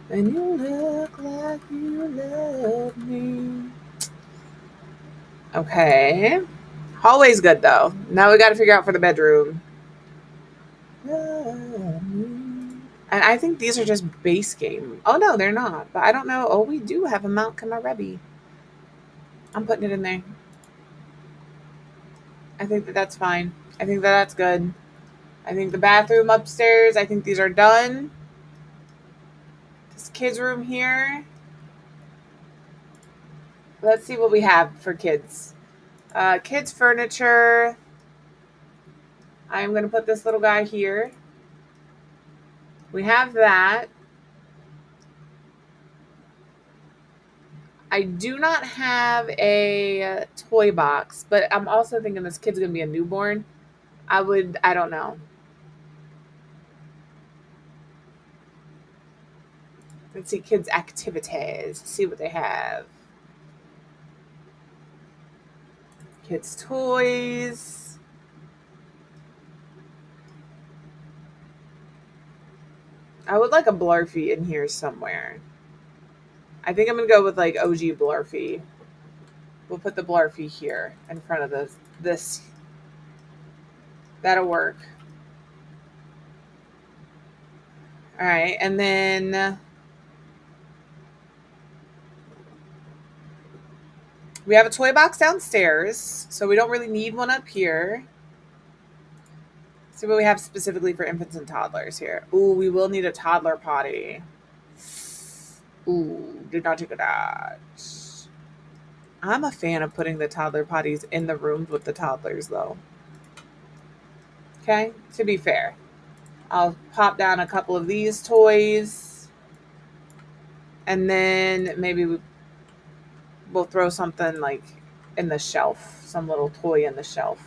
Speaker 1: And you look like you love me. Okay. Hallway's good though. Now we got to figure out for the bedroom. And I think these are just base game. Oh no, they're not. But I don't know. Oh, we do have a Mount Kamarebi. I'm putting it in there. I think that's fine. I think that's good. I think the bathroom upstairs, I think these are done. This kids' room here. Let's see what we have for kids. Kids' furniture. I'm going to put this little guy here. We have that. I do not have a toy box, but I'm also thinking this kid's going to be a newborn. I don't know. Let's see kids' activities. See what they have. Kids' toys. I would like a Blarfy in here somewhere. I think I'm going to go with like OG Blarfy. We'll put the Blarfy here in front of this. That'll work. All right, and then we have a toy box downstairs, so we don't really need one up here. Let's see what we have specifically for infants and toddlers here. Ooh, we will need a toddler potty. Ooh, did not take a that. I'm a fan of putting the toddler potties in the rooms with the toddlers, though. Okay, to be fair. I'll pop down a couple of these toys. And then maybe we'll throw something like in the shelf. Some little toy in the shelf.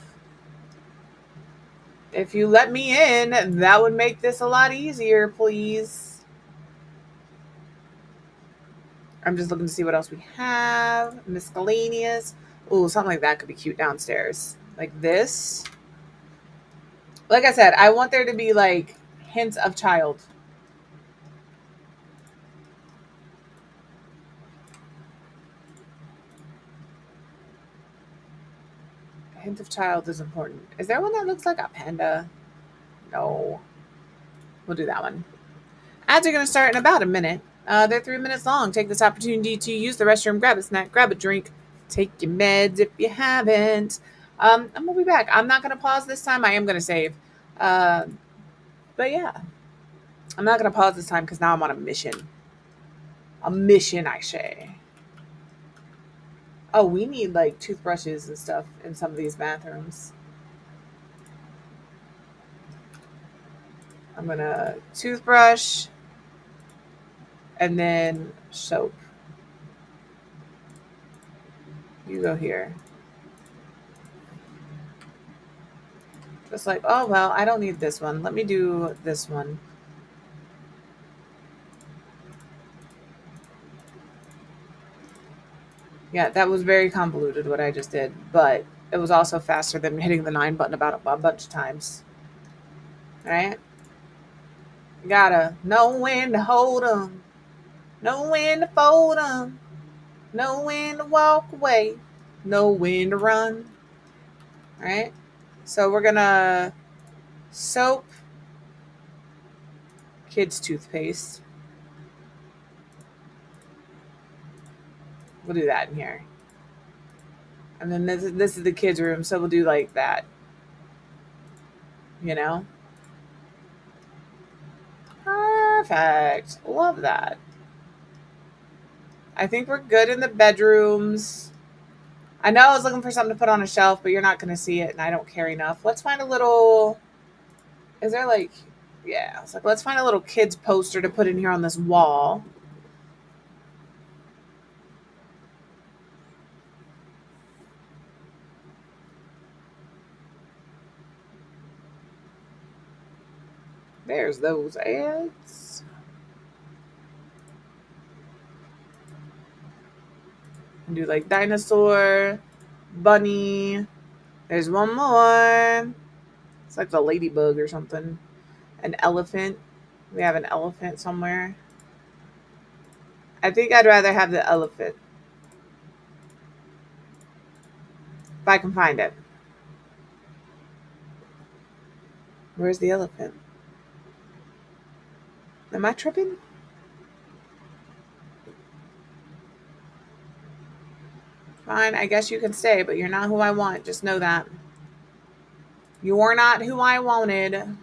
Speaker 1: If you let me in, that would make this a lot easier, please. I'm just looking to see what else we have. Miscellaneous. Ooh, something like that could be cute downstairs. Like this. Like I said, I want there to be like hints of child. A hint of child is important. Is there one that looks like a panda? No. We'll do that one. Ads are going to start in about a minute. They're 3 minutes long. Take this opportunity to use the restroom, grab a snack, grab a drink, take your meds if you haven't. I'm going to be back. I'm not going to pause this time. I am going to save. But yeah, I'm not going to pause this time because now I'm on a mission. A mission, I say. Oh, we need like toothbrushes and stuff in some of these bathrooms. I'm gonna toothbrush and then soap. You go here. Just like, oh, well, I don't need this one. Let me do this one. Yeah, that was very convoluted what I just did, but it was also faster than hitting the 9 button about a bunch of times. All right? You gotta know when to hold 'em, know when to fold 'em, know when to walk away, know when to run. All right? So we're gonna soap kids' toothpaste. We'll do that in here. And then this is the kids' room, so we'll do like that. You know? Perfect. Love that. I think we're good in the bedrooms. I know I was looking for something to put on a shelf, but you're not going to see it, and I don't care enough. Let's find a little... Is there like... Yeah, it's like, let's find a little kids poster to put in here on this wall. There's those ads. And do like dinosaur, bunny. There's one more. It's like the ladybug or something. An elephant. We have an elephant somewhere. I think I'd rather have the elephant. If I can find it. Where's the elephant? Am I tripping? Fine, I guess you can stay, but you're not who I want. Just know that. You're not who I wanted.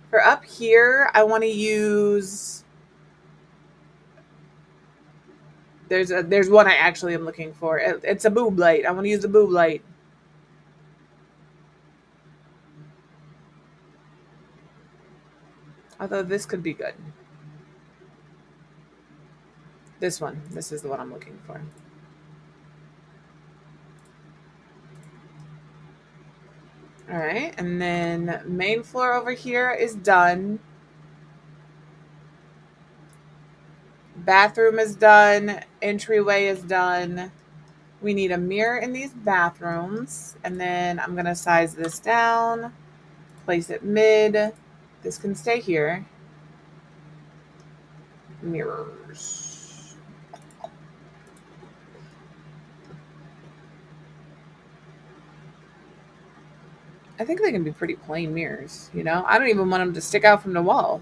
Speaker 1: For up here, I want to use... There's one I actually am looking for. It's a boob light. I want to use the boob light. Although this could be good. This one. This is the one I'm looking for. All right. And then main floor over here is done. Bathroom is done. Entryway is done. We need a mirror in these bathrooms. And then I'm going to size this down. Place it mid. This can stay here. Mirrors. I think they can be pretty plain mirrors, you know? I don't even want them to stick out from the wall.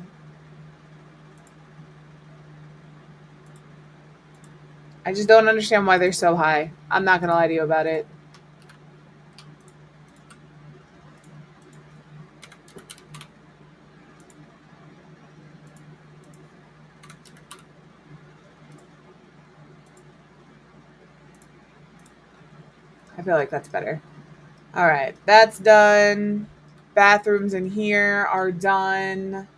Speaker 1: I just don't understand why they're so high. I'm not going to lie to you about it. I feel like that's better. All right, that's done. Bathrooms in here are done.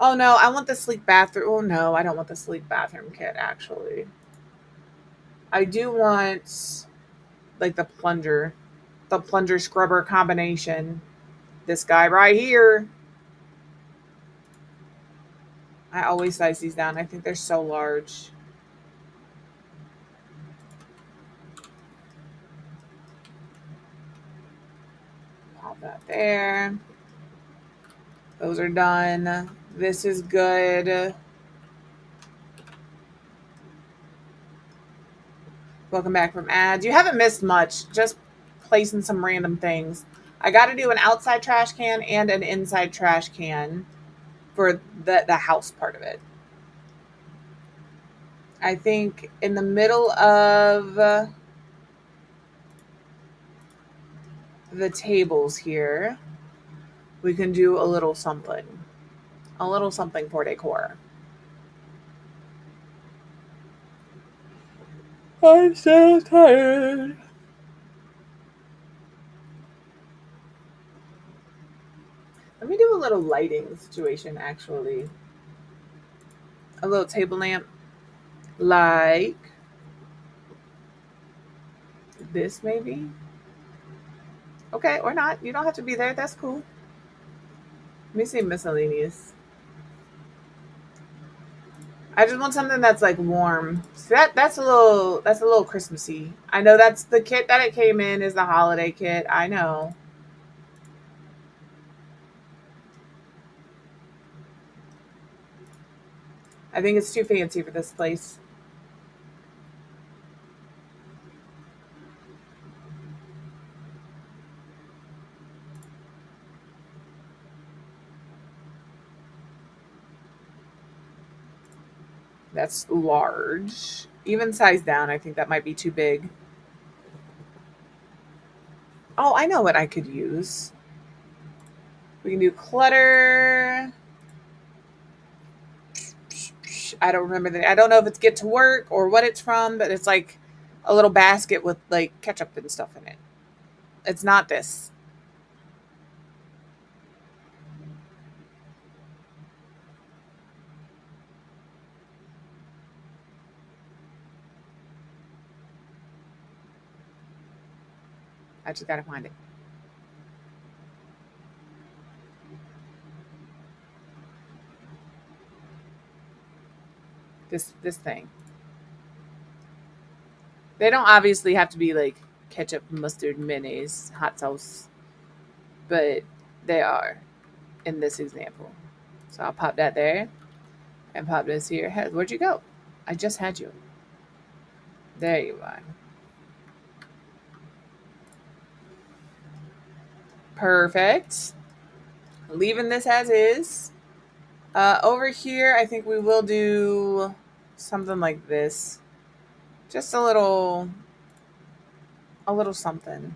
Speaker 1: Oh no, I want the sleek bathroom. Oh no, I don't want the sleek bathroom kit, actually. I do want like the plunger scrubber combination. This guy right here. I always size these down. I think they're so large. Pop that there. Those are done. This is good. Welcome back from ads. You haven't missed much. Just placing some random things. I got to do an outside trash can and an inside trash can for the house part of it. I think in the middle of the tables here, we can do a little something for decor. I'm so tired. Let me do a little lighting situation, actually. A little table lamp. Like this, maybe? Okay, or not. You don't have to be there. That's cool. Let me see miscellaneous. I just want something that's like warm. So that's a little Christmassy. I know that's the kit that it came in is the holiday kit. I know. I think it's too fancy for this place. That's large. Even size down, I think that might be too big. Oh, I know what I could use. We can do clutter. I don't remember I don't know if it's Get to Work or what it's from, but it's like a little basket with like ketchup and stuff in it. It's not this. I just gotta find it. This thing. They don't obviously have to be like ketchup, mustard, mayonnaise, hot sauce, but they are in this example. So I'll pop that there and pop this here. Where'd you go? I just had you. There you are. Perfect. Leaving this as is. Over here, I think we will do something like this. Just a little something.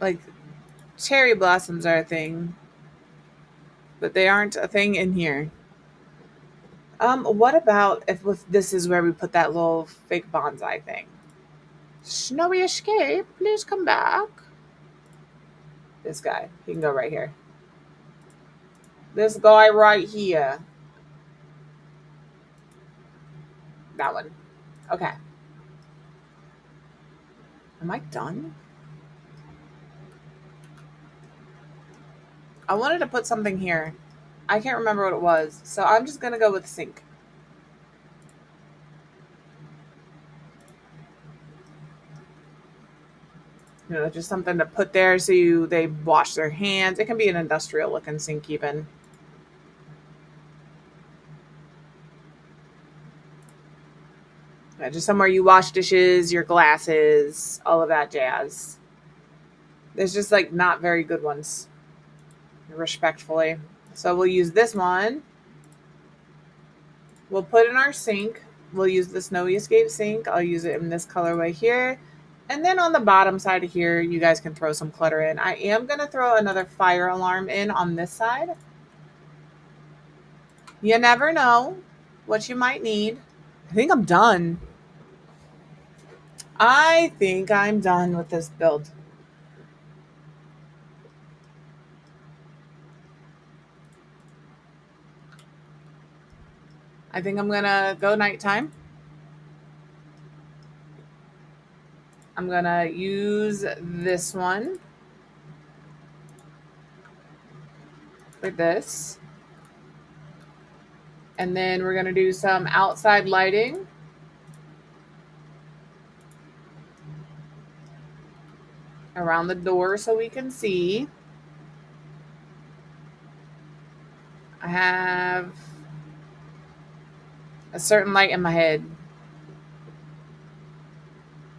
Speaker 1: Like cherry blossoms are a thing, but they aren't a thing in here. What about if this is where we put that little fake bonsai thing? Snowy escape, please come back. This guy, he can go right here. This guy right here. That one. Okay. Am I done? I wanted to put something here. I can't remember what it was. So I'm just going to go with sink. Just something to put there so they wash their hands. It can be an industrial looking sink even. Just somewhere you wash dishes, your glasses, all of that jazz. There's just like not very good ones, respectfully. So we'll use this one. We'll put in our sink. We'll use the Snowy Escape sink. I'll use it in this colorway here. And then on the bottom side of here, you guys can throw some clutter in. I am going to throw another fire alarm in on this side. You never know what you might need. I think I'm done. I think I'm done with this build. I think I'm going to go nighttime. I'm going to use this one for this. And then we're going to do some outside lighting. Around the door so we can see. I have a certain light in my head.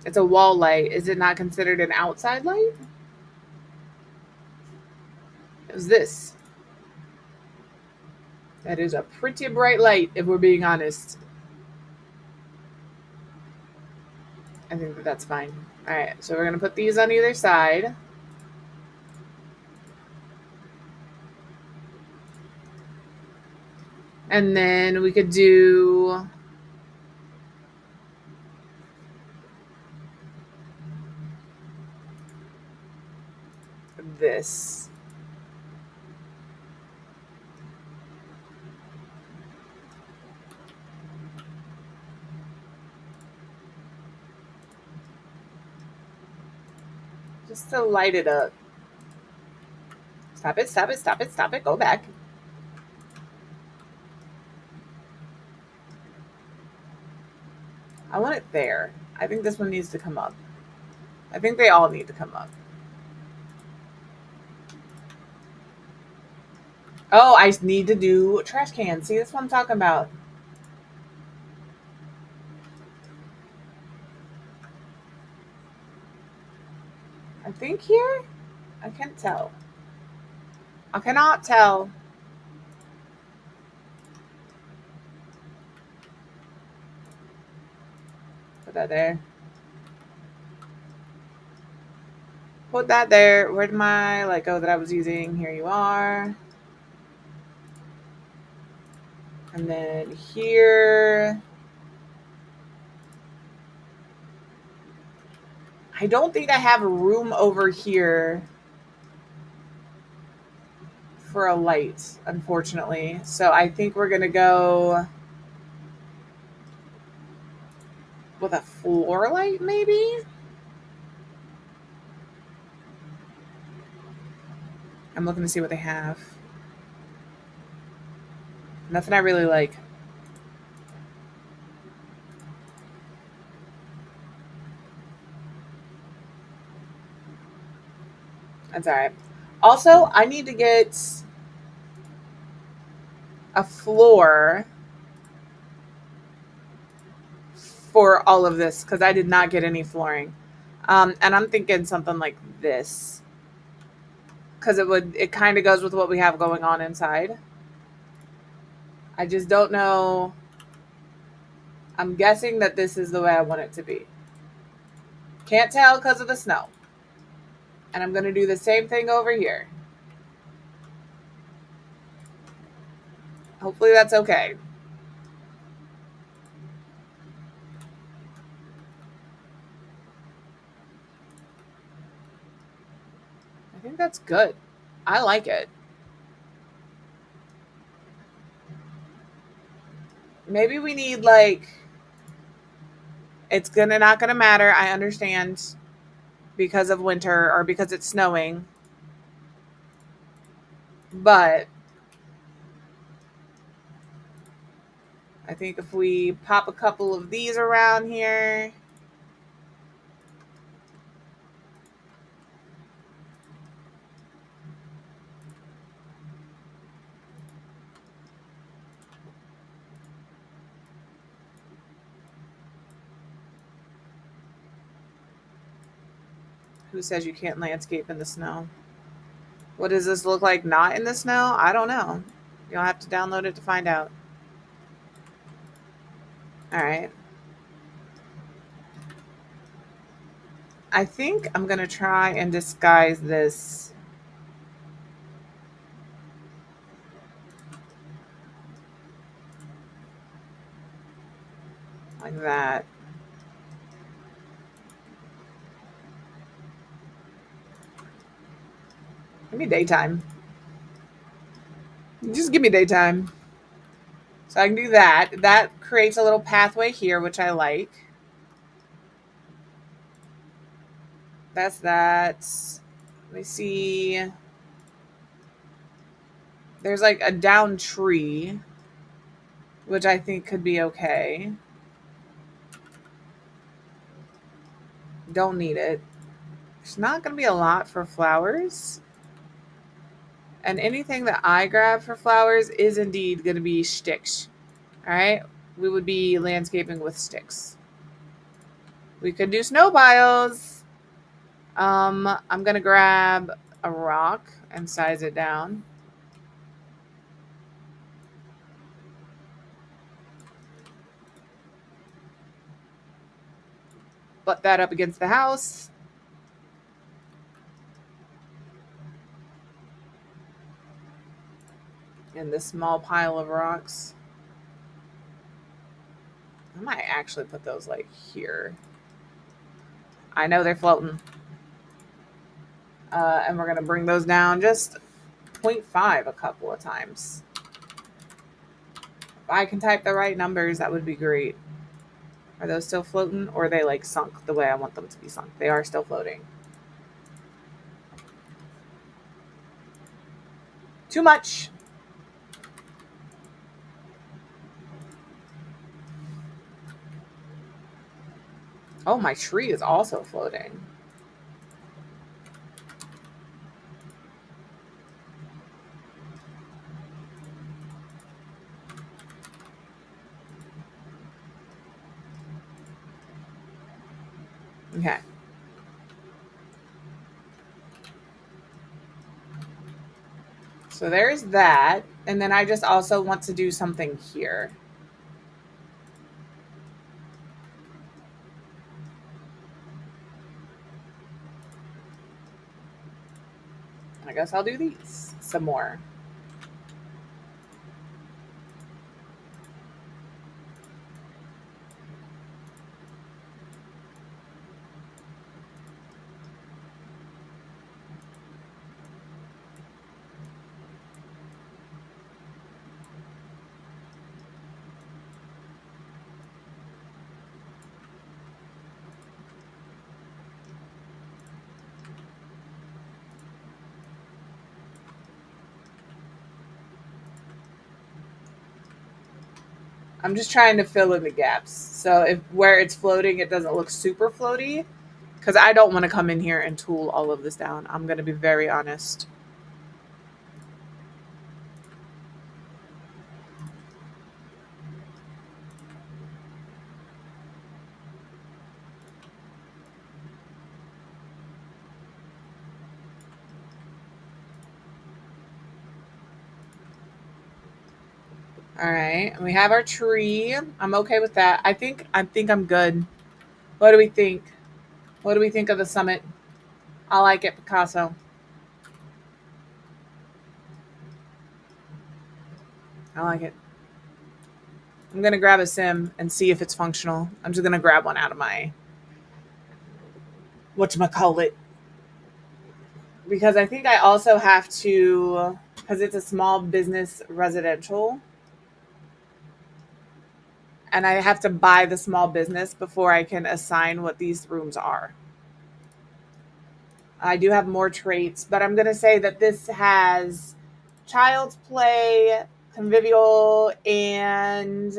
Speaker 1: It's a wall light. Is it not considered an outside light? It was this. That is a pretty bright light, if we're being honest. I think that's fine. All right, so we're going to put these on either side. And then we could do this. Just to light it up. Stop it, stop it, stop it, stop it. Go back. I want it there. I think this one needs to come up. I think they all need to come up. Oh, I need to do trash cans. See, that's what I'm talking about. I think here? I can't tell. I cannot tell. Put that there. Put that there. Where'd my Lego that I was using? Here you are. And then here. I don't think I have room over here for a light, unfortunately. So I think we're going to go with a floor light, maybe? I'm looking to see what they have. Nothing I really like. That's all right. Also, I need to get a floor for all of this because I did not get any flooring. And I'm thinking something like this because it kind of goes with what we have going on inside. I just don't know. I'm guessing that this is the way I want it to be. Can't tell because of the snow. And I'm going to do the same thing over here. Hopefully that's okay. I think that's good. I like it. Maybe we need it's not gonna matter. I understand because of winter or because it's snowing. But I think if we pop a couple of these around here. Who says you can't landscape in the snow? What does this look like not in the snow? I don't know. You'll have to download it to find out. All right. I think I'm going to try and disguise this. Like that. Give me daytime. Just give me daytime. So I can do that. That creates a little pathway here, which I like. That's that. Let me see. There's like a down tree, which I think could be okay. Don't need it. There's not going to be a lot for flowers. And anything that I grab for flowers is indeed going to be sticks. All right? We would be landscaping with sticks. We could do snow piles. I'm going to grab a rock and size it down. Butt that up against the house. And this small pile of rocks. I might actually put those like here. I know they're floating. And we're going to bring those down just 0.5 a couple of times. If I can type the right numbers, that would be great. Are those still floating, or are they like sunk the way I want them to be sunk? They are still floating. Too much. Oh, my tree is also floating. Okay. So there's that. And then I just also want to do something here. I guess I'll do these some more. I'm just trying to fill in the gaps. So if where it's floating, it doesn't look super floaty, because I don't want to come in here and tool all of this down. I'm going to be very honest. All right, we have our tree. I'm okay with that. I think I'm good. What do we think? What do we think of the summit? I like it, Picasso. I like it. I'm gonna grab a sim and see if it's functional. I'm just gonna grab one out of my whatchamacallit, because I think I also have to, because it's a small business residential, and I have to buy the small business before I can assign what these rooms are. I do have more traits, but I'm going to say that this has child's play, convivial, and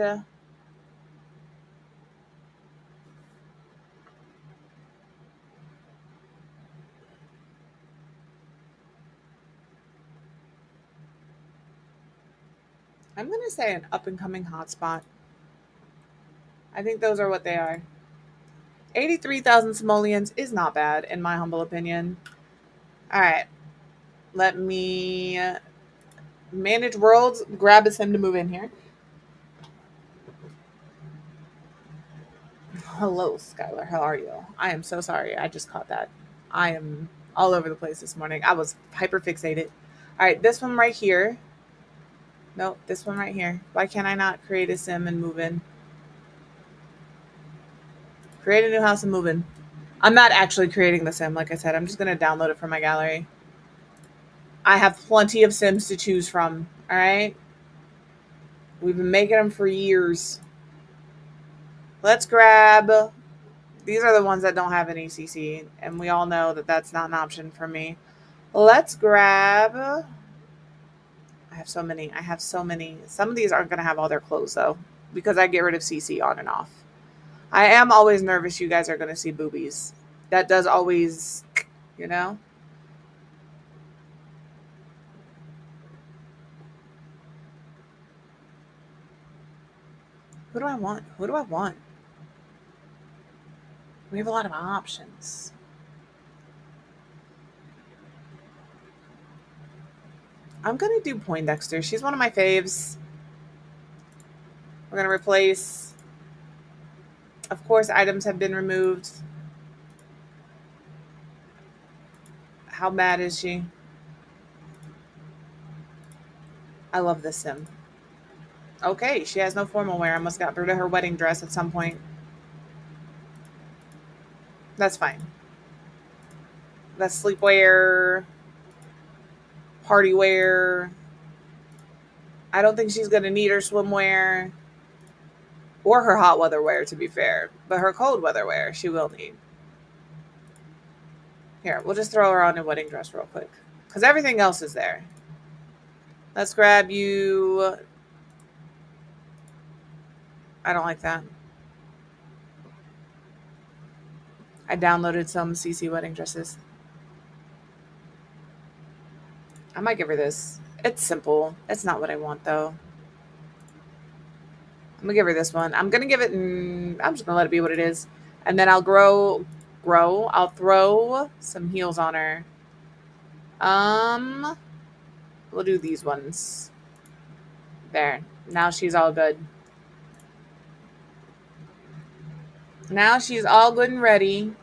Speaker 1: I'm going to say an up and coming hotspot. I think those are what they are. 83,000 simoleons is not bad, in my humble opinion. All right. Let me manage worlds, grab a sim to move in here. Hello, Skylar. How are you? I am so sorry. I just caught that. I am all over the place this morning. I was hyper fixated. All right, this one right here. Nope, this one right here. Why can't I not create a sim and move in? Create a new house and move in. I'm not actually creating the sim, like I said. I'm just going to download it from my gallery. I have plenty of sims to choose from. All right. We've been making them for years. Let's grab. These are the ones that don't have an ECC, and we all know that that's not an option for me. Let's grab. I have so many. I have so many. Some of these aren't going to have all their clothes, though, because I get rid of CC on and off. I am always nervous you guys are going to see boobies. That does always, you know? Who do I want? Who do I want? We have a lot of options. I'm going to do Poindexter. She's one of my faves. We're going to replace. Of course, items have been removed. How bad is she? I love this sim. Okay, she has no formal wear. I must got rid of her wedding dress at some point. That's fine. That's sleepwear, party wear. I don't think she's going to need her swimwear or her hot weather wear, to be fair. But her cold weather wear, she will need. Here, we'll just throw her on a wedding dress real quick. Because everything else is there. Let's grab you. I don't like that. I downloaded some CC wedding dresses. I might give her this. It's simple. It's not what I want, though. I'm going to give her this one. I'm going to give it... I'm just going to let it be what it is. And then I'll I'll throw some heels on her. We'll do these ones. There. Now she's all good. Now she's all good and ready.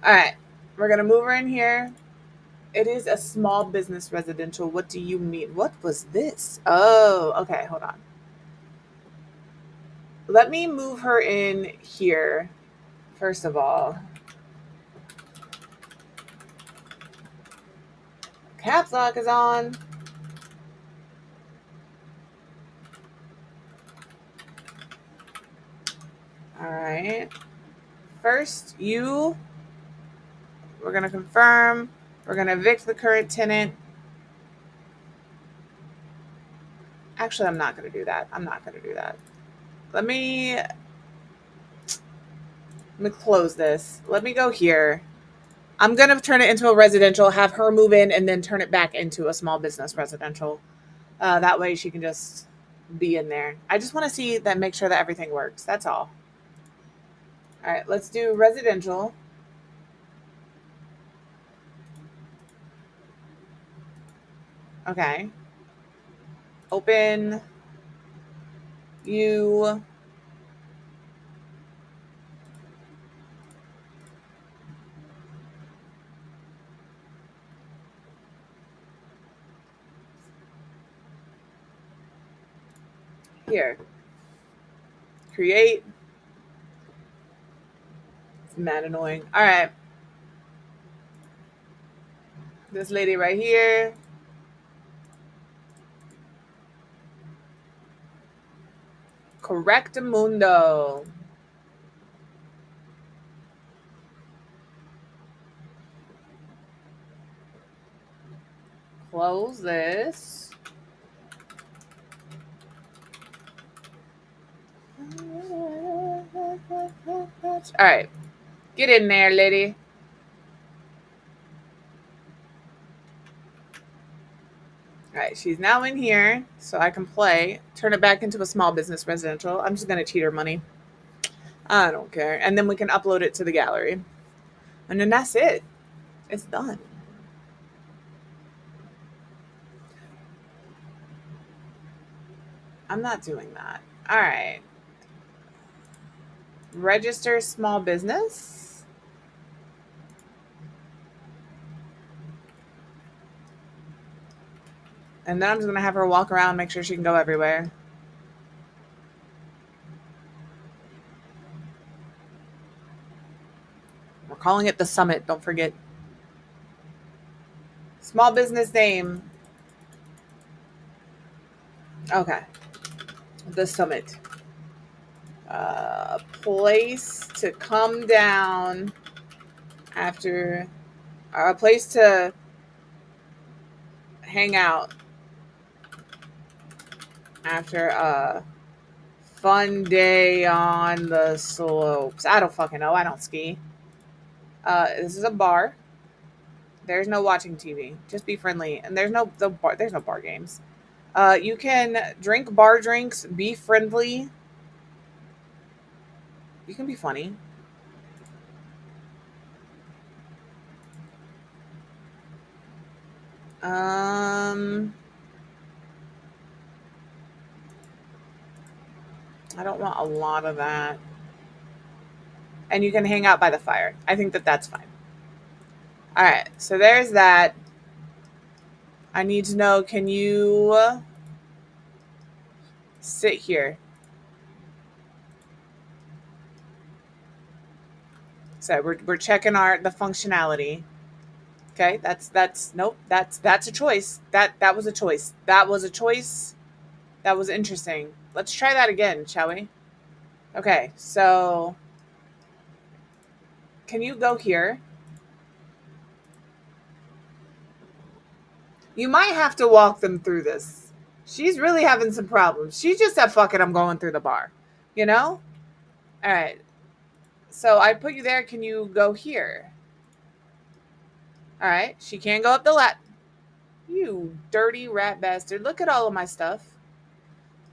Speaker 1: All right. We're going to move her in here. It is a small business residential. What do you mean? What was this? Oh, okay. Hold on. Let me move her in here, first of all. Caps lock is on. All right. First, we're going to confirm. We're going to evict the current tenant. Actually, I'm not going to do that. Let me close this. Let me go here. I'm going to turn it into a residential, have her move in, and then turn it back into a small business residential. That way she can just be in there. I just want to see that, make sure that everything works. That's all. All right, let's do residential. Okay. Open. You. Here. Create. It's mad annoying. All right. This lady right here. Correctamundo. Close this. All right. Get in there, lady. All right, she's now in here, so I can play. Turn it back into a small business residential. I'm just going to cheat her money. I don't care. And then we can upload it to the gallery. And then that's it. It's done. I'm not doing that. All right. Register small business. And then I'm just going to have her walk around, make sure she can go everywhere. We're calling it the Summit. Don't forget. Small business name. Okay. The Summit. A place to come down after, a place to hang out after a fun day on the slopes. I don't fucking know. I don't ski. This is a bar. There's no watching TV. Just be friendly. And there's no bar games. You can drink bar drinks. Be friendly. You can be funny. I don't want a lot of that. And you can hang out by the fire. I think that that's fine. All right. So there's that. I need to know, can you sit here? So we're checking the functionality. Okay, nope. That's a choice. That was a choice. That was a choice. That was interesting. Let's try that again, shall we? Okay, so can you go here? You might have to walk them through this. She's really having some problems. She just said, fuck it, I'm going through the bar. You know? All right. So I put you there. Can you go here? All right. She can't go up the lat. You dirty rat bastard. Look at all of my stuff.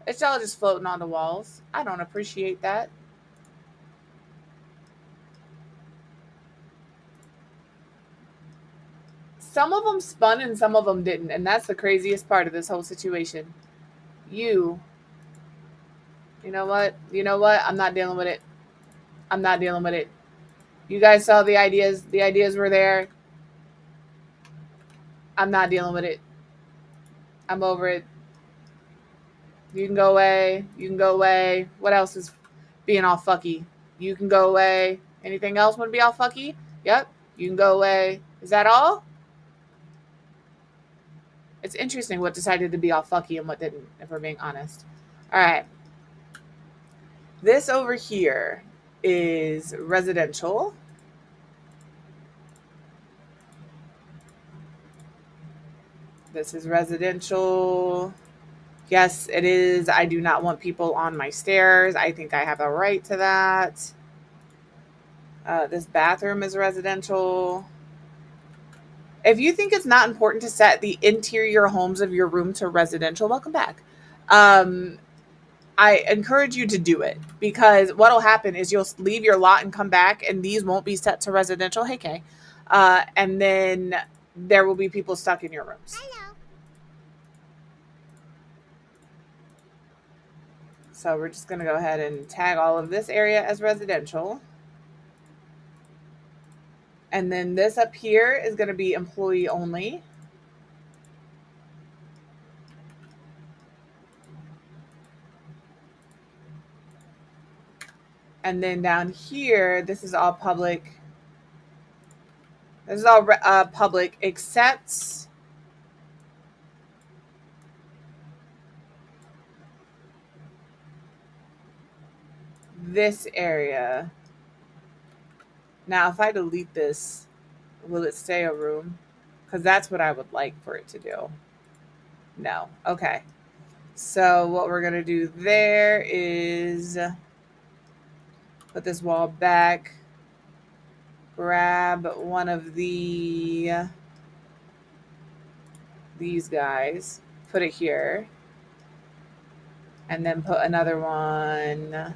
Speaker 1: It's all just floating on the walls. I don't appreciate that. Some of them spun and some of them didn't. And that's the craziest part of this whole situation. You know what? You know what? I'm not dealing with it. I'm not dealing with it. You guys saw the ideas. The ideas were there. I'm not dealing with it. I'm over it. You can go away. You can go away. What else is being all fucky? You can go away. Anything else want to be all fucky? Yep. You can go away. Is that all? It's interesting what decided to be all fucky and what didn't, if we're being honest. All right. This over here is residential. This is residential. Yes, it is. I do not want people on my stairs. I think I have a right to that. This bathroom is residential. If you think it's not important to set the interior homes of your room to residential, welcome back. I encourage you to do it, because what'll happen is you'll leave your lot and come back and these won't be set to residential. Hey, Kay. And then there will be people stuck in your rooms.
Speaker 3: Hello.
Speaker 1: So we're just going to go ahead and tag all of this area as residential. And then this up here is going to be employee only. And then down here, this is all public. This is all public except this area. Now, if I delete this, will it stay a room? Because that's what I would like for it to do. No. Okay. So what we're going to do there is put this wall back, grab one of these guys, put it here, and then put another one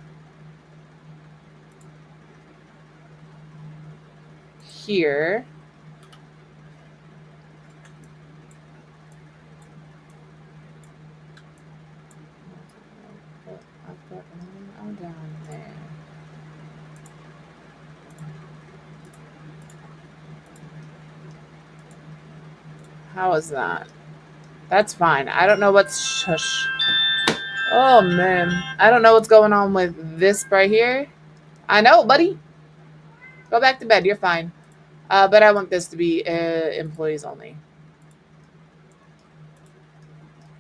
Speaker 1: here. Down there. How is that? That's fine. I don't know what's shush. Oh man, I don't know what's going on with this right here. I know, buddy. Go back to bed. You're fine. But I want this to be employees only.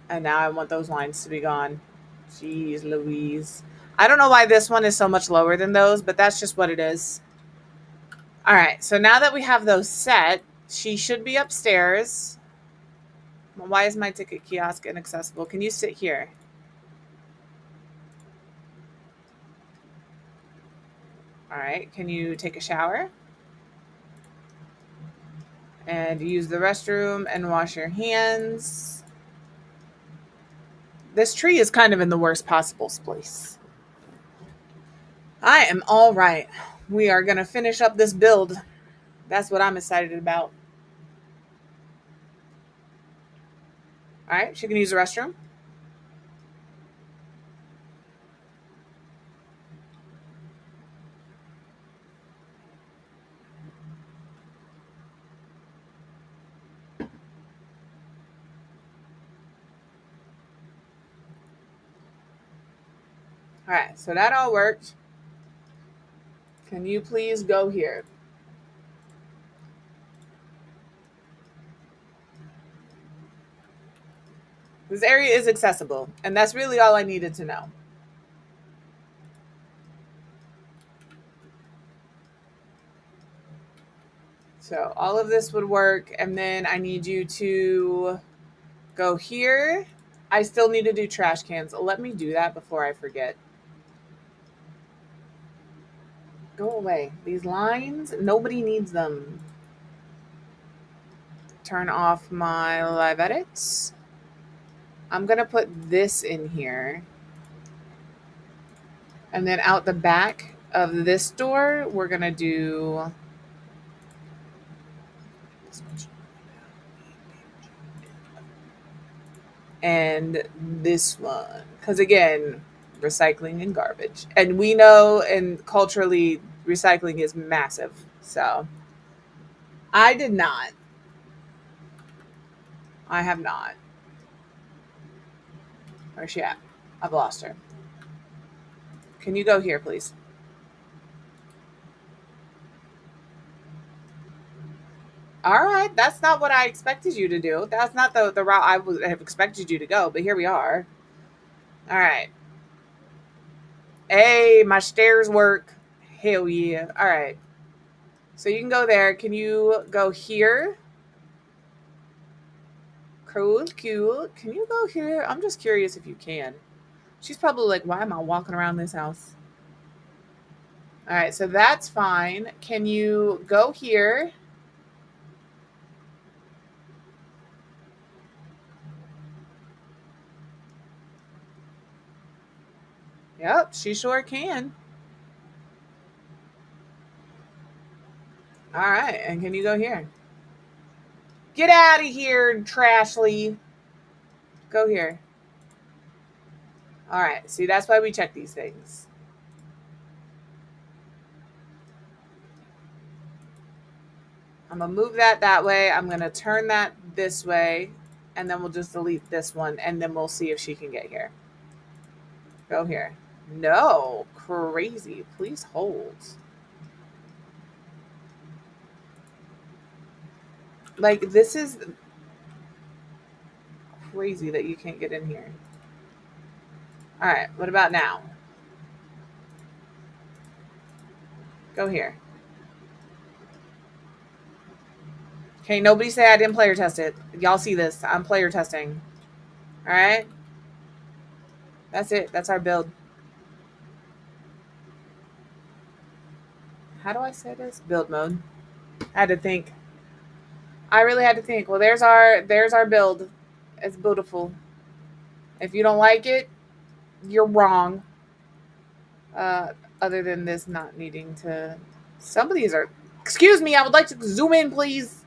Speaker 1: And now I want those lines to be gone. Jeez Louise. I don't know why this one is so much lower than those, but that's just what it is. All right. So now that we have those set, she should be upstairs. Why is my ticket kiosk inaccessible? Can you sit here? All right. Can you take a shower? And use the restroom and wash your hands. This tree is kind of in the worst possible place. I am all right. We are going to finish up this build. That's what I'm excited about. All right. She can use the restroom. All right. So that all worked. Can you please go here? This area is accessible, and that's really all I needed to know. So all of this would work, and then I need you to go here. I still need to do trash cans. Let me do that before I forget. Go away. These lines, nobody needs them. Turn off my live edits. I'm going to put this in here. And then out the back of this door, we're going to do... and this one. Because again, recycling and garbage. And we know, and culturally, recycling is massive. So I did not. I have not. Where's she at? I've lost her. Can you go here, please? All right. That's not what I expected you to do. That's not the route I would have expected you to go, but here we are. All right. Hey, my stairs work. Hell yeah. All right. So you can go there. Can you go here? Cool. Can you go here? I'm just curious if you can. She's probably like, why am I walking around this house? All right. So that's fine. Can you go here? Yep, she sure can. All right, and can you go here? Get out of here, Trashly. Go here. All right, see, that's why we check these things. I'm going to move that way. I'm going to turn that this way, and then we'll just delete this one, and then we'll see if she can get here. Go here. No, crazy. Please hold. Like, this is crazy that you can't get in here. All right, what about now? Go here. Okay, nobody say I didn't player test it. Y'all see this. I'm player testing. All right? That's it. That's our build. How do I say this? Build mode. I had to think. I really had to think. Well, there's our build. It's beautiful. If you don't like it, you're wrong. Other than this not needing to... Some of these are... Excuse me, I would like to zoom in, please.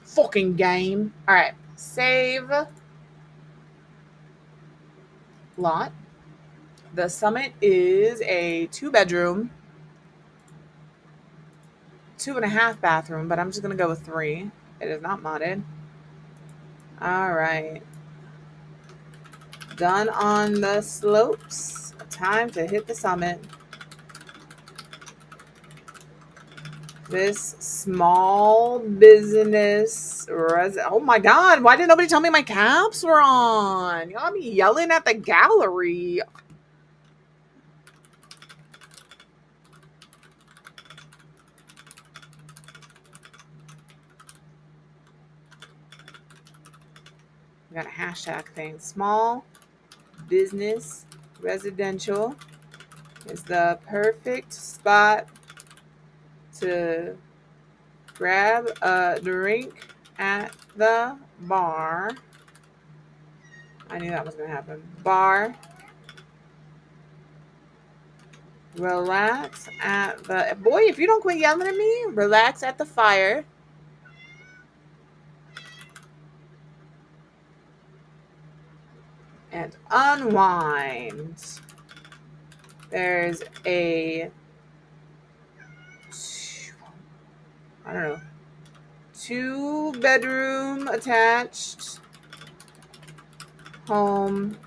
Speaker 1: Fucking game. All right. Save. Lot. The summit is a 2-bedroom, 2.5 bathroom, but I'm just going to go with 3. It is not modded. All right. Done on the slopes. Time to hit the summit. This small business. Oh my God. Why didn't nobody tell me my caps were on? Y'all be yelling at the gallery. We got a hashtag thing. Small business residential is the perfect spot to grab a drink at the bar. I knew that was going to happen. Bar. Relax at the... Boy, if you don't quit yelling at me, relax at the fire. And unwind. There's a... I don't know. 2-bedroom attached home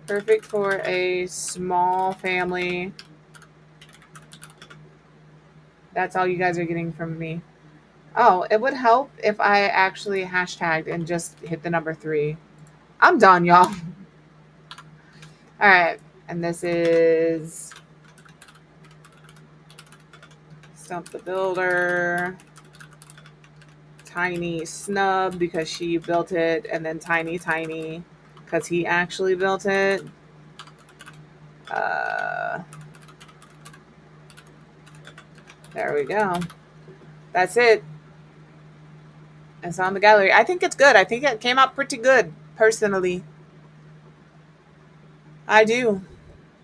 Speaker 1: Perfect for a small family. That's all you guys are getting from me. Oh, it would help if I actually hashtagged and just hit the number 3. I'm done, y'all. All right. And this is Stump the Builder. Tiny Snub because she built it. And then Tiny because he actually built it. There we go. That's it. It's on the gallery. I think it's good. I think it came out pretty good, personally. I do.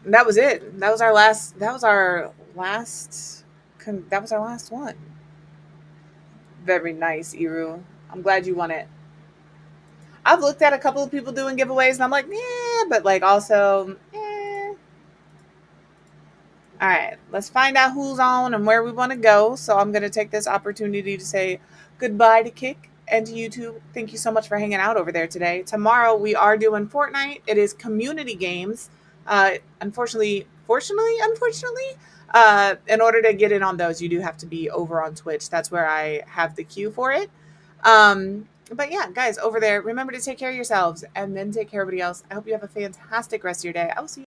Speaker 1: And that was it. That was our last. That was our last. That was our last one. Very nice, Iru. I'm glad you won it. I've looked at a couple of people doing giveaways, and I'm like, yeah, but like also, All right, let's find out who's on and where we want to go. So I'm going to take this opportunity to say goodbye to Kick and to YouTube. Thank you so much for hanging out over there today. Tomorrow we are doing Fortnite. It is community games. Unfortunately, in order to get in on those, you do have to be over on Twitch. That's where I have the queue for it. But yeah, guys, over there, remember to take care of yourselves and then take care of everybody else. I hope you have a fantastic rest of your day. I will see you.